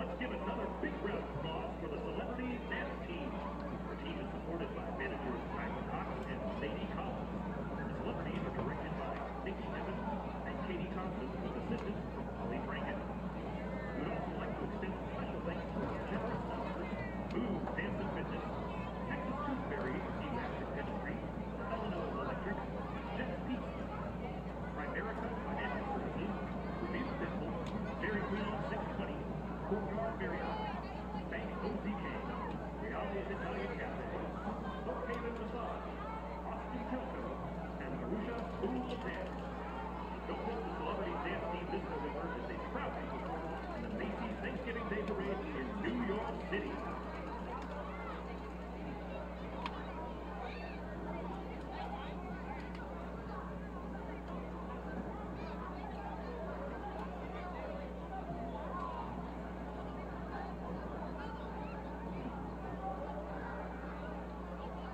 Let's give another big round of applause for the Celebrity Dance Team. Our team is supported by managers Tyler Cox and Sadie Collins. The celebrities are directed by Nikki Evans and Katie Thompson with assistance from Holly Franken. We'd also like to extend a special thanks to our generous sponsors, Move Dance and Fitness, Texas Toothberry, Elastic Dentistry, Illinois Electric, Jets Pizza, Primerica Financial Services, Revere Dental, Dairy Queen on 620, Courtyard Marriott, Bank OZK, Realities Italian Cafe, Brookhaven Massage, Austin Telco, and Marusha School of Dance. Don't miss the Celebrity Dance Team this November as they proudly perform in the Macy's Thanksgiving Day Parade in New York City.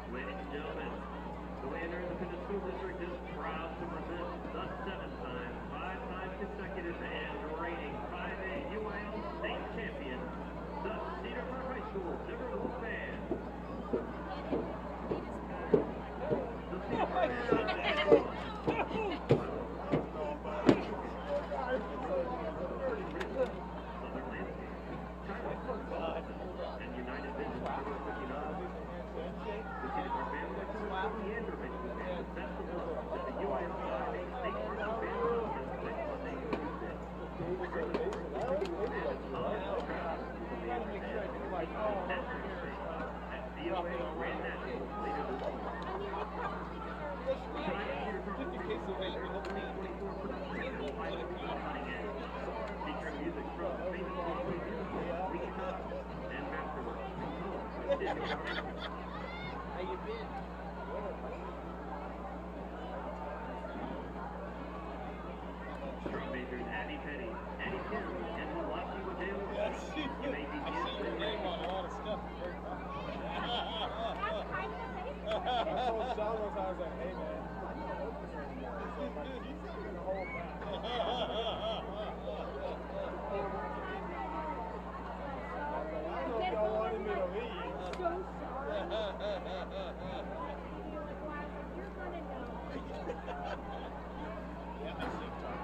Ladies and gentlemen, the Leander Independent School District is proud to present the 7-time, 5-time consecutive, and reigning 5A UIL state champion, the Cedar High School Timberwolves band. The Cedar Southern Landscape, China Football, and United Vision for 59. The Cedar Band was to allow Leander Mission Band Festival at the UIL 5A State Marching Band Contest next Monday, Tuesday. Early morning, the Timberwolves band is honored by crowds for the Leander Band National State at VOA Grand National later this week. Tonight, Cedar Park will be celebrating the 2024 production of High School Cutting Edge, featuring music from famous Broadway musicals Leander and Masterwork, composed by Disney. How you been? Drum majors Abby Petty, Annie Kim, and Milwaukee Wadale. You may be I've seen your name on a lot of stuff. I told John one time, I was like, hey man, I can't open it anymore. So I'm like, he's taking the whole back. I don't know if y'all wanted me to leave. So sorry. You're gonna know. Yeah, I see Tom.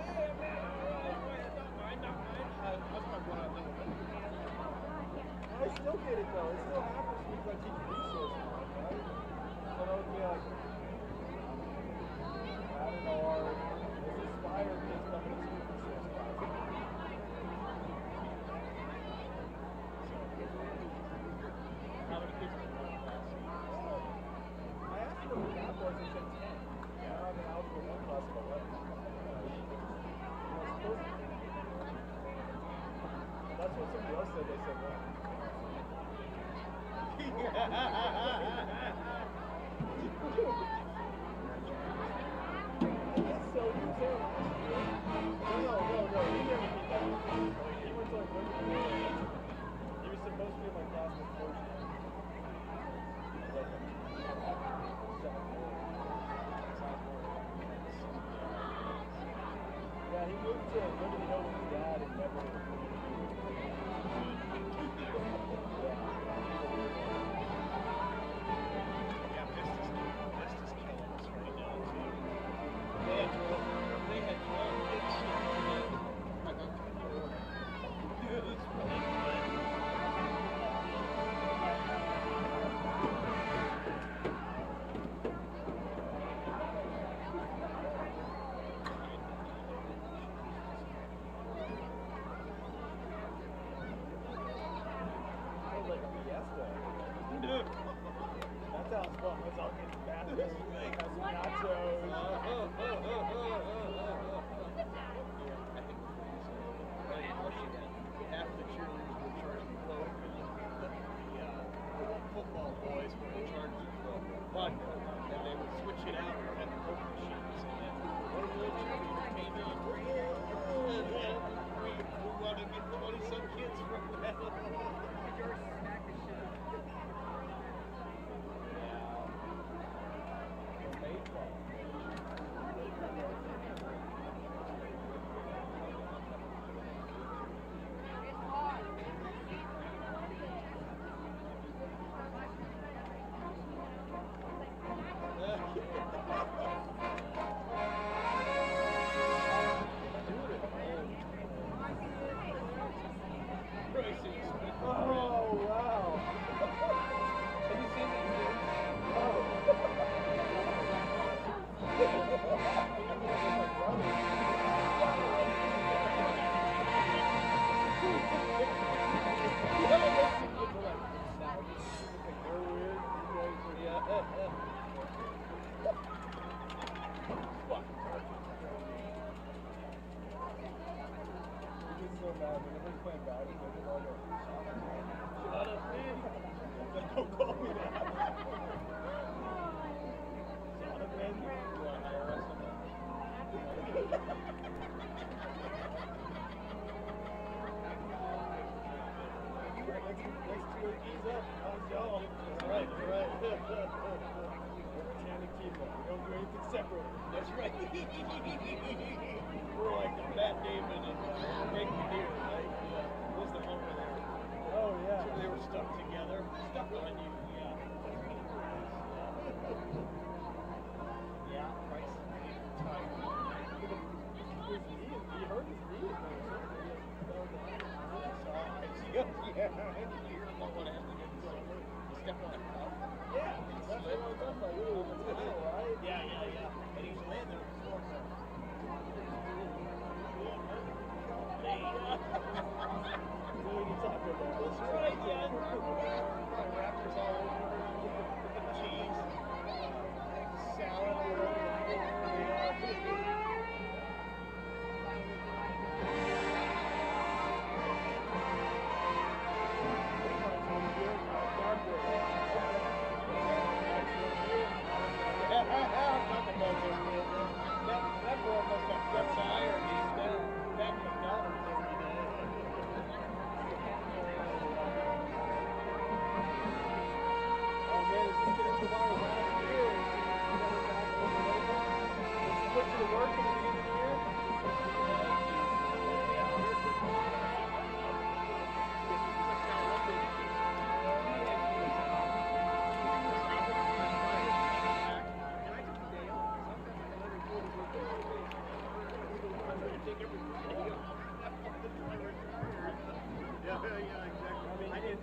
Hey man, don't mind. That's my brother. I still get it though. It still happens because I teach resources, right? So that would be like, I don't know, or this Inspire kids coming to teach resource class. How many kids in one class? I asked what the gap was, and said 10. Yeah, I'm in algebra 1 class of 11. That's what somebody else said. They said 1. So you were saying last year? No. He never did that. He went to like he was supposed to be in my class before she yeah, he moved to Liberty Hill with his dad and never so mad when everyone's playing basketball. They all go, shut up, man. Don't call me that. Shut up, man. You want to hire us on that? Let's ease up. Y'all. That's right. We're a chanting team now. We don't do anything separate. That's right. We're like Matt Damon and Nick Deer, right? Who's the one over there? Oh, yeah. So they were stuck together. Stuck on you, yeah. Yeah, Price. Tight. He hurt his knee. Yeah, no one has to get step on a cup. Yeah, that's what I'm talking about. Right? Yeah. And he's laying there with his fork. That's right, yeah. Raptors all over. Cheese. Salad. That boy must have got tired. He's back McDonald's every day. Oh man, is this getting the virus last year? Is he put to the work at the beginning of the year?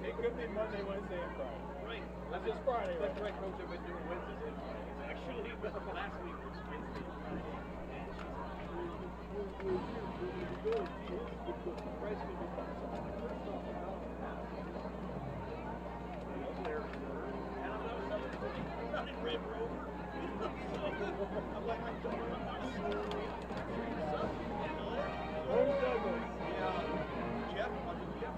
It could be Monday, Wednesday, and Friday. Right. That's just Friday. That's right, Coach. I've been doing Wednesdays and Fridays. Actually, last week was Wednesday and Friday. Not in Red Rover. I'm like, I'm doing Douglas. Yeah. Jeff, I'll do Jeff.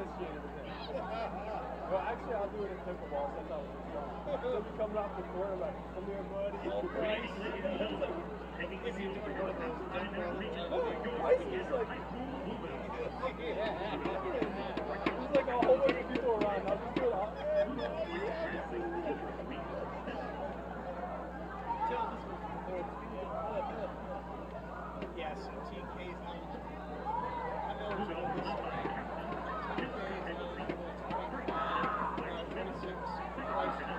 officiated with him. Well, actually, I'll do it in pickleball. So that's how it's done. So if you coming off the court, I'm like, come here, buddy. Price. Price is like, there's like a whole bunch of people around. I'll just do it all. Yeah, so TK's not. I know it's all this time. TK's not 26. Price 1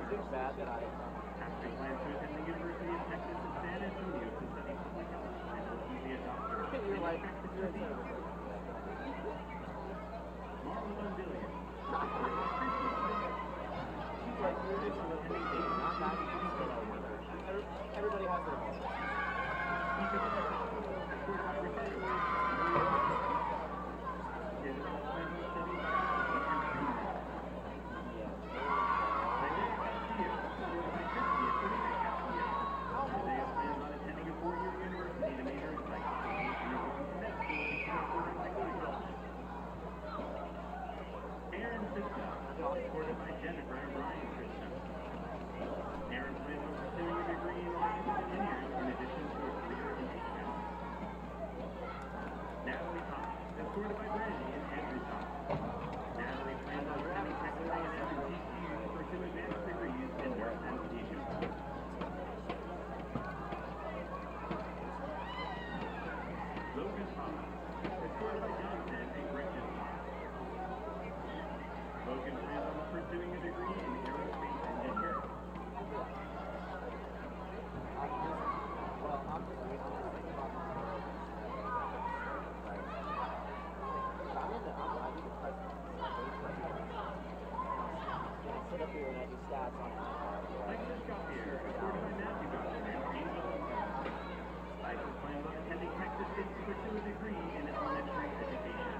too bad that I. After plans to attend the University of Texas at San Antonio to study public health and will be a doctor. You're like, you're a Marvel Unbillion. She's like, you're just not that. Everybody has their own. Supported by Jennifer and Brian Krishna. Aaron plans on pursuing a degree in electrical engineering in addition to a career in HVAC. Natalie Thomas, supported by Brandy and Andrew Thomas. Natalie plans on attending Texas A&M and TCU to pursue advanced degrees in nurse anesthesia. Logan Thomas, supported by Jonathan and Gretchen Thomas. Logan plans on pursuing a degree in aerospace engineering. Sit up here and I do stats on it. Alexis Gauthier, supported by Matthew Gauthier and Angel Gauthier. Alexis plans on attending Texas State to pursue a degree in elementary education.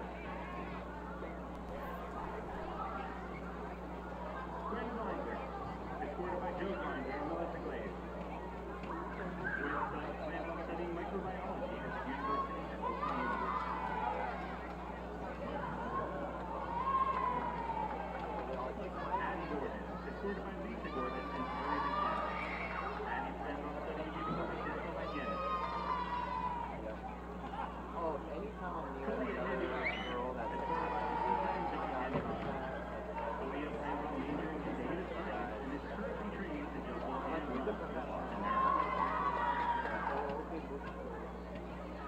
Gwen Leander, supported by Joe Leander and Melissa Glaze. Gwen plans on studying microbiology at the University of Oklahoma. Addie Gordon, supported by Lisa Gordon and Terry McCann. Addie plans on studying to become a dental hygienist. Oh, anytime I'm near Kalia another girl that's supported by full-time John Hancock. Kalia plans on majoring in data science and is currently trained to juggle and Boston,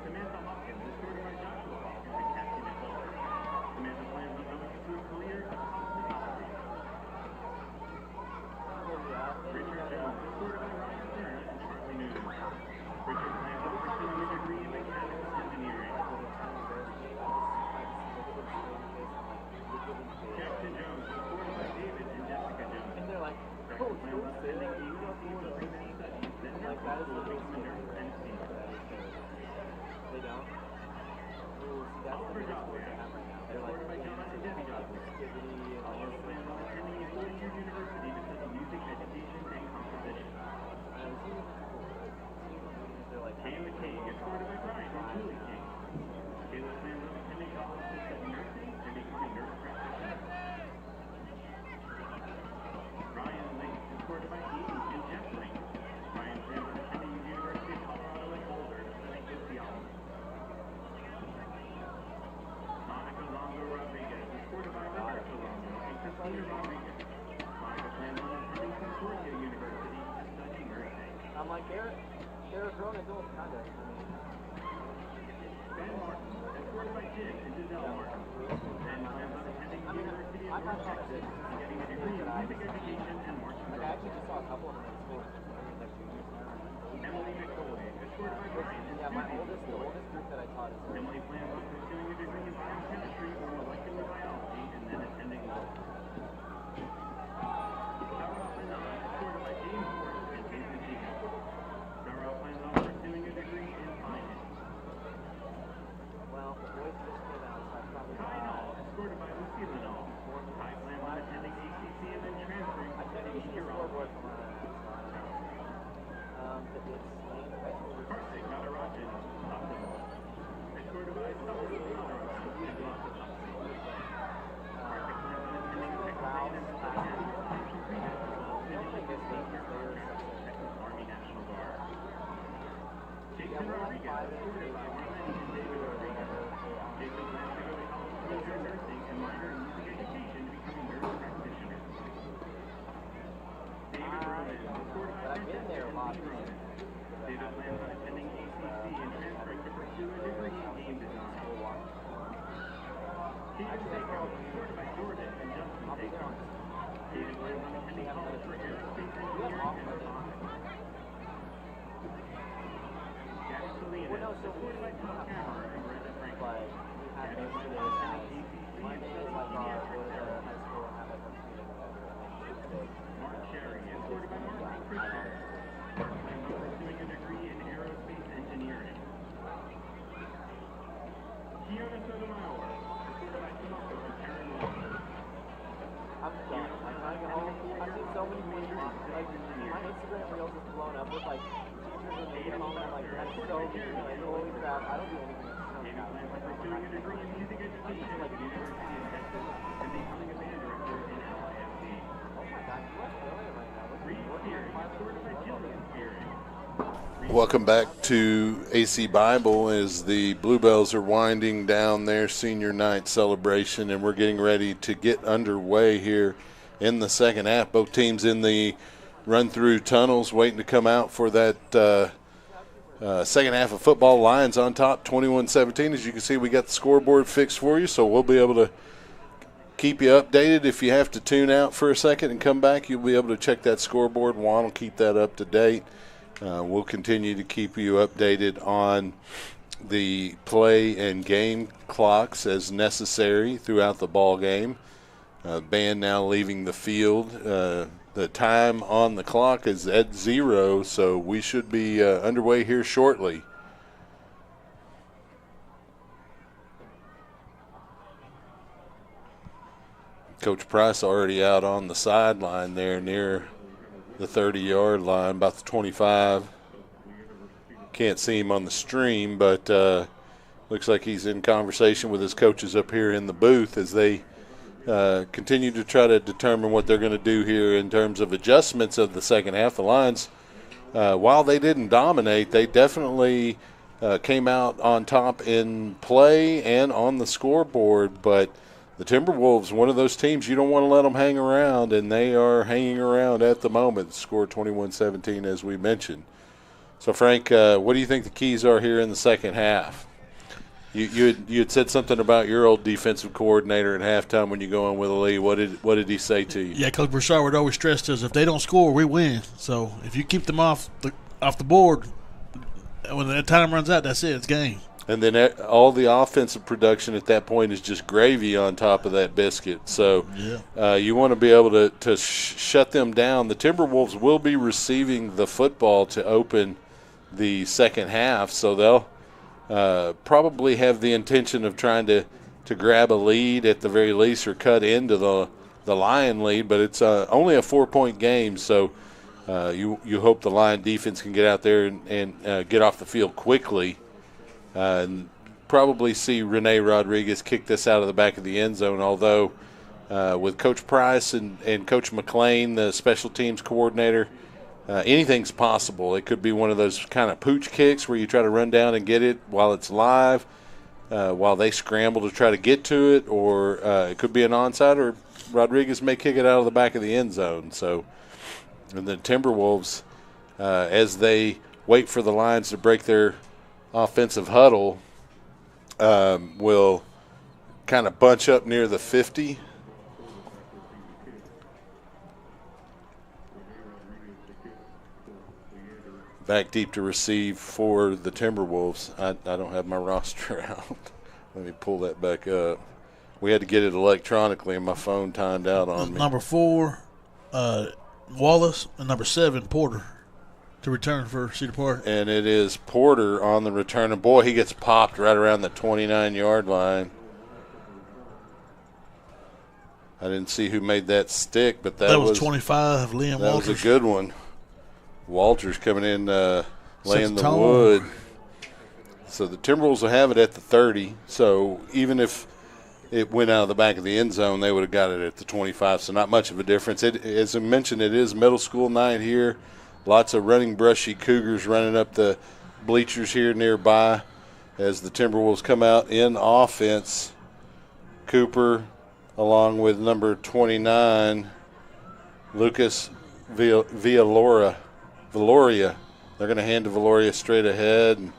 Samantha Hopkins, supported by Joshua Hopkins and Cassie Nicole. Samantha plans on going through a career of cosmetology. Richard Jones, supported by Ryan Stern and Charlie Newton. Richard plans on pursuing a degree in mechanical engineering. Jackson Jones, supported by David and Jessica Jones. and they're like, Jackson oh, plans on attending ACC for pre-med studies, then like nurse that is school the to become a reason nurse anesthesia. they don't. Ooh, see, that's Oliver the biggest word Joffrey, they have right now. They're like, supported by John and Debbie Joffrey. Festivity and Oliver plans on attending a four-year university to study music education and composition. they're like, Kayla King is supported by Brian and Julie King. Kayla plans on attending college to study nursing and become a nurse practitioner. Ryan Link is supported by Amy and Jeff Link. Ryan plans on attending the University of Colorado in Boulder to study sociology. Monica Longo Rodriguez is supported by Roberto Longo and Christina Rodriguez. Monica plans on attending Concordia University to study nursing. I'm like, they're grown adults, kind of. Ben Martin, supported by Jim and Giselle Martin. Ben plans on attending the University of North Texas and getting a degree in music education and marching Like, I drama. actually just saw a couple of them in school. Like juniors. Emily McCoy, supported by Brian and Yeah, my Susie oldest, the McCoy. oldest group that I taught is Emily plans on pursuing a degree in biochemistry or molecular biology and then attending law. Sarah Renan, supported by James Horton and Jason Sheehan. Sarah plans on pursuing a degree in finance. well, the boys just came out, so I probably Kai Nall, escorted by Lucy Linall. Kai plans on attending ACC and then transferring to study scoreboard urology. from but it's Lane High School. Kartik Natarajan, optimal. Escorted by Sully Natarajan and Locke Thompson. Kartik plans on attending Texas A&M National Science and Pre-Med School and finishing his senior contract with Texas Army National Guard. Jason Rodriguez, escorted by Marlene and David Rodriguez. Jason plans to go to college to major in nursing and minor in music education to become a nurse practitioner. David Roman, escorted by I've been there a lot. Francesca and Lee Roman. David plans on attending ACC and transferring to pursue a degree in game design. Kaden Seiko, escorted by Jordan and Justin Seiko. Kaden plans on I'm done. I'm trying to get home. I've seen so many memes. Like, my Instagram reels is blown up with, like, teachers and they come home and I'm like, that's so good. Like, holy crap. I don't do anything. Pursuing a degree in music education at the University of Texas and becoming a manager in LIFD. Oh my God, you are brilliant right now. Reed Spears, certified Jillian Spears. Welcome back to AC Bible as the Bluebells are winding down their senior night celebration, and we're getting ready to get underway here in the second half. Both teams in the run-through tunnels waiting to come out for that second half of football. Lions on top, 21-17. As you can see, we got the scoreboard fixed for you, so we'll be able to keep you updated. If you have to tune out for a second and come back, you'll be able to check that scoreboard. Juan will keep that up to date. We'll continue to keep you updated on the play and game clocks as necessary throughout the ball game. Band now leaving the field. The time on the clock is at 0, so we should be underway here shortly. Coach Price already out on the sideline there near the 30-yard line, about the 25. Can't see him on the stream, but looks like he's in conversation with his coaches up here in the booth as they continue to try to determine what they're going to do here in terms of adjustments of the second half. The Lions, while they didn't dominate, they definitely came out on top in play and on the scoreboard, but the Timberwolves, one of those teams you don't want to let them hang around, and they are hanging around at the moment. Score 21-17, as we mentioned. So, Frank, what do you think the keys are here in the second half? You had said something about your old defensive coordinator at halftime when you go in with a lead. What did he say to you? Yeah, Coach Broussard would always stress to us, if they don't score, we win. So if you keep them off the board, when that time runs out, that's it. It's game. And then all the offensive production at that point is just gravy on top of that biscuit. So you want to be able to shut them down. The Timberwolves will be receiving the football to open the second half, so they'll probably have the intention of trying to grab a lead at the very least or cut into the Lion lead. But it's only a 4-point game, so you hope the Lion defense can get out there and get off the field quickly. And probably see Rene Rodriguez kick this out of the back of the end zone, although with Coach Price and Coach McLean, the special teams coordinator, anything's possible. It could be one of those kind of pooch kicks where you try to run down and get it while it's live, while they scramble to try to get to it, or it could be an onside, or Rodriguez may kick it out of the back of the end zone. So, and the Timberwolves, as they wait for the Lions to break their offensive huddle, will kind of bunch up near the 50. Back deep to receive for the Timberwolves. I don't have my roster out. Let me pull that back up. We had to get it electronically, and my phone timed out on me. Number 4, Wallace, and number 7, Porter, to return for Cedar Park. And it is Porter on the return. And, boy, he gets popped right around the 29-yard line. I didn't see who made that stick, but that was 25, Liam that Walters. was a good one. Walters coming in, laying the tone. wood. So the Timberwolves will have it at the 30. So even if it went out of the back of the end zone, they would have got it at the 25. So not much of a difference. As I mentioned, it is middle school night here. Lots of running brushy Cougars running up the bleachers here nearby as the Timberwolves come out in offense. Cooper along with number 29, Lucas Valoria. They're going to hand to Valoria straight ahead, and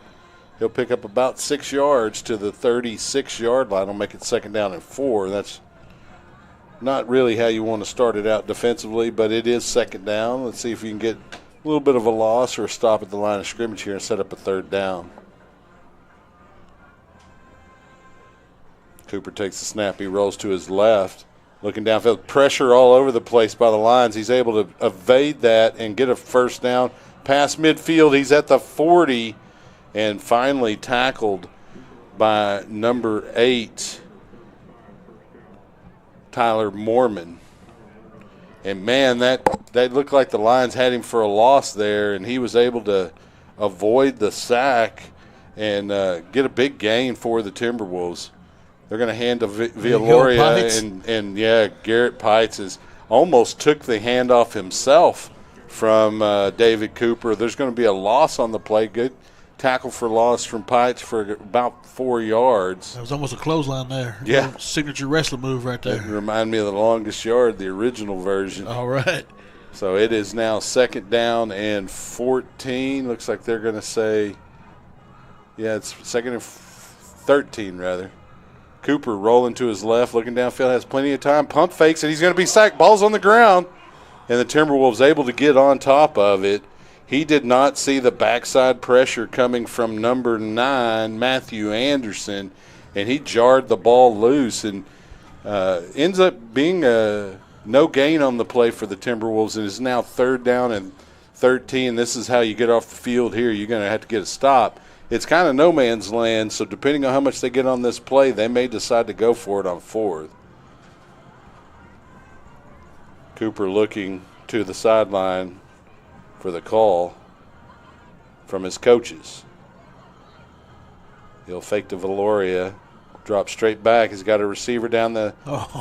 he'll pick up about 6 yards to the 36-yard line. He'll make it second down and 4. That's not really how you want to start it out defensively, but it is second down. Let's see if you can get a little bit of a loss or a stop at the line of scrimmage here and set up a third down. Cooper takes the snap. He rolls to his left. Looking downfield, pressure all over the place by the Lions. He's able to evade that and get a first down past midfield. He's at the 40 and finally tackled by number 8, Tyler Mormon. And, man, that looked like the Lions had him for a loss there, and he was able to avoid the sack and get a big gain for the Timberwolves. They're going to hand to Villoria, and Garrett Pites almost took the handoff himself from David Cooper. There's going to be a loss on the play. Good tackle for loss from Pites for about 4 yards. That was almost a clothesline there. Yeah. Signature wrestler move right there. It reminded me of the longest yard, the original version. All right. So it is now second down and 14. Looks like they're going to say, it's second and 13 rather. Cooper rolling to his left, looking downfield, has plenty of time, pump fakes, and he's going to be sacked. Ball's on the ground, and the Timberwolves able to get on top of it. He did not see the backside pressure coming from number 9, Matthew Anderson, and he jarred the ball loose and ends up being a no gain on the play for the Timberwolves. It is now third down and 13. This is how you get off the field here. You're going to have to get a stop. It's kind of no man's land, so depending on how much they get on this play, they may decide to go for it on fourth. Cooper looking to the sideline for the call from his coaches. He'll fake to Villoria, drop straight back. He's got a receiver down the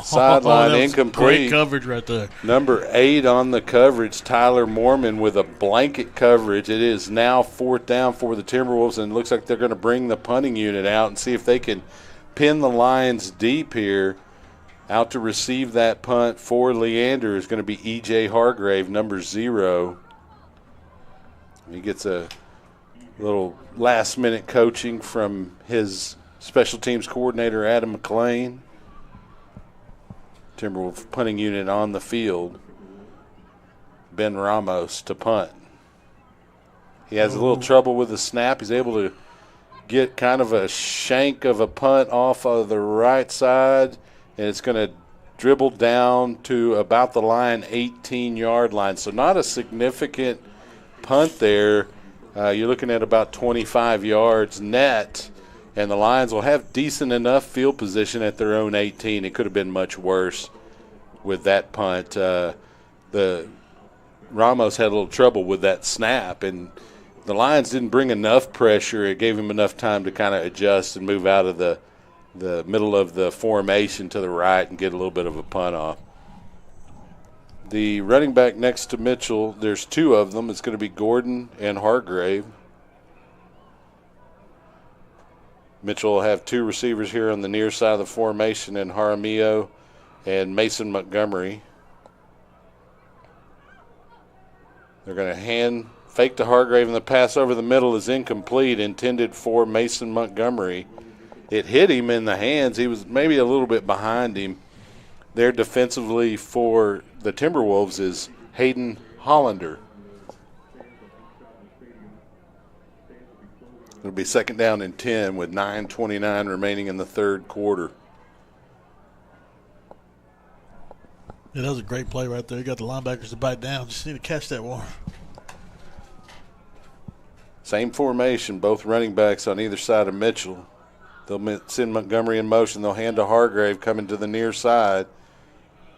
sideline, incomplete. Great coverage right there. Number 8 on the coverage, Tyler Mormon with a blanket coverage. It is now fourth down for the Timberwolves, and it looks like they're going to bring the punting unit out and see if they can pin the Lions deep here. Out to receive that punt for Leander is going to be E.J. Hargrave, number 0. He gets a little last-minute coaching from his special teams coordinator, Adam McClain. Timberwolves punting unit on the field. Ben Ramos to punt. He has a little trouble with the snap. He's able to get kind of a shank of a punt off of the right side, and it's going to dribble down to about the line, 18-yard line. So not a significant punt there. You're looking at about 25 yards net, and the Lions will have decent enough field position at their own 18. It could have been much worse with that punt. The Ramos had a little trouble with that snap, and the Lions didn't bring enough pressure. It gave him enough time to kind of adjust and move out of the middle of the formation to the right and get a little bit of a punt off. The running back next to Mitchell, there's 2 of them. It's going to be Gordon and Hargrave. Mitchell will have 2 receivers here on the near side of the formation, and Jaramillo and Mason Montgomery. They're going to hand fake to Hargrave, and the pass over the middle is incomplete, intended for Mason Montgomery. It hit him in the hands. He was maybe a little bit behind him. There defensively for the Timberwolves is Hayden Hollander. It'll be second down and 10 with 9:29 remaining in the third quarter. Yeah, that was a great play right there. You got the linebackers to bite down. Just need to catch that one. Same formation, both running backs on either side of Mitchell. They'll send Montgomery in motion. They'll hand to Hargrave coming to the near side.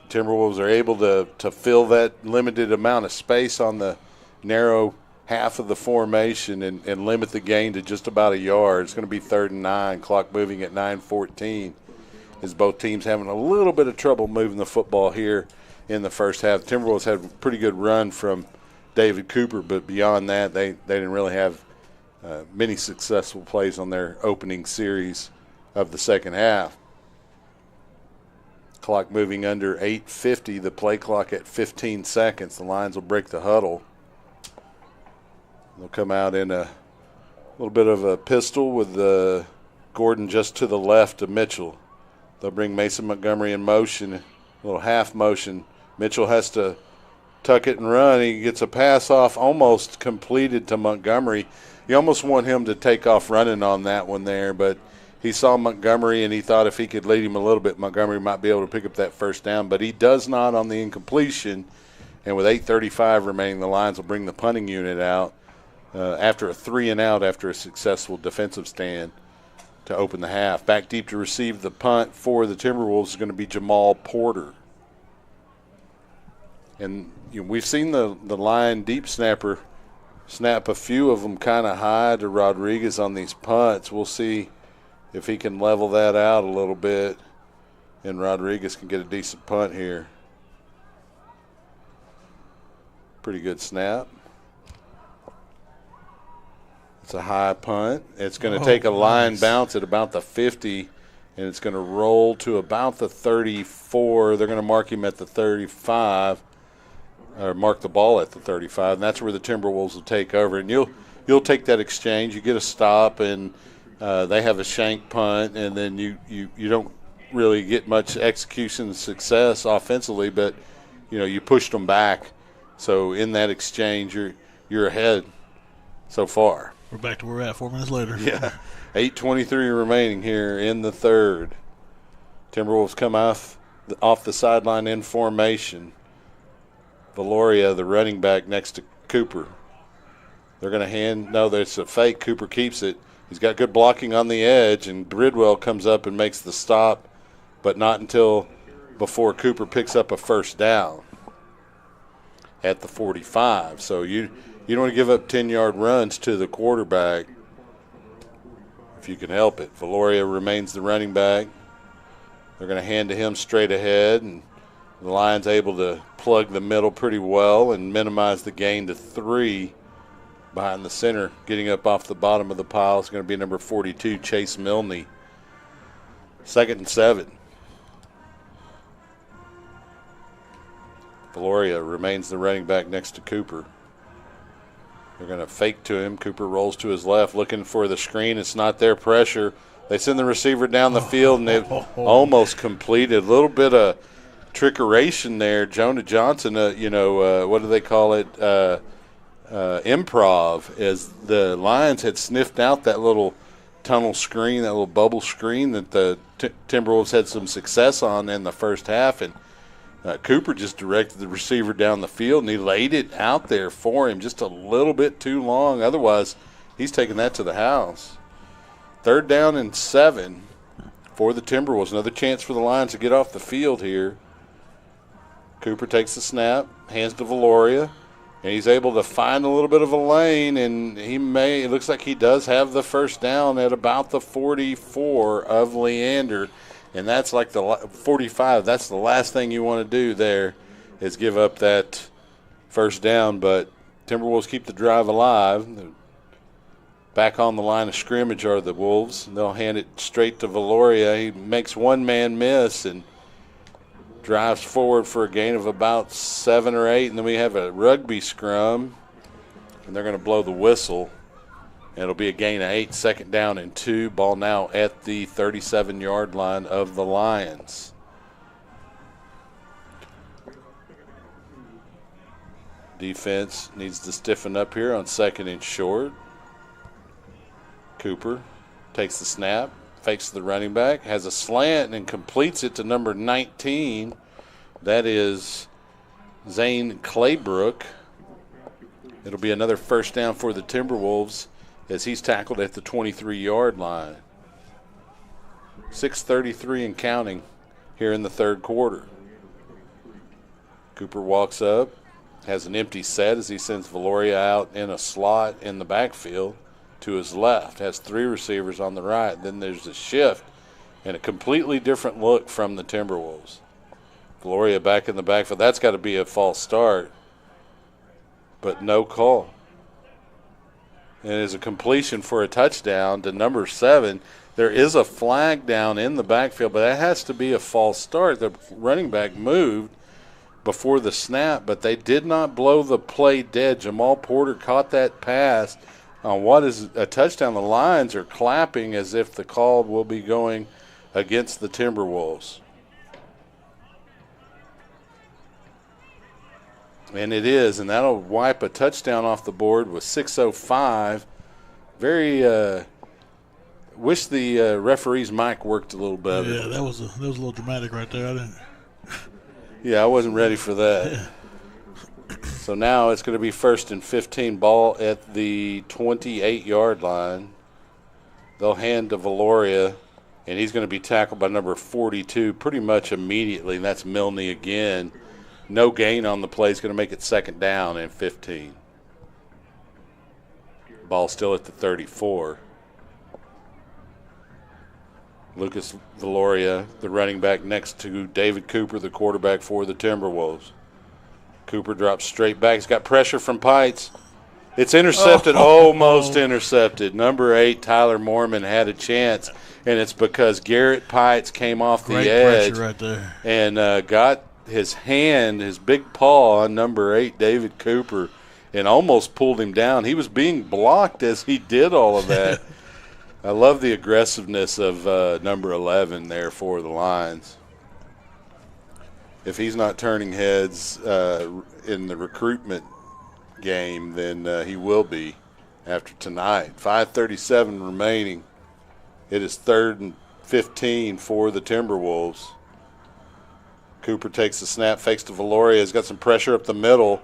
Timberwolves are able to fill that limited amount of space on the narrow half of the formation and limit the gain to just about a yard. It's going to be 3rd and 9, clock moving at 9:14, as both teams having a little bit of trouble moving the football here in the first half. Timberwolves had a pretty good run from David Cooper, but beyond that, they didn't really have many successful plays on their opening series of the second half. Clock moving under 8:50, the play clock at 15 seconds. The Lions will break the huddle. They'll come out in a little bit of a pistol with Gordon just to the left of Mitchell. They'll bring Mason Montgomery in motion. little half motion. Mitchell has to tuck it and run. He gets a pass off almost completed to Montgomery. You almost want him to take off running on that one there, but he saw Montgomery and he thought if he could lead him a little bit, Montgomery might be able to pick up that first down, but he does not on the incompletion. And with 8:35 remaining, the Lions will bring the punting unit out after a 3-and-out after a successful defensive stand to open the half. Back deep to receive the punt for the Timberwolves is going to be Jamal Porter. And we've seen the Lion deep snapper snap a few of them kind of high to Rodriguez on these punts. We'll see if he can level that out a little bit, and Rodriguez can get a decent punt here. Pretty good snap. It's a high punt. It's going to take a line bounce at about the 50, and it's going to roll to about the 34. They're going to mark him at the 35. Or mark the ball at the 35, and that's where the Timberwolves will take over. And you'll take that exchange. You get a stop, and they have a shank punt, and then you don't really get much execution success offensively, but you pushed them back. So in that exchange, you're ahead so far. We're back to where we're at 4 minutes later. Yeah, 8:23 remaining here in the third. Timberwolves come off the sideline in formation. Valoria, the running back, next to Cooper. They're going to no, there's a fake. Cooper keeps it. He's got good blocking on the edge, and Bridwell comes up and makes the stop, but not until before Cooper picks up a first down at the 45. So you don't want to give up 10-yard runs to the quarterback if you can help it. Valoria remains the running back. They're going to hand to him straight ahead, and the Lions able to plug the middle pretty well and minimize the gain to 3 behind the center. Getting up off the bottom of the pile is going to be number 42, Chase Milne. 2nd and 7. Valoria remains the running back next to Cooper. They're going to fake to him. Cooper rolls to his left looking for the screen. It's not there. Pressure. They send the receiver down the field, and they've almost completed. A little bit of trickeration there. Jonah Johnson, what do they call it? Improv, as the Lions had sniffed out that little tunnel screen, that little bubble screen that the Timberwolves had some success on in the first half, and Cooper just directed the receiver down the field, and he laid it out there for him just a little bit too long. Otherwise, he's taking that to the house. 3rd down and 7 for the Timberwolves. Another chance for the Lions to get off the field here. Cooper takes the snap, hands to Valoria, and he's able to find a little bit of a lane, and it looks like he does have the first down at about the 44 of Leander, and that's like the 45. That's the last thing you want to do there is give up that first down, but Timberwolves keep the drive alive. Back on the line of scrimmage are the Wolves. They'll hand it straight to Valoria. He makes one man miss and drives forward for a gain of about 7 or 8, and then we have a rugby scrum, and they're going to blow the whistle. It'll be a gain of 8, 2nd down and 2. Ball now at the 37-yard line of the Lions. Defense needs to stiffen up here on 2nd and short. Cooper takes the snap, fakes the running back, has a slant, and completes it to number 19. That is Zane Claybrook. It'll be another first down for the Timberwolves as he's tackled at the 23-yard line. 6:33 and counting here in the third quarter. Cooper walks up, has an empty set as he sends Valoria out in a slot in the backfield to his left. Has 3 receivers on the right. Then there's a shift and a completely different look from the Timberwolves. Valoria back in the backfield. That's got to be a false start, but no call. And it is a completion for a touchdown to number 7. There is a flag down in the backfield, but that has to be a false start. The running back moved before the snap, but they did not blow the play dead. Jamal Porter caught that pass on what is a touchdown. The Lions are clapping as if the call will be going against the Timberwolves. And it is, and that'll wipe a touchdown off the board with 6:05. Very wish the referee's mic worked a little better. Yeah, that was a little dramatic right there. I didn't. Yeah, I wasn't ready for that. Yeah. So now it's going to be 1st and 15, ball at the 28-yard line. They'll hand to Valoria, and he's going to be tackled by number 42 pretty much immediately, and that's Milne again. No gain on the play. He's going to make it 2nd down and 15. Ball still at the 34. Lucas Valoria, the running back, next to David Cooper, the quarterback for the Timberwolves. Cooper drops straight back. He's got pressure from Pites. It's intercepted, almost intercepted. Number 8, Tyler Mormon, had a chance, and it's because Garrett Pites came off the edge right there. and got his hand, his big paw on number 8, David Cooper, and almost pulled him down. He was being blocked as he did all of that. I love the aggressiveness of number 11 there for the Lions. If he's not turning heads in the recruitment game, then he will be after tonight. 5:37 remaining. It is 3rd and 15 for the Timberwolves. Cooper takes the snap, fakes to Valoria. He's got some pressure up the middle.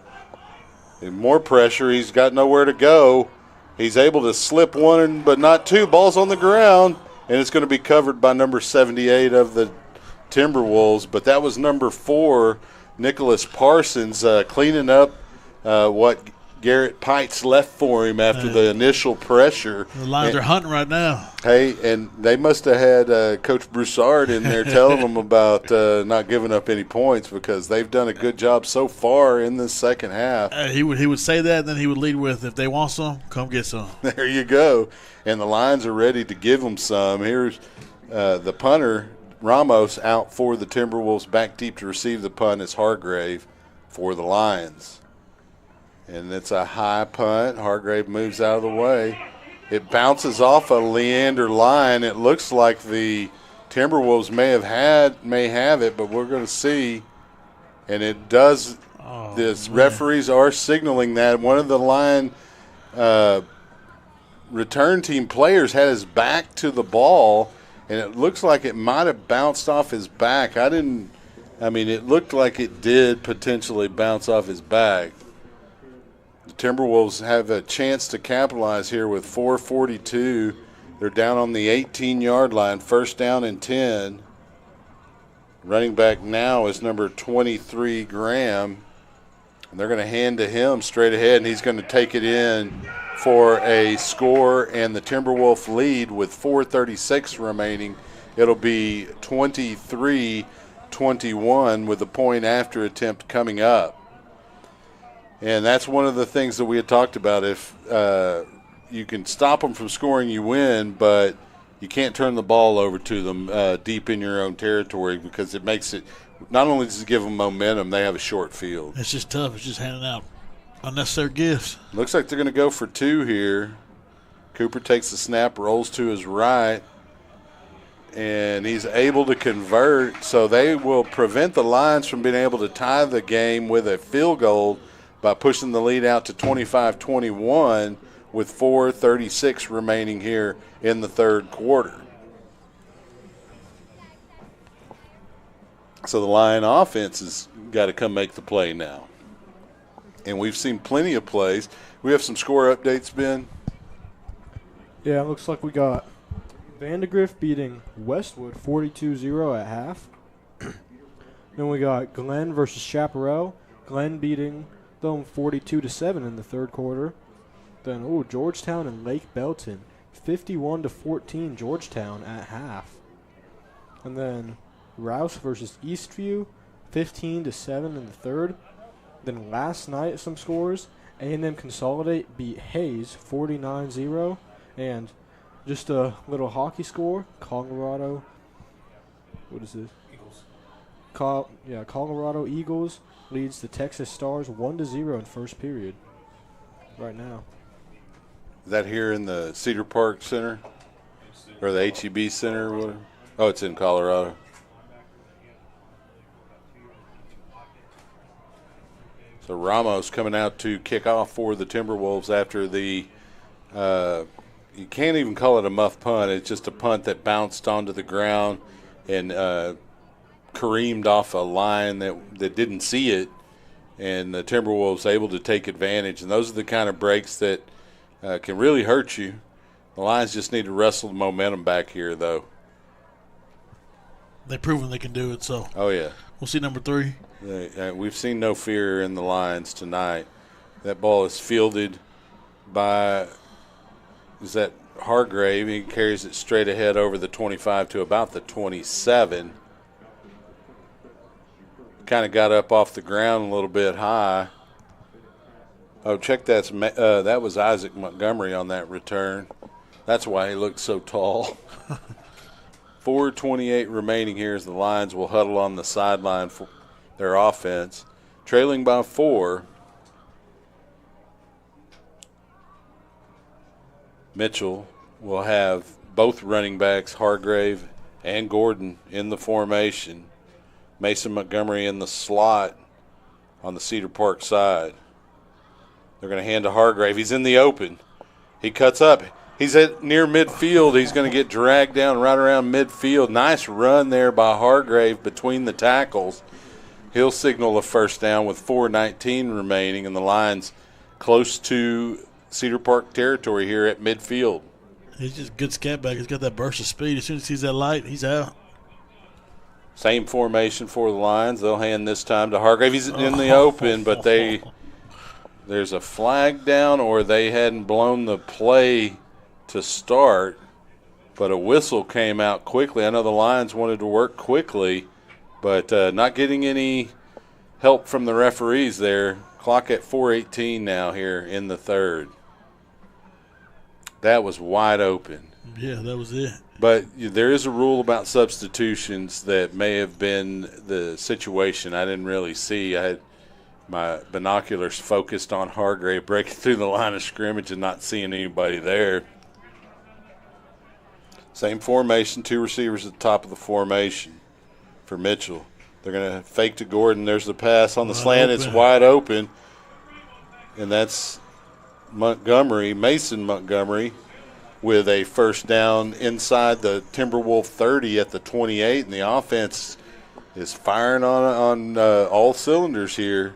And more pressure. He's got nowhere to go. He's able to slip one, but not two. Ball's on the ground, and it's going to be covered by number 78 of the Timberwolves. But that was number 4, Nicholas Parsons, cleaning up what Garrett Pites left for him after the initial pressure. The Lions are hunting right now. Hey, and they must have had Coach Broussard in there telling them about not giving up any points because they've done a good job so far in the second half. He would say that, and then he would lead with, if they want some, come get some. There you go. And the Lions are ready to give them some. Here's the punter, Ramos, out for the Timberwolves. Back deep to receive the punt is Hargrave for the Lions. And it's a high punt. Hargrave moves out of the way. It bounces off a Leander line. It looks like the Timberwolves may have it, but we're going to see. And it does. Referees are signaling that. One of the line return team players had his back to the ball, and it looks like it might have bounced off his back. It looked like it did potentially bounce off his back. The Timberwolves have a chance to capitalize here with 4:42. They're down on the 18-yard line, 1st down and 10. Running back now is number 23, Graham. And they're going to hand to him straight ahead, and he's going to take it in for a score and the Timberwolf lead with 4:36 remaining. It'll be 23-21 with a point after attempt coming up. And that's one of the things that we had talked about. If you can stop them from scoring, you win, but you can't turn the ball over to them deep in your own territory because it makes it – not only does it give them momentum, they have a short field. It's just tough. It's just handing out unnecessary gifts. Looks like they're going to go for 2 here. Cooper takes the snap, rolls to his right, and he's able to convert. So they will prevent the Lions from being able to tie the game with a field goal by pushing the lead out to 25-21 with 4:36 remaining here in the third quarter. So the Lion offense has got to come make the play now. And we've seen plenty of plays. We have some score updates, Ben. Yeah, it looks like we got Vandegrift beating Westwood 42-0 at half. Then we got Glenn versus Chaparral. Glenn beating them 42-7 in the third quarter. Then, Georgetown and Lake Belton, 51-14 Georgetown at half. And then Rouse versus Eastview, 15-7 in the third. Then last night, some scores. A&M Consolidate beat Hayes 49-0. And just a little hockey score, Colorado. What is this? Eagles. Colorado Eagles leads the Texas Stars 1-0 in first period right now. Is that here in the Cedar Park Center or the HEB Center or whatever? Oh, it's in Colorado. So Ramos coming out to kick off for the Timberwolves after the you can't even call it a muff punt. It's just a punt that bounced onto the ground and careened off a line that didn't see it, and the Timberwolves able to take advantage. And those are the kind of breaks that can really hurt you. The Lions just need to wrestle the momentum back here, though. They've proven they can do it, so. Oh, yeah. We'll see number 3. We've seen no fear in the Lions tonight. That ball is fielded by – is that Hargrave? He carries it straight ahead over the 25 to about the 27. Kind of got up off the ground a little bit high. Oh, check that. That was Isaac Montgomery on that return. That's why he looked so tall. 4:28 remaining here as the Lions will huddle on the sideline for their offense. Trailing by 4. Mitchell will have both running backs, Hargrave and Gordon, in the formation. Mason Montgomery in the slot on the Cedar Park side. They're going to hand to Hargrave. He's in the open. He cuts up. He's at near midfield. He's going to get dragged down right around midfield. Nice run there by Hargrave between the tackles. He'll signal a first down with 4:19 remaining, and the Lions close to Cedar Park territory here at midfield. He's just a good scat back. He's got that burst of speed. As soon as he sees that light, he's out. Same formation for the Lions. They'll hand this time to Hargrave. He's in the open, but there's a flag down, or they hadn't blown the play to start, but a whistle came out quickly. I know the Lions wanted to work quickly, but not getting any help from the referees there. Clock at 4:18 now here in the third. That was wide open. Yeah, that was it. But there is a rule about substitutions that may have been the situation. I didn't really see. I had my binoculars focused on Hargrave breaking through the line of scrimmage and not seeing anybody there. Same formation, 2 receivers at the top of the formation for Mitchell. They're going to fake to Gordon. There's the pass on the slant. It's wide open. And that's Montgomery, Mason Montgomery, with a first down inside the Timberwolf 30 at the 28. And the offense is firing on all cylinders here.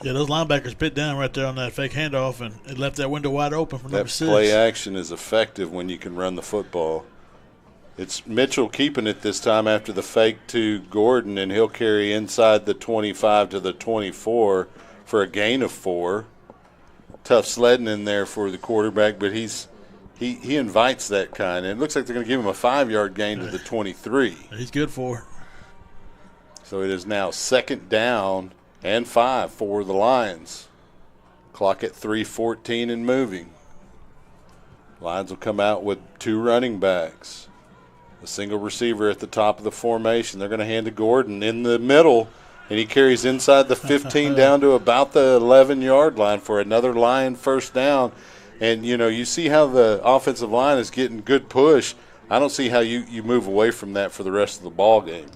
Yeah, those linebackers bit down right there on that fake handoff, and it left that window wide open for number 6. That play action is effective when you can run the football. It's Mitchell keeping it this time after the fake to Gordon, and he'll carry inside the 25 to the 24 for a gain of 4. Tough sledding in there for the quarterback, but he invites that kind. And it looks like they're going to give him a 5-yard gain to the 23. He's good for it. So it is now 2nd down and 5 for the Lions. Clock at 3:14 and moving. Lions will come out with 2 running backs. A single receiver at the top of the formation. They're going to hand to Gordon in the middle, and he carries inside the 15 down to about the 11-yard line for another Lion first down. And, you see how the offensive line is getting good push. I don't see how you move away from that for the rest of the ball game.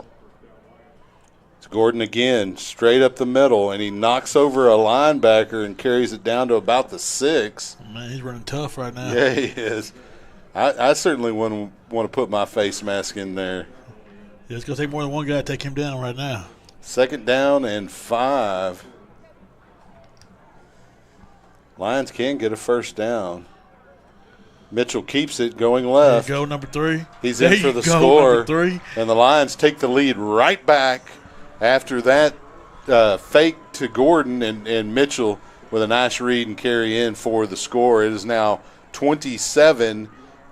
It's Gordon again, straight up the middle, and he knocks over a linebacker and carries it down to about the 6. Man, he's running tough right now. Yeah, he is. I certainly wouldn't want to put my face mask in there. Yeah, it's going to take more than one guy to take him down right now. 2nd down and 5. Lions can get a first down. Mitchell keeps it going left. There you go, number 3. He's in for the score. Number 3. And the Lions take the lead right back after that fake to Gordon, and Mitchell with a nice read and carry in for the score. It is now 27-25.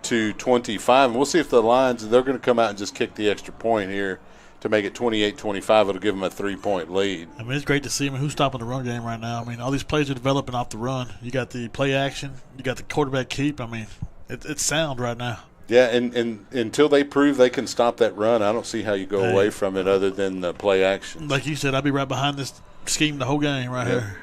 And we'll see if the Lions, they're going to come out and just kick the extra point here to make it 28-25. It'll give them a 3-point lead. I mean, it's great to see. Who's stopping the run game right now? I mean, all these plays are developing off the run. You got the play action. You got the quarterback keep. I mean, it's sound right now. Yeah, and until they prove they can stop that run, I don't see how you go away from it other than the play action. Like you said, I'd be right behind this scheme the whole game right here.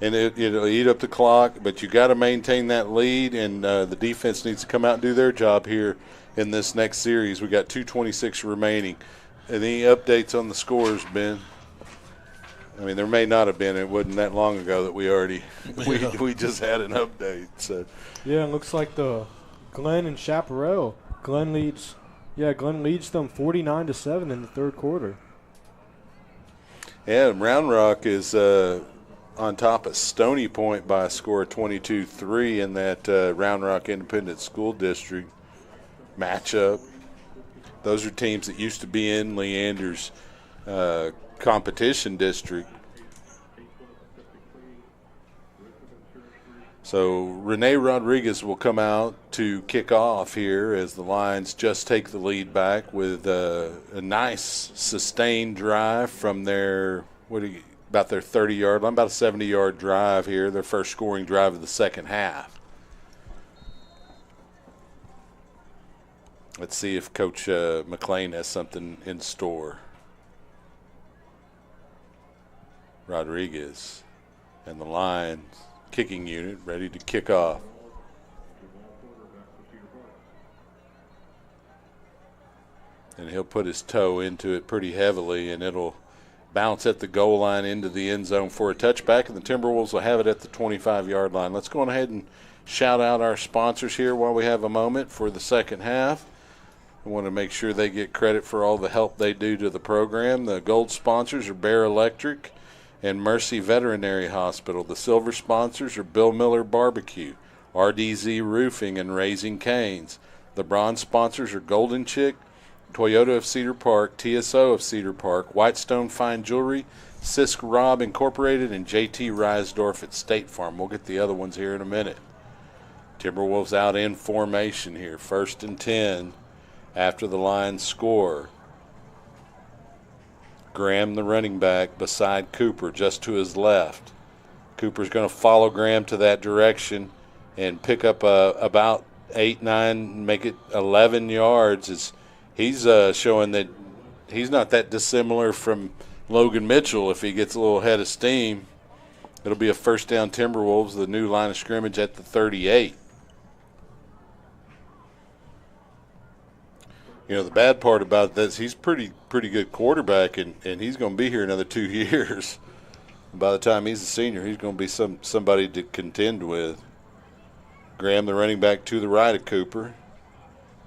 And it'll eat up the clock, but you got to maintain that lead, and the defense needs to come out and do their job here in this next series. We got 2:26 remaining. Any updates on the scores, Ben? I mean, there may not have been. It wasn't that long ago that we just had an update. So Yeah, it looks like the Glenn and Chaparral. Glenn leads them 49-7 in the third quarter. yeah, Round Rock is on top of Stony Point by a score of 22-3 in that Round Rock Independent School District matchup. Those are teams that used to be in Leander's competition district. So Renee Rodriguez will come out to kick off here as the Lions just take the lead back with a nice sustained drive from their about their 30-yard line, about a 70-yard drive here, their first scoring drive of the second half. Let's see if Coach McLean has something in store. Rodriguez and the Lions kicking unit ready to kick off. And he'll put his toe into it pretty heavily, and it'll bounce at the goal line into the end zone for a touchback, and the Timberwolves will have it at the 25-yard line. Let's go on ahead and shout out our sponsors here while we have a moment for the second half. I want to make sure they get credit for all the help they do to the program. The gold sponsors are Bear Electric and Mercy Veterinary Hospital. The silver sponsors are Bill Miller Barbecue, RDZ Roofing, and Raising Canes. The bronze sponsors are Golden Chick, Toyota of Cedar Park, TSO of Cedar Park, Whitestone Fine Jewelry, Sisk Rob Incorporated, and JT Reisdorf at State Farm. We'll get the other ones here in a minute. Timberwolves out in formation here, 1st and 10 after the Lions score. Graham, the running back, beside Cooper, just to his left. Cooper's going to follow Graham to that direction and pick up about 8, 9, make it 11 yards. He's showing that he's not that dissimilar from Logan Mitchell. If he gets a little head of steam, it'll be a first down Timberwolves, the new line of scrimmage at the 38. You know, the bad part about this, he's pretty good quarterback, and he's going to be here another 2 years. By the time he's a senior, he's going to be somebody to contend with. Graham, the running back, to the right of Cooper.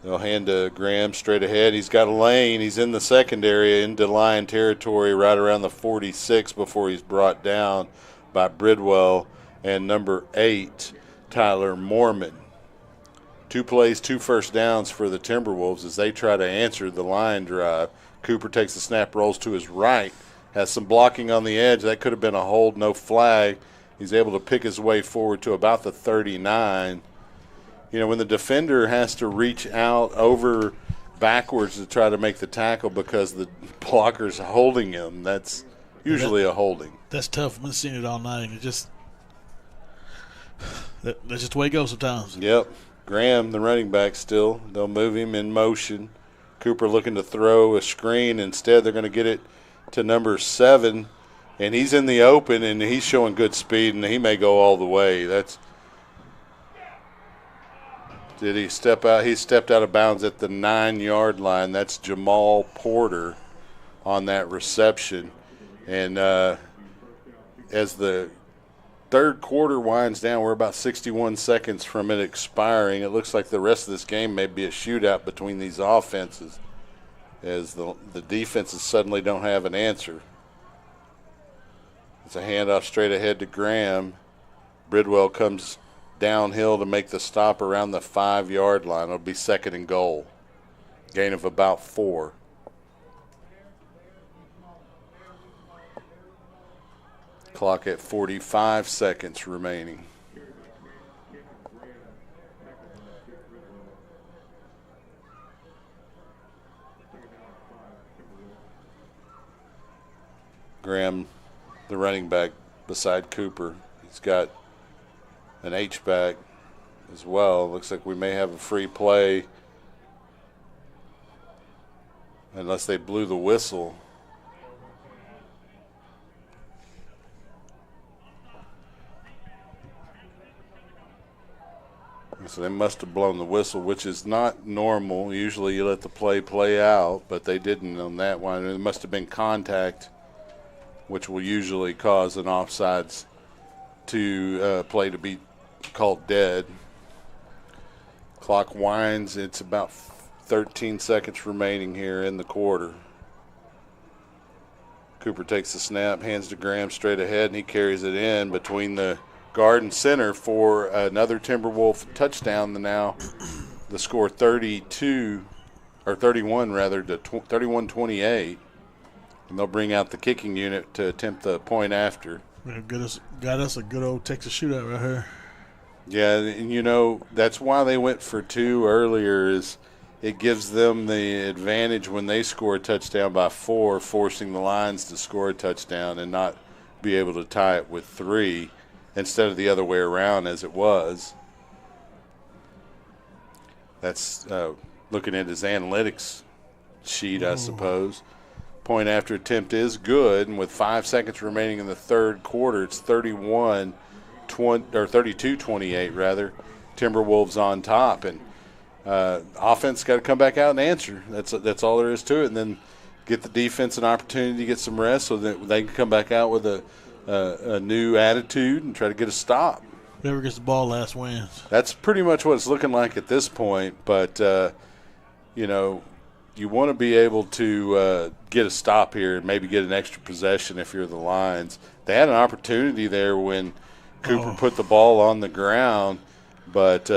They'll hand to Graham straight ahead. He's got a lane. He's in the secondary into Lion territory right around the 46 before he's brought down by Bridwell and number 8, Tyler Mormon. 2 plays, 2 first downs for the Timberwolves as they try to answer the Lion drive. Cooper takes the snap, rolls to his right, has some blocking on the edge. That could have been a hold, no flag. He's able to pick his way forward to about the 39. You know, when the defender has to reach out over backwards to try to make the tackle because the blocker's holding him, that's usually a holding. That's tough. I've been seeing it all night. That's just the way it goes sometimes. Yep. Graham, the running back, still. They'll move him in motion. Cooper looking to throw a screen. Instead, they're going to get it to number 7, and he's in the open, and he's showing good speed, and he may go all the way. Did he step out? He stepped out of bounds at the 9-yard line. That's Jamal Porter on that reception. And as the third quarter winds down, we're about 61 seconds from it expiring. It looks like the rest of this game may be a shootout between these offenses as the defenses suddenly don't have an answer. It's a handoff straight ahead to Graham. Bridwell comes downhill to make the stop around the 5-yard line. It'll be 2nd and goal. Gain of about 4. Clock at 45 seconds remaining. Graham, the running back, beside Cooper. He's got an H-back as well. Looks like we may have a free play unless they blew the whistle. So they must have blown the whistle, which is not normal. Usually you let the play out, but they didn't on that one. It must have been contact which will usually cause an offsides to play to be called dead. Clock winds. It's about 13 seconds remaining here in the quarter. Cooper takes the snap, hands to Graham straight ahead, and he carries it in between the guard and center for another Timberwolf touchdown. Now the score 31 rather to 31-28, and they'll bring out the kicking unit to attempt the point after. Got us a good old Texas shootout right here. Yeah, and that's why they went for 2 earlier, is it gives them the advantage when they score a touchdown by 4, forcing the Lions to score a touchdown and not be able to tie it with 3 instead of the other way around as it was. That's looking at his analytics sheet, I suppose. Point after attempt is good, and with 5 seconds remaining in the third quarter, it's 32-28 rather. Timberwolves on top, and offense got to come back out and answer. That's all there is to it, and then get the defense an opportunity to get some rest so that they can come back out with a new attitude and try to get a stop. Whoever gets the ball last wins. That's pretty much what it's looking like at this point, but you want to be able to get a stop here and maybe get an extra possession if you're the Lions. They had an opportunity there when Cooper put the ball on the ground, but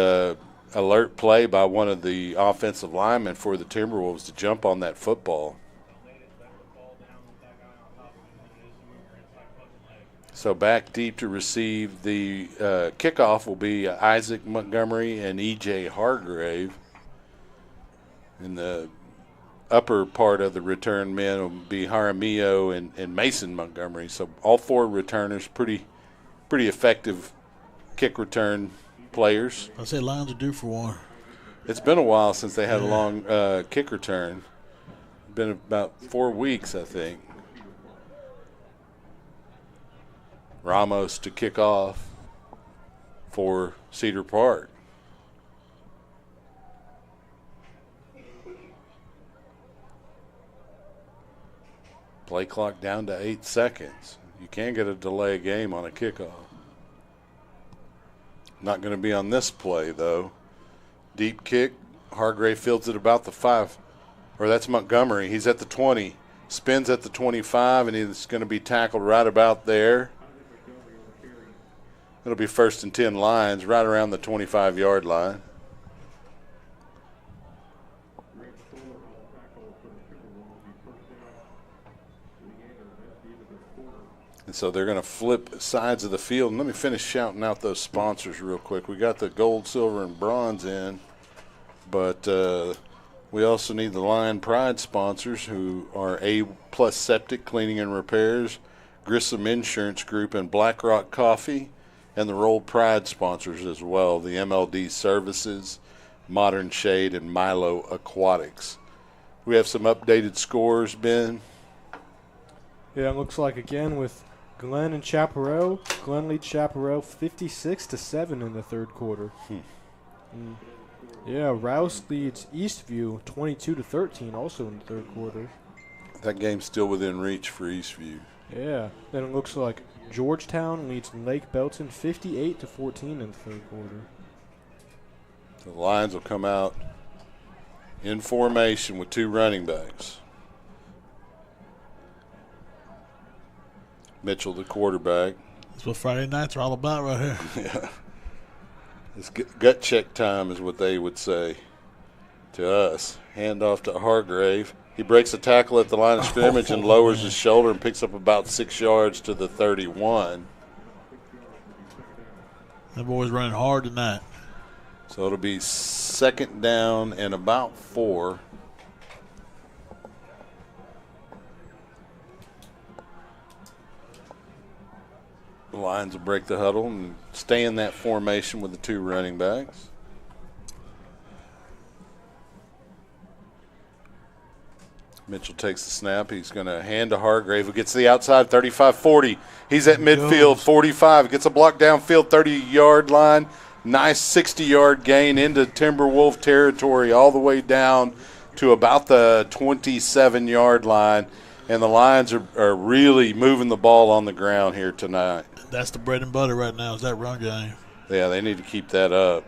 alert play by one of the offensive linemen for the Timberwolves to jump on that football. So back deep to receive the kickoff will be Isaac Montgomery and E.J. Hargrave. In the upper part of the return men will be Jaramillo and Mason Montgomery. So all 4 returners, pretty effective kick return players. I say Lions are due for one. It's been a while since they had a long kick return. Been about 4 weeks, I think. Ramos to kick off for Cedar Park. Play clock down to 8 seconds. You can't get a delay game on a kickoff. Not going to be on this play, though. Deep kick. Hargrave fields it about the 5. Or that's Montgomery. He's at the 20. Spins at the 25, and he's going to be tackled right about there. It'll be 1st and 10 Lions right around the 25-yard line. And so they're going to flip sides of the field. And let me finish shouting out those sponsors real quick. We got the gold, silver, and bronze in, but we also need the Lion Pride sponsors, who are A-Plus Septic Cleaning and Repairs, Grissom Insurance Group, and Black Rock Coffee, and the Roll Pride sponsors as well, the MLD Services, Modern Shade, and Milo Aquatics. We have some updated scores, Ben. Yeah, it looks like again with Glenn and Chaparral. Glenn leads Chaparral 56-7 in the third quarter. Yeah, Rouse leads Eastview 22-13 also in the third quarter. That game's still within reach for Eastview. Yeah, then it looks like Georgetown leads Lake Belton 58-14 in the third quarter. The Lions will come out in formation with 2 running backs. Mitchell, the quarterback. That's what Friday nights are all about right here. Yeah. It's gut check time is what they would say to us. Hand off to Hargrave. He breaks a tackle at the line of scrimmage and lowers his shoulder and picks up about 6 yards to the 31. That boy's running hard tonight. So it'll be 2nd down and about 4. The Lions will break the huddle and stay in that formation with the 2 running backs. Mitchell takes the snap. He's going to hand to Hargrave, who gets to the outside, 35-40. He's at midfield, 45. Gets a block downfield, 30-yard line. Nice 60-yard gain into Timberwolf territory all the way down to about the 27-yard line. And the Lions are really moving the ball on the ground here tonight. That's the bread and butter right now is that run game. Yeah, they need to keep that up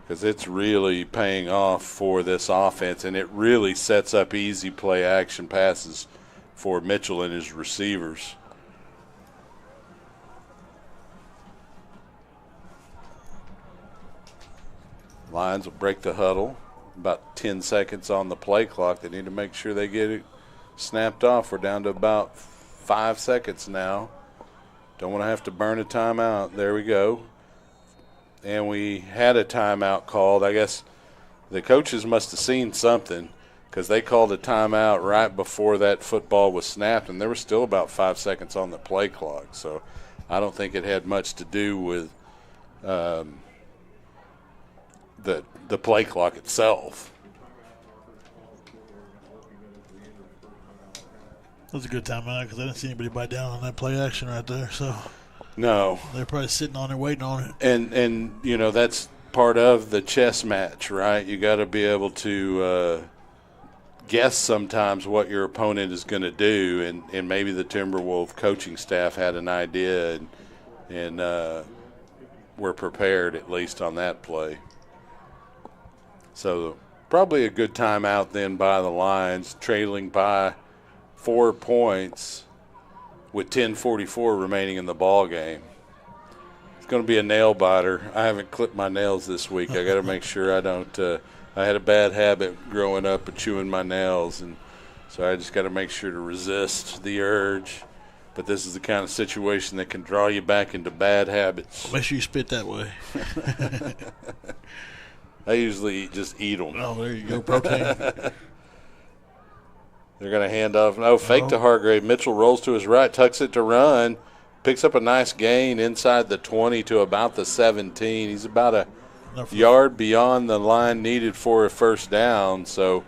because it's really paying off for this offense, and it really sets up easy play action passes for Mitchell and his receivers. Lions will break the huddle. About 10 seconds on the play clock. They need to make sure they get it snapped off. We're down to about 5 seconds now. Don't want to have to burn a timeout. There we go. And we had a timeout called. I guess the coaches must have seen something because they called a timeout right before that football was snapped, and there was still about 5 seconds on the play clock. So I don't think it had much to do with the play clock itself. That was a good timeout because I didn't see anybody bite down on that play action right there. So No. they're probably sitting on it, waiting on it. And you know, that's part of the chess match, right? You got to be able to guess sometimes what your opponent is going to do, and maybe the Timberwolves coaching staff had an idea and were prepared at least on that play. So probably a good timeout then by the Lions, trailing by 4 points with 10:44 remaining in the ball game. It's going to be a nail biter. I haven't clipped my nails this week. I got to make sure I don't. I had a bad habit growing up of chewing my nails, and so I just got to make sure to resist the urge. But this is the kind of situation that can draw you back into bad habits. Make sure you spit that way. I usually just eat them. Oh, there you go, protein. They're going to hand off. No, fake to Hargrave. Mitchell rolls to his right, tucks it to run, picks up a nice gain inside the 20 to about the 17. He's about a yard beyond the line needed for a first down, so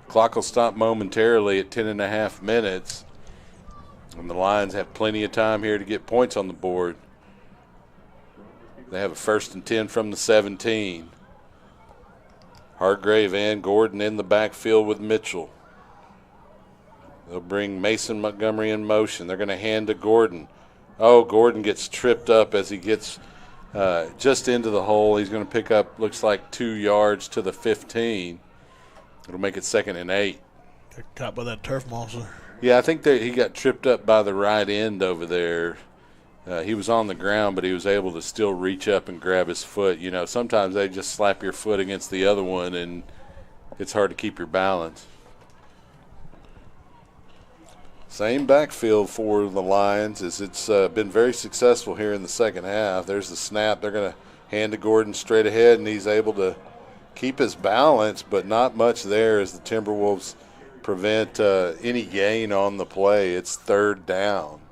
clock will stop momentarily at 10.5 minutes. And the Lions have plenty of time here to get points on the board. They have a 1st and 10 from the 17. Hargrave and Gordon in the backfield with Mitchell. They'll bring Mason Montgomery in motion. They're going to hand to Gordon. Oh, Gordon gets tripped up as he gets just into the hole. He's going to pick up, looks like 2 yards to the 15. It'll make it 2nd and 8. Got caught by that turf monster. Yeah, I think he got tripped up by the right end over there. He was on the ground, but he was able to still reach up and grab his foot. You know, sometimes they just slap your foot against the other one, and it's hard to keep your balance. Same backfield for the Lions as it's been very successful here in the second half. There's the snap. They're going to hand to Gordon straight ahead, and he's able to keep his balance, but not much there as the Timberwolves prevent any gain on the play. It's 3rd down.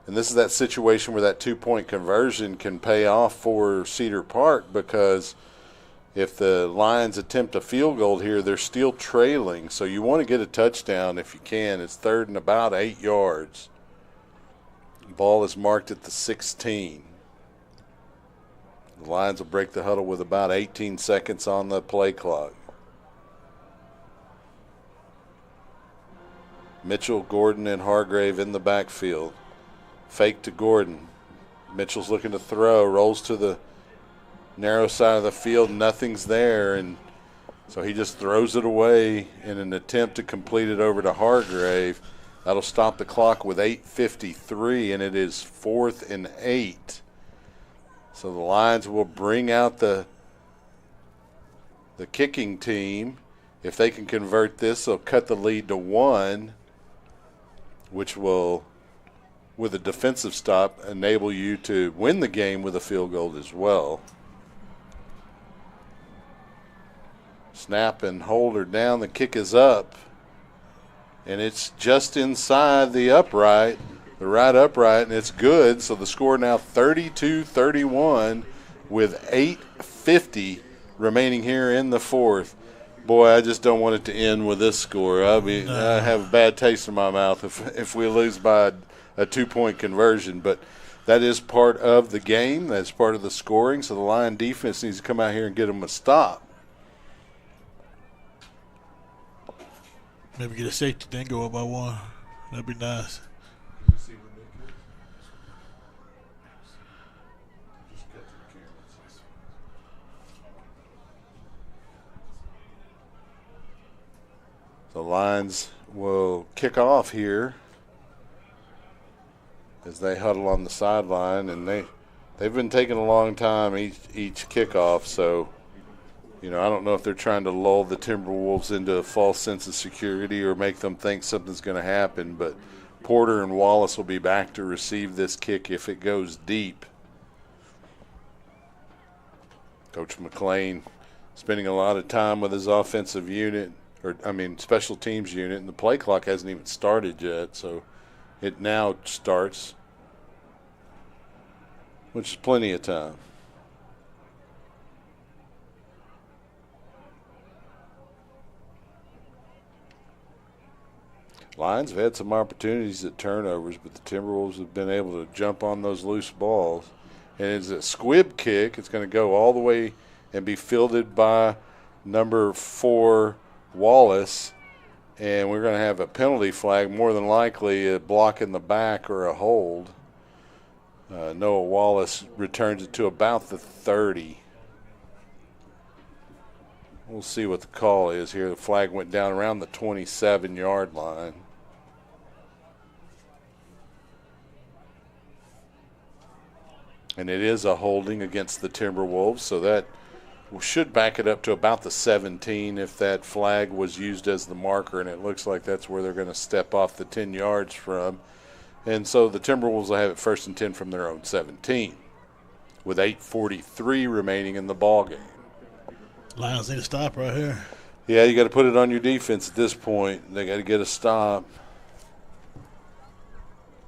And this is that situation where that 2-point conversion can pay off for Cedar Park, because if the Lions attempt a field goal here, they're still trailing. So you want to get a touchdown if you can. It's 3rd and about 8 yards. The ball is marked at the 16. The Lions will break the huddle with about 18 seconds on the play clock. Mitchell, Gordon, and Hargrave in the backfield. Fake to Gordon. Mitchell's looking to throw, rolls to the narrow side of the field, nothing's there, and so he just throws it away in an attempt to complete it over to Hargrave. That'll stop the clock with 8:53, and it is 4th and 8. So the Lions will bring out the kicking team. If they can convert this, they'll cut the lead to 1, which will, with a defensive stop, enable you to win the game with a field goal as well. Snap and hold her down. The kick is up, and it's just inside the upright, the right upright, and it's good. So the score now 32-31 with 8:50 remaining here in the 4th. Boy, I just don't want it to end with this score. I have a bad taste in my mouth if we lose by a 2-point conversion, but that is part of the game. That's part of the scoring. So the Lion defense needs to come out here and get them a stop. Maybe get a safety, then go up by one. That'd be nice. The Lions will kick off here as they huddle on the sideline, and they've been taking a long time each kickoff. So, I don't know if they're trying to lull the Timberwolves into a false sense of security or make them think something's going to happen. But Porter and Wallace will be back to receive this kick if it goes deep. Coach McLean spending a lot of time with his offensive unit. Special teams unit, and the play clock hasn't even started yet, so it now starts, which is plenty of time. Lions have had some opportunities at turnovers, but the Timberwolves have been able to jump on those loose balls. And it's a squib kick. It's going to go all the way and be fielded by number 4, Wallace, and we're going to have a penalty flag, more than likely a block in the back or a hold. Noah Wallace returns it to about the 30. We'll see what the call is here. The flag went down around the 27-yard line. And it is a holding against the Timberwolves, so that should back it up to about the 17 if that flag was used as the marker, and it looks like that's where they're going to step off the 10 yards from. And so the Timberwolves will have it 1st and 10 from their own 17 with 8:43 remaining in the ball game. Lions need to stop right here. Yeah, you got to put it on your defense at this point. They got to get a stop.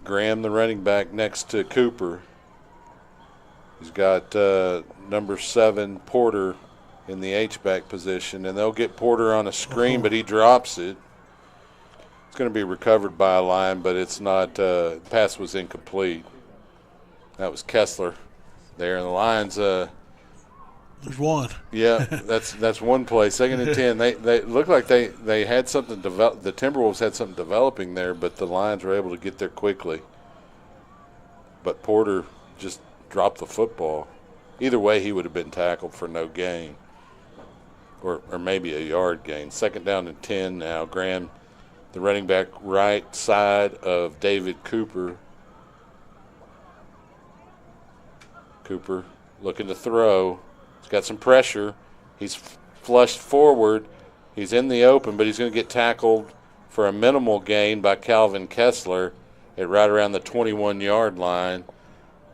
Graham, the running back, next to Cooper. He's got number 7, Porter, in the H-back position, and they'll get Porter on a screen, but he drops it. It's going to be recovered by a Lion, but it's not. Pass was incomplete. That was Kessler there, and the Lions. There's one. Yeah, that's one play. 2nd and 10. They look like they had something develop. The Timberwolves had something developing there, but the Lions were able to get there quickly. But Porter just dropped the football. Either way, he would have been tackled for no gain, or maybe a yard gain. 2nd down and 10 now. Graham, the running back, right side of David Cooper. Cooper looking to throw. He's got some pressure. He's flushed forward. He's in the open, but he's going to get tackled for a minimal gain by Calvin Kessler at right around the 21-yard line.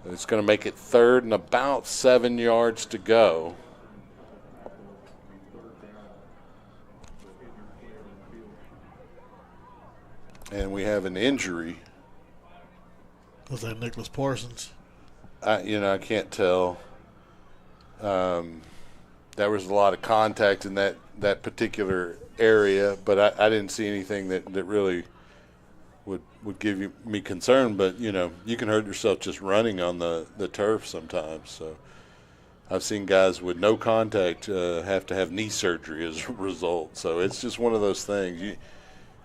It's going to make it 3rd and about 7 yards to go. And we have an injury. Was that Nicholas Parsons? I can't tell. There was a lot of contact in that particular area, but I didn't see anything that really would give me concern. But, you can hurt yourself just running on the turf sometimes. So I've seen guys with no contact have to have knee surgery as a result. So it's just one of those things.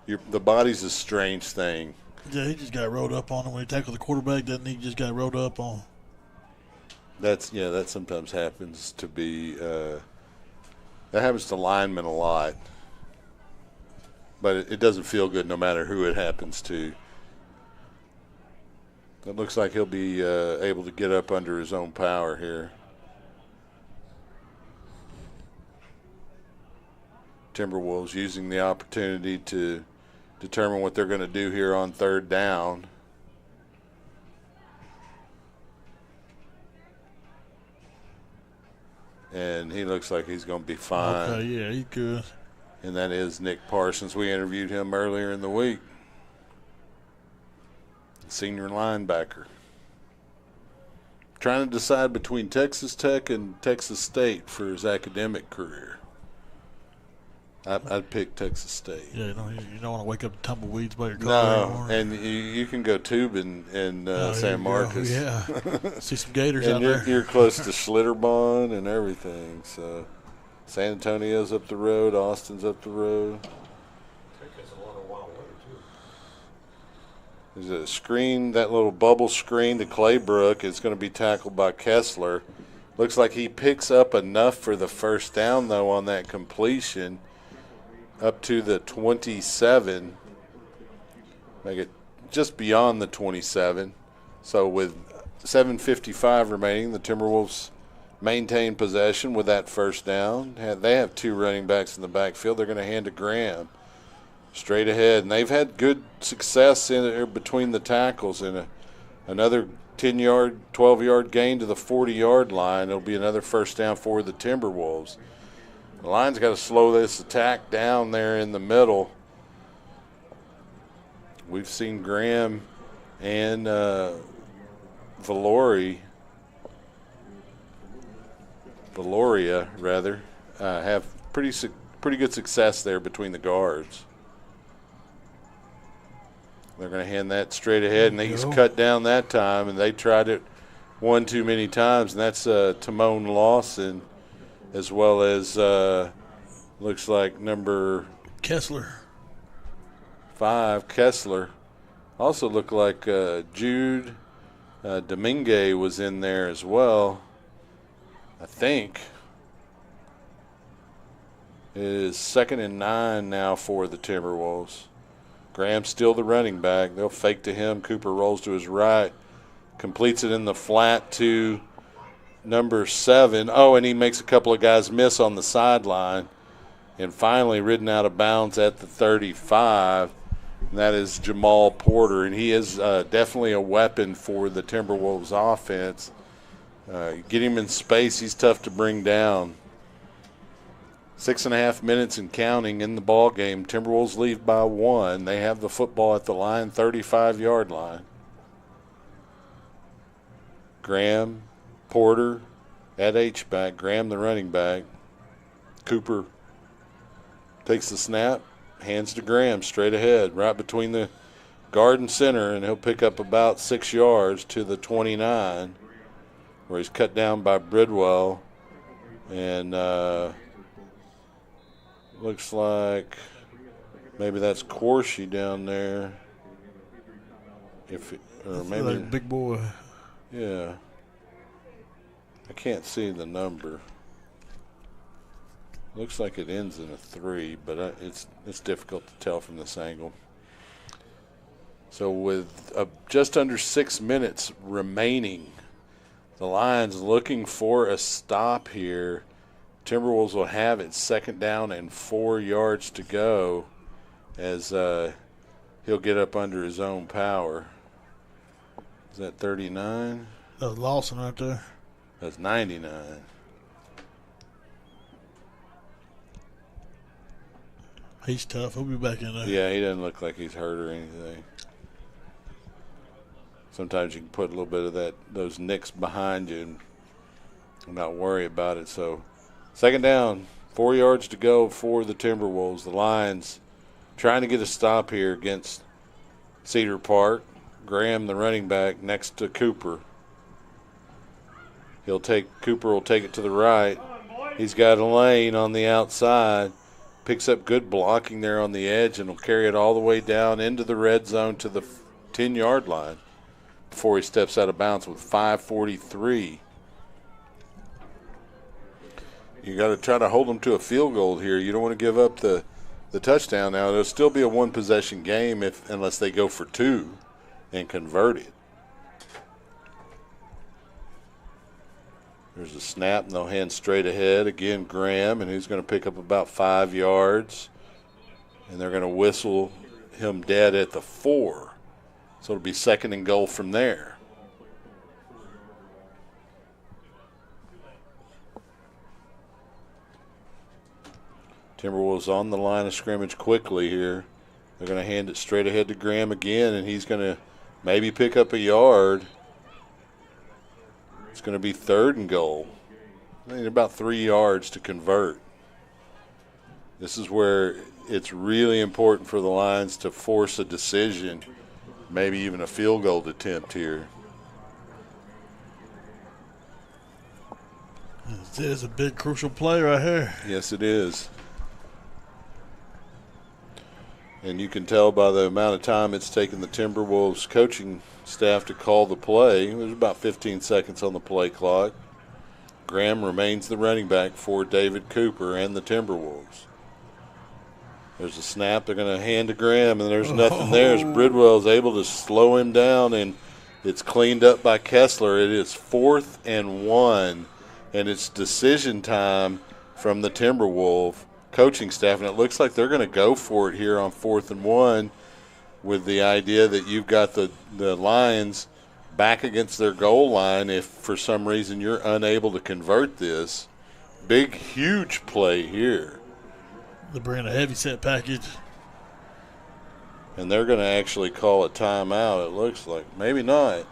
The body's a strange thing. Yeah, he just got rolled up on him when he tackled the quarterback. Didn't he? Just got rolled up on. That sometimes happens to be that happens to linemen a lot. But it doesn't feel good no matter who it happens to. It looks like he'll be able to get up under his own power here. Timberwolves using the opportunity to determine what they're going to do here on 3rd down. And he looks like he's going to be fine. Okay, yeah, he's good. And that is Nick Parsons. We interviewed him earlier in the week. Senior linebacker. Trying to decide between Texas Tech and Texas State for his academic career. I'd pick Texas State. Yeah, you don't want to wake up to tumbleweeds by your car No, anymore. and you can go tubing in San Marcos. Yeah, see some gators and out there. You're close to Schlitterbahn and everything. So San Antonio's up the road, Austin's up the road. Took us a There's a screen, that little bubble screen to Claybrook is going to be tackled by Kessler. Looks like he picks up enough for the first down, though, on that completion up to the 27. Make it just beyond the 27. So with 7:55 remaining, the Timberwolves maintain possession with that first down. They have two running backs in the backfield. They're going to hand to Graham straight ahead. And they've had good success in between the tackles. And another 10-yard, 12-yard gain to the 40-yard line. It'll be another first down for the Timberwolves. The Lions got to slow this attack down there in the middle. We've seen Graham and Valoria have pretty good success there between the guards. They're going to hand that straight ahead, and he's cut down that time, and they tried it one too many times, and that's Timon Lawson, as well as looks like number Kessler. 5, Kessler. Also looked like Jude Domingue was in there as well, I think. It is 2nd and 9 now for the Timberwolves. Graham's still the running back. They'll fake to him. Cooper rolls to his right, completes it in the flat to number 7. Oh, and he makes a couple of guys miss on the sideline, and finally ridden out of bounds at the 35. And that is Jamal Porter, and he is definitely a weapon for the Timberwolves offense. Get him in space, he's tough to bring down. 6.5 minutes and counting in the ball game. Timberwolves lead by 1. They have the football at the line, 35-yard line. Graham, Porter at H-back. Graham the running back. Cooper takes the snap, hands to Graham straight ahead, right between the guard and center, and he'll pick up about 6 yards to the 29, where he's cut down by Bridwell. And looks like maybe that's Corsi down there. Or maybe like big boy. Yeah. I can't see the number. Looks like it ends in a 3, but it's difficult to tell from this angle. So with just under 6 minutes remaining, the Lions looking for a stop here. Timberwolves will have it 2nd down and 4 yards to go, as he'll get up under his own power. Is that 39? That was Lawson right there. That's 99. He's tough. He'll be back in there. Yeah, he doesn't look like he's hurt or anything. Sometimes you can put a little bit of those nicks behind you and not worry about it. So 2nd down, 4 yards to go for the Timberwolves. The Lions trying to get a stop here against Cedar Park. Graham, the running back, next to Cooper. Cooper will take it to the right. He's got a lane on the outside. Picks up good blocking there on the edge and will carry it all the way down into the red zone to the 10-yard line before he steps out of bounds with 5:43. You got to try to hold them to a field goal here. You don't want to give up the touchdown now. It'll still be a one-possession game unless they go for 2 and convert it. There's a snap, and they'll hand straight ahead. Again, Graham, and he's going to pick up about 5 yards. And they're going to whistle him dead at the 4. So it'll be 2nd and goal from there. Timberwolves on the line of scrimmage quickly here. They're going to hand it straight ahead to Graham again, and he's going to maybe pick up a yard. It's going to be 3rd and goal. They need about 3 yards to convert. This is where it's really important for the Lions to force a decision, maybe even a field goal attempt here. This is a big crucial play right here. Yes, it is. And you can tell by the amount of time it's taken the Timberwolves coaching staff to call the play. There's about 15 seconds on the play clock. Graham remains the running back for David Cooper and the Timberwolves. There's a snap. They're going to hand to Graham, and there's nothing there as Bridwell is able to slow him down, and it's cleaned up by Kessler. It is 4th and 1, and it's decision time from the Timberwolf coaching staff, and it looks like they're going to go for it here on 4th and 1 with the idea that you've got the Lions back against their goal line if for some reason you're unable to convert this. Big, huge play here. They're bringing a heavy set package. And they're going to actually call a timeout, it looks like. Maybe not.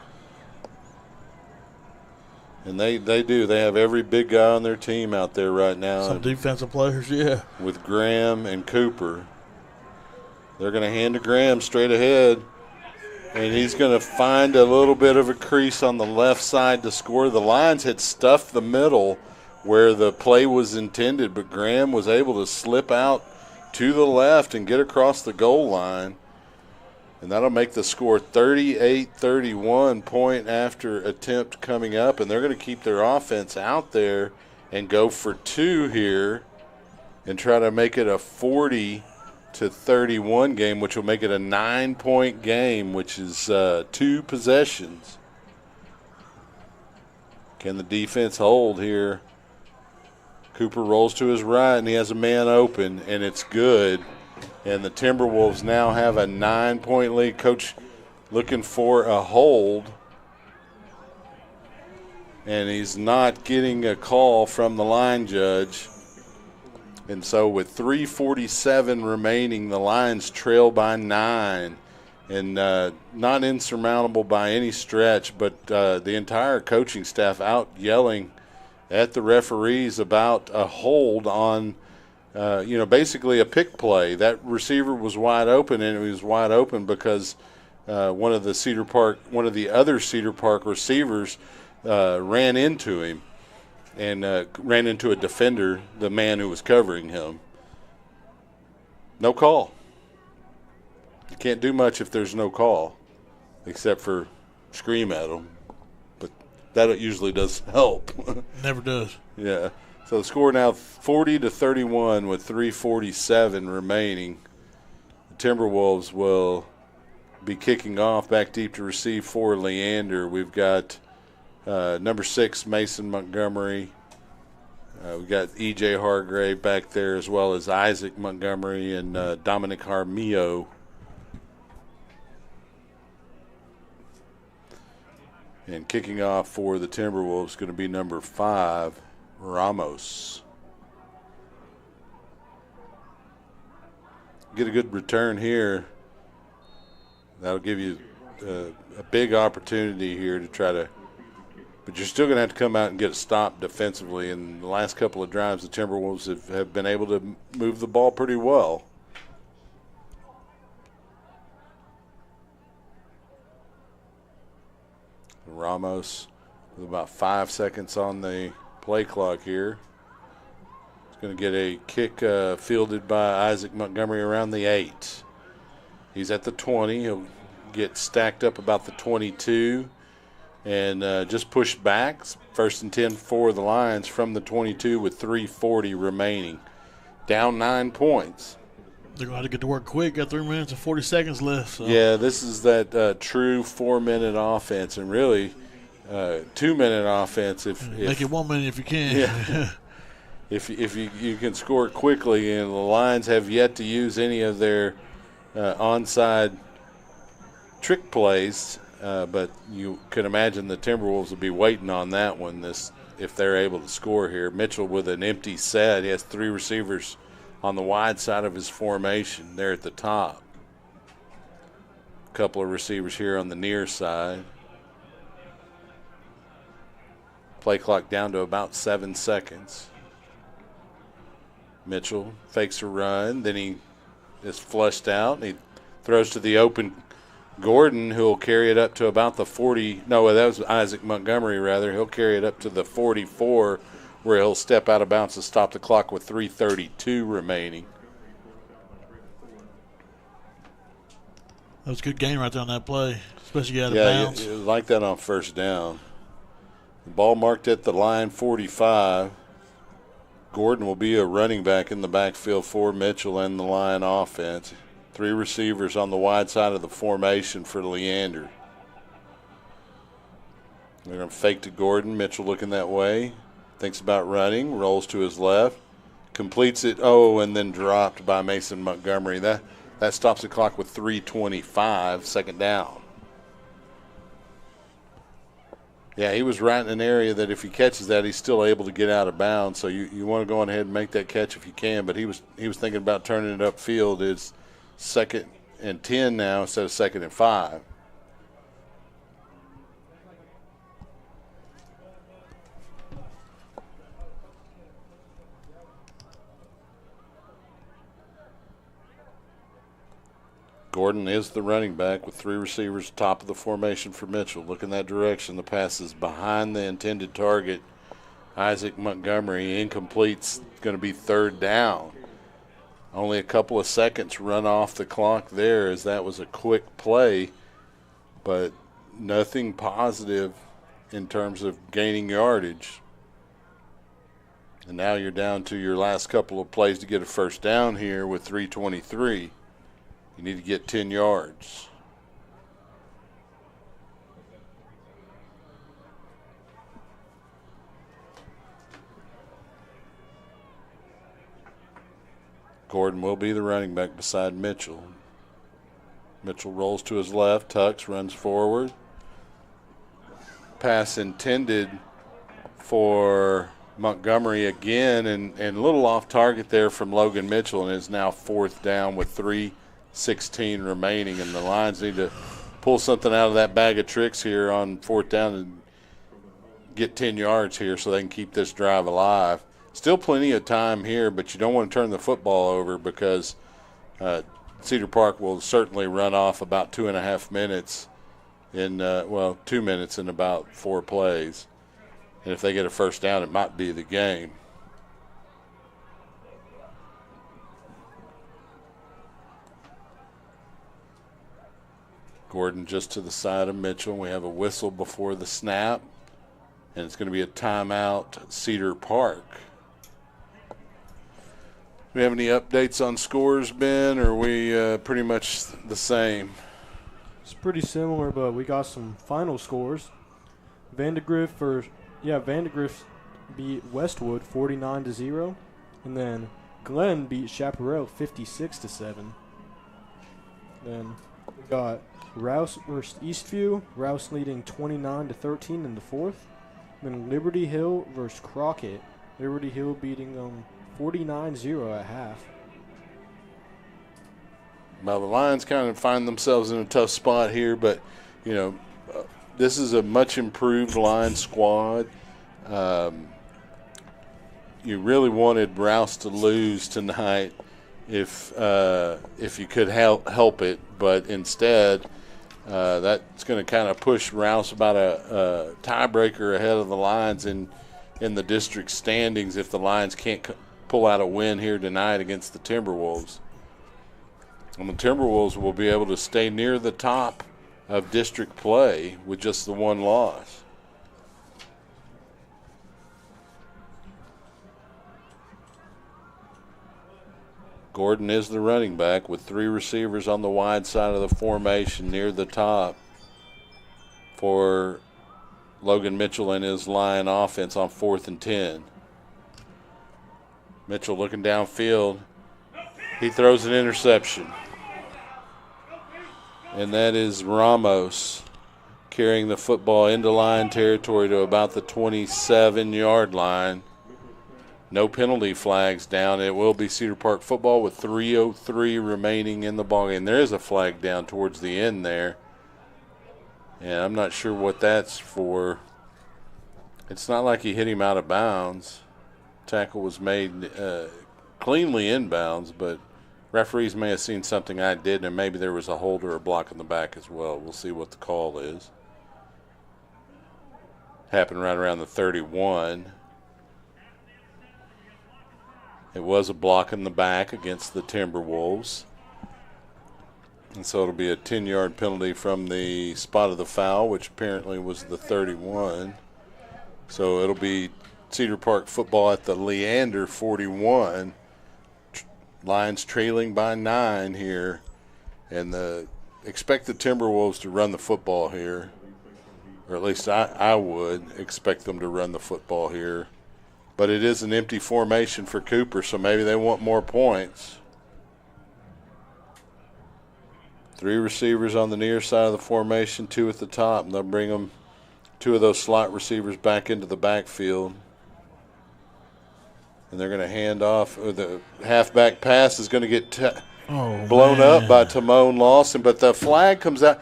And they do. They have every big guy on their team out there right now. Some defensive players, yeah. With Graham and Cooper. They're going to hand to Graham straight ahead. And he's going to find a little bit of a crease on the left side to score. The Lions had stuffed the middle where the play was intended, but Graham was able to slip out to the left and get across the goal line. And that'll make the score 38-31, point after attempt coming up. And they're going to keep their offense out there and go for 2 here and try to make it a 40-31 game, which will make it a 9-point game, which is 2 possessions. Can the defense hold here? Cooper rolls to his right, and he has a man open, and it's good. And the Timberwolves now have a 9-point lead. Coach looking for a hold. And he's not getting a call from the line judge. And so with 3:47 remaining, the Lions trail by 9. And not insurmountable by any stretch, but the entire coaching staff out yelling at the referees about a hold on, basically a pick play. That receiver was wide open, and it was wide open because one of the other Cedar Park receivers ran into him and ran into a defender, the man who was covering him. No call. You can't do much if there's no call, except for scream at them. But that usually does help. Never does. Yeah. So the score now 40-31 with 3:47 remaining. The Timberwolves will be kicking off back deep to receive for Leander. We've got number 6, Mason Montgomery. We've got E.J. Hargrave back there, as well as Isaac Montgomery and Dominic Harmio. And kicking off for the Timberwolves is going to be number 5, Ramos. Get a good return here. That'll give you a big opportunity here to try to, but you're still going to have to come out and get a stop defensively. In the last couple of drives, the Timberwolves have been able to move the ball pretty well. Ramos with about 5 seconds on the play clock here. He's going to get a kick fielded by Isaac Montgomery around the 8. He's at the 20. He'll get stacked up about the 22 and just pushed back. 1st and 10 for the Lions from the 22 with 3:40 remaining. Down 9 points. They're going to have to get to work quick. Got 3 minutes and 40 seconds left. So. Yeah, this is that true 4-minute offense, and really 2-minute offense. Make it 1 minute if you can. Yeah. if you can score quickly, and the Lions have yet to use any of their onside trick plays, but you can imagine the Timberwolves will be waiting on that one if they're able to score here. Mitchell with an empty set. He has 3 receivers on the wide side of his formation there at the top. A couple of receivers here on the near side. Play clock down to about 7 seconds. Mitchell fakes a run, then he is flushed out, and he throws to the open Gordon, who will carry it up to about the 40. No, that was Isaac Montgomery, rather. He'll carry it up to the 44, where he'll step out of bounds to stop the clock with 3:32 remaining. That was a good game right there on that play, especially get out of Yeah, bounds. it was like that on first down. The ball marked at the line 45. Gordon will be a running back in the backfield for Mitchell and the Lion offense. 3 receivers on the wide side of the formation for Leander. They're going to fake to Gordon. Mitchell looking that way. Thinks about running. Rolls to his left. Completes it. Oh, and then dropped by Mason Montgomery. That stops the clock with 3:25, second down. Yeah, he was right in an area that if he catches that, he's still able to get out of bounds. So you want to go on ahead and make that catch if you can. But he was thinking about turning it upfield. It's 2nd and 10 now instead of 2nd and 5. Gordon is the running back with 3 receivers top of the formation for Mitchell. Look in that direction. The pass is behind the intended target. Isaac Montgomery, incomplete's going to be 3rd down. Only a couple of seconds run off the clock there as that was a quick play, but nothing positive in terms of gaining yardage. And now you're down to your last couple of plays to get a first down here with 3:23. You need to get 10 yards. Gordon will be the running back beside Mitchell. Mitchell rolls to his left, tucks, runs forward. Pass intended for Montgomery again, and a little off target there from Logan Mitchell, and is now 4th down with 3:16 remaining, and the Lions need to pull something out of that bag of tricks here on 4th down and get 10 yards here so they can keep this drive alive. Still plenty of time here, but you don't want to turn the football over because Cedar Park will certainly run off about 2.5 minutes in 2 minutes in about 4 plays. And if they get a first down, it might be the game. Gordon just to the side of Mitchell. We have a whistle before the snap, and it's going to be a timeout, Cedar Park. Do we have any updates on scores, Ben, or are we pretty much the same? It's pretty similar, but we got some final scores. Vandegrift beat Westwood 49-0, and then Glenn beat Chaparral 56-7. Then we got Rouse versus Eastview. Rouse leading 29-13 in the 4th. Then Liberty Hill versus Crockett. Liberty Hill beating them 49-0 at half. Well, the Lions kind of find themselves in a tough spot here, but, this is a much improved Lions squad. You really wanted Rouse to lose tonight if you could help it, but instead that's going to kind of push Rouse about a tiebreaker ahead of the Lions in the district standings if the Lions can't pull out a win here tonight against the Timberwolves. And the Timberwolves will be able to stay near the top of district play with just the 1 loss. Gordon is the running back with 3 receivers on the wide side of the formation near the top for Logan Mitchell and his Lion offense on 4th and 10. Mitchell looking downfield. He throws an interception. And that is Ramos carrying the football into Lion territory to about the 27-yard line. No penalty flags down. It will be Cedar Park football with 3:03 remaining in the ballgame. There is a flag down towards the end there. And I'm not sure what that's for. It's not like he hit him out of bounds. Tackle was made cleanly inbounds, but referees may have seen something I didn't, and maybe there was a hold or a block in the back as well. We'll see what the call is. Happened right around the 31. It was a block in the back against the Timberwolves. And so it'll be a 10-yard penalty from the spot of the foul, which apparently was the 31. So it'll be Cedar Park football at the Leander 41. Lions trailing by 9 here. And expect the Timberwolves to run the football here. Or at least I would expect them to run the football here. But it is an empty formation for Cooper, so maybe they want more points. 3 receivers on the near side of the formation, 2 at the top, and they'll bring them 2 of those slot receivers back into the backfield. And they're going to hand off. The halfback pass is going to get blown up by Timon Lawson, but the flag comes out.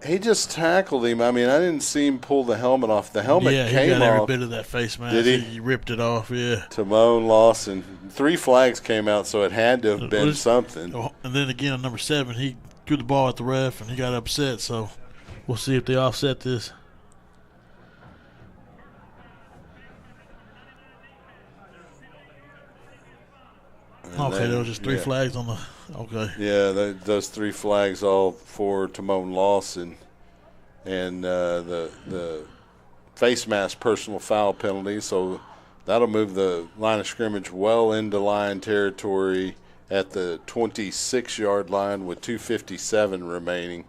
He just tackled him. I mean, I didn't see him pull the helmet off. The helmet came off. Yeah, he got every bit of that face mask. Did he? He ripped it off, yeah. Timon Lawson. 3 flags came out, so it had to have been something. And then again on number 7, he threw the ball at the ref, and he got upset. So we'll see if they offset this. Okay, there was just 3 flags on the – okay. Yeah, those 3 flags all for Timon Lawson. And the face mask personal foul penalty, so that'll move the line of scrimmage well into Lion territory at the 26-yard line with 2:57 remaining.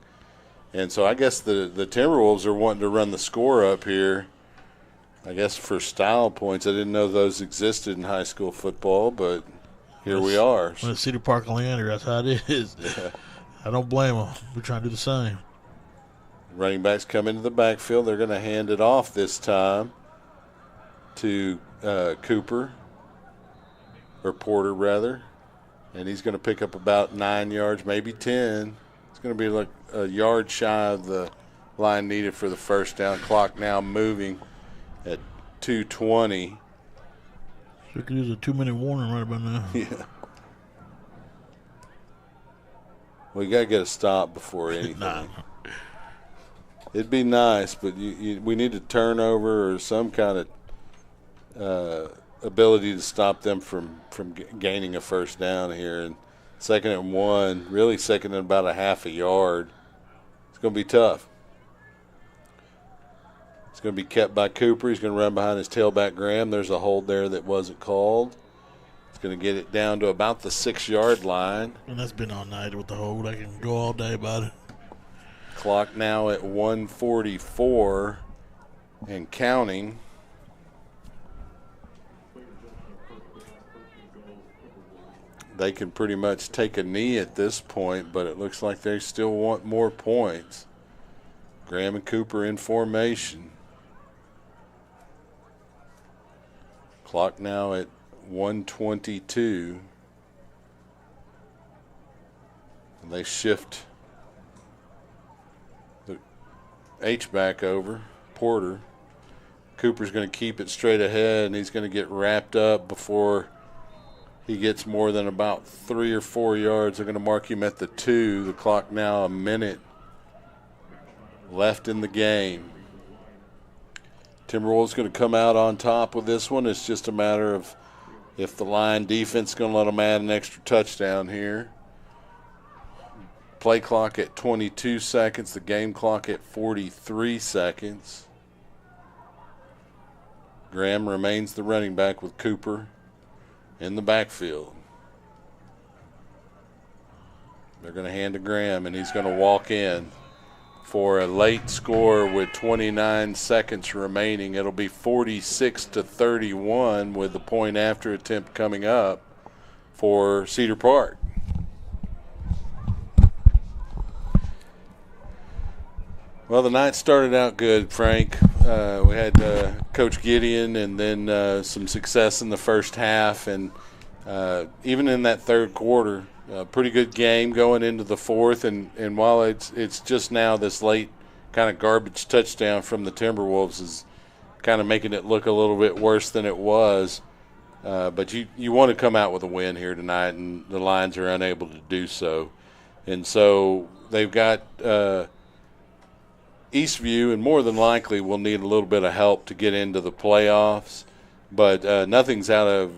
And so I guess the Timberwolves are wanting to run the score up here, I guess for style points. I didn't know those existed in high school football, but – here we are. When it's Cedar Park and Leander, that's how it is. Yeah. I don't blame them. We're trying to do the same. Running backs come into the backfield. They're going to hand it off this time to Cooper, or Porter, rather. And he's going to pick up about 9 yards, maybe 10. It's going to be like a yard shy of the line needed for the first down. Clock now moving at 2:20. We could use a 2-minute warning right about now. Yeah. Well, you got to get a stop before anything. Nah. It'd be nice, but we need a turnover or some kind of ability to stop them from gaining a first down here. And 2nd and 1, really 2nd and about a half a yard. It's going to be tough. It's going to be kept by Cooper. He's going to run behind his tailback Graham. There's a hold there that wasn't called. He's going to get it down to about the 6-yard line. And that's been all night with the hold. I can go all day about it. Clock now at 1:44 and counting. They can pretty much take a knee at this point, but it looks like they still want more points. Graham and Cooper in formation. Clock now at 1:22. And they shift the H-back over, Porter. Cooper's going to keep it straight ahead, and he's going to get wrapped up before he gets more than about 3 or 4 yards. They're going to mark him at the 2. The clock now a minute left in the game. Timberwolves going to come out on top with this one. It's just a matter of if the Lion defense is going to let them add an extra touchdown here. Play clock at 22 seconds. The game clock at 43 seconds. Graham remains the running back with Cooper in the backfield. They're going to hand to Graham, and he's going to walk in for a late score with 29 seconds remaining. It'll be 46-31 with the point after attempt coming up for Cedar Park. Well, the night started out good, Frank. We had Coach Gideon and then some success in the first half. And even in that third quarter, a pretty good game going into the fourth. And while it's just now this late kind of garbage touchdown from the Timberwolves is kind of making it look a little bit worse than it was. But you want to come out with a win here tonight, and the Lions are unable to do so. And so they've got Eastview, and more than likely will need a little bit of help to get into the playoffs. But nothing's out of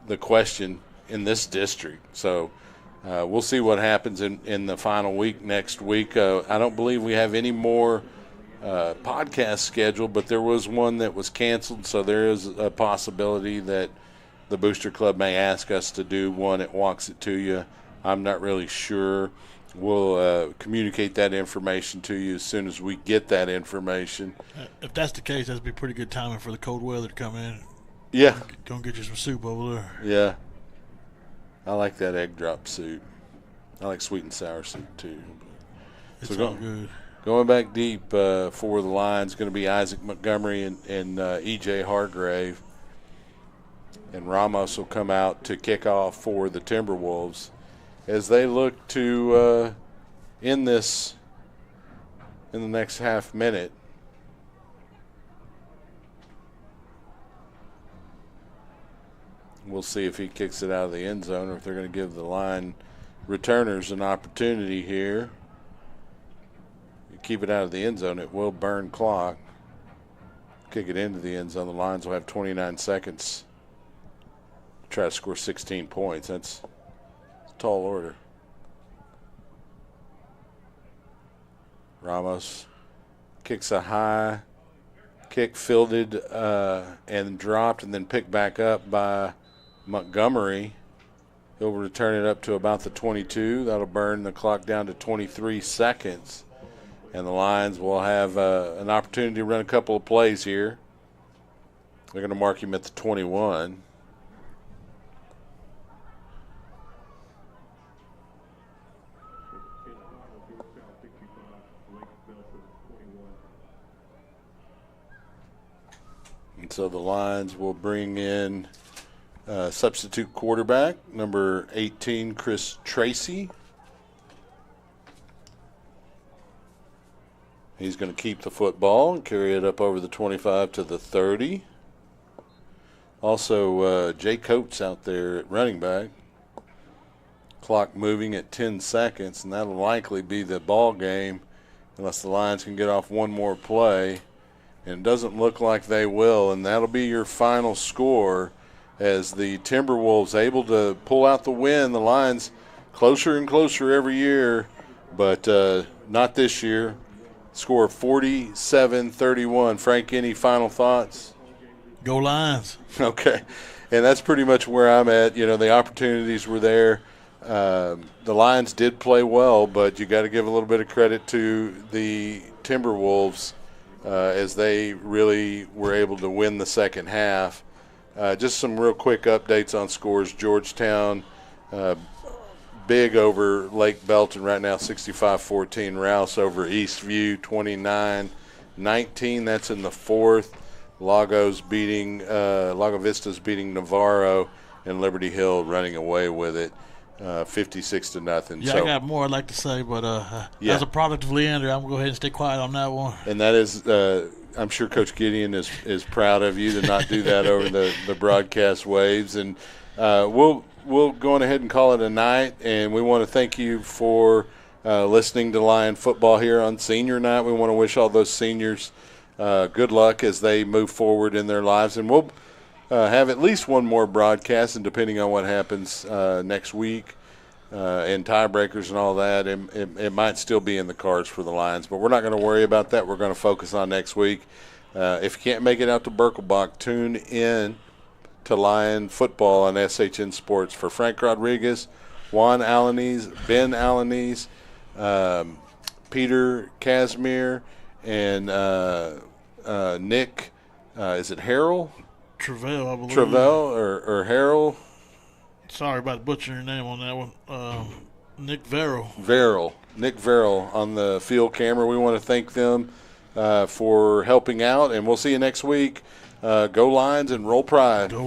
the question in this district. So we'll see what happens in the final week next week. I don't believe we have any more podcast scheduled, but there was one that was canceled, so there is a possibility that the Booster Club may ask us to do one at Walks It To You. I'm not really sure. We'll communicate that information to you as soon as we get that information. If that's the case, that'd be pretty good timing for the cold weather to come in. Yeah. Go get you some soup over there. Yeah. I like that egg drop soup. I like sweet and sour soup too. It's all good. Going back deep for the Lions, going to be Isaac Montgomery and E.J. Hargrave. And Ramos will come out to kick off for the Timberwolves as they look to end this in the next half minute. We'll see if he kicks it out of the end zone or if they're going to give the line returners an opportunity here. You keep it out of the end zone, it will burn clock. Kick it into the end zone. The Lions will have 29 seconds to try to score 16 points. That's a tall order. Ramos kicks a high kick, fielded and dropped and then picked back up by Montgomery. He'll return it up to about the 22. That'll burn the clock down to 23 seconds. And the Lions will have an opportunity to run a couple of plays here. They're going to mark him at the 21. And so the Lions will bring in substitute quarterback, number 18, Chris Tracy. He's going to keep the football and carry it up over the 25 to the 30. Also, Jay Coates out there at running back. Clock moving at 10 seconds, and that'll likely be the ball game unless the Lions can get off one more play. And it doesn't look like they will, and that'll be your final score as the Timberwolves able to pull out the win. The Lions closer and closer every year, but not this year. Score 47-31. Frank, any final thoughts? Go Lions. Okay. And that's pretty much where I'm at. You know, the opportunities were there. The Lions did play well, but you got to give a little bit of credit to the Timberwolves as they really were able to win the second half. Just some real quick updates on scores. Georgetown big over Lake Belton right now, 65-14. Rouse over Eastview, 29-19. That's in the fourth. Lago Vista's beating Navarro, and Liberty Hill running away with it, 56-0. Yeah, so, I got more I'd like to say, but as a product of Leander, I'm going to go ahead and stay quiet on that one. And that is, I'm sure Coach Gideon is proud of you to not do that over the broadcast waves. And we'll go on ahead and call it a night, and we want to thank you for listening to Lion Football here on Senior Night. We want to wish all those seniors good luck as they move forward in their lives, and we'll have at least one more broadcast, and depending on what happens next week and tiebreakers and all that, it might still be in the cards for the Lions, but we're not going to worry about that. We're going to focus on next week. If you can't make it out to Birkelbach, tune in to Lion Football on SHN Sports. For Frank Rodriguez, Juan Alanis, Ben Alanis, Peter Casimir, and Nick, is it Harrell? Travell, I believe. Travell or Harrell? Sorry about butchering your name on that one. Nick Verrill. Nick Verrill on the field camera. We want to thank them for helping out, and we'll see you next week. Go Lions and roll Pride. Go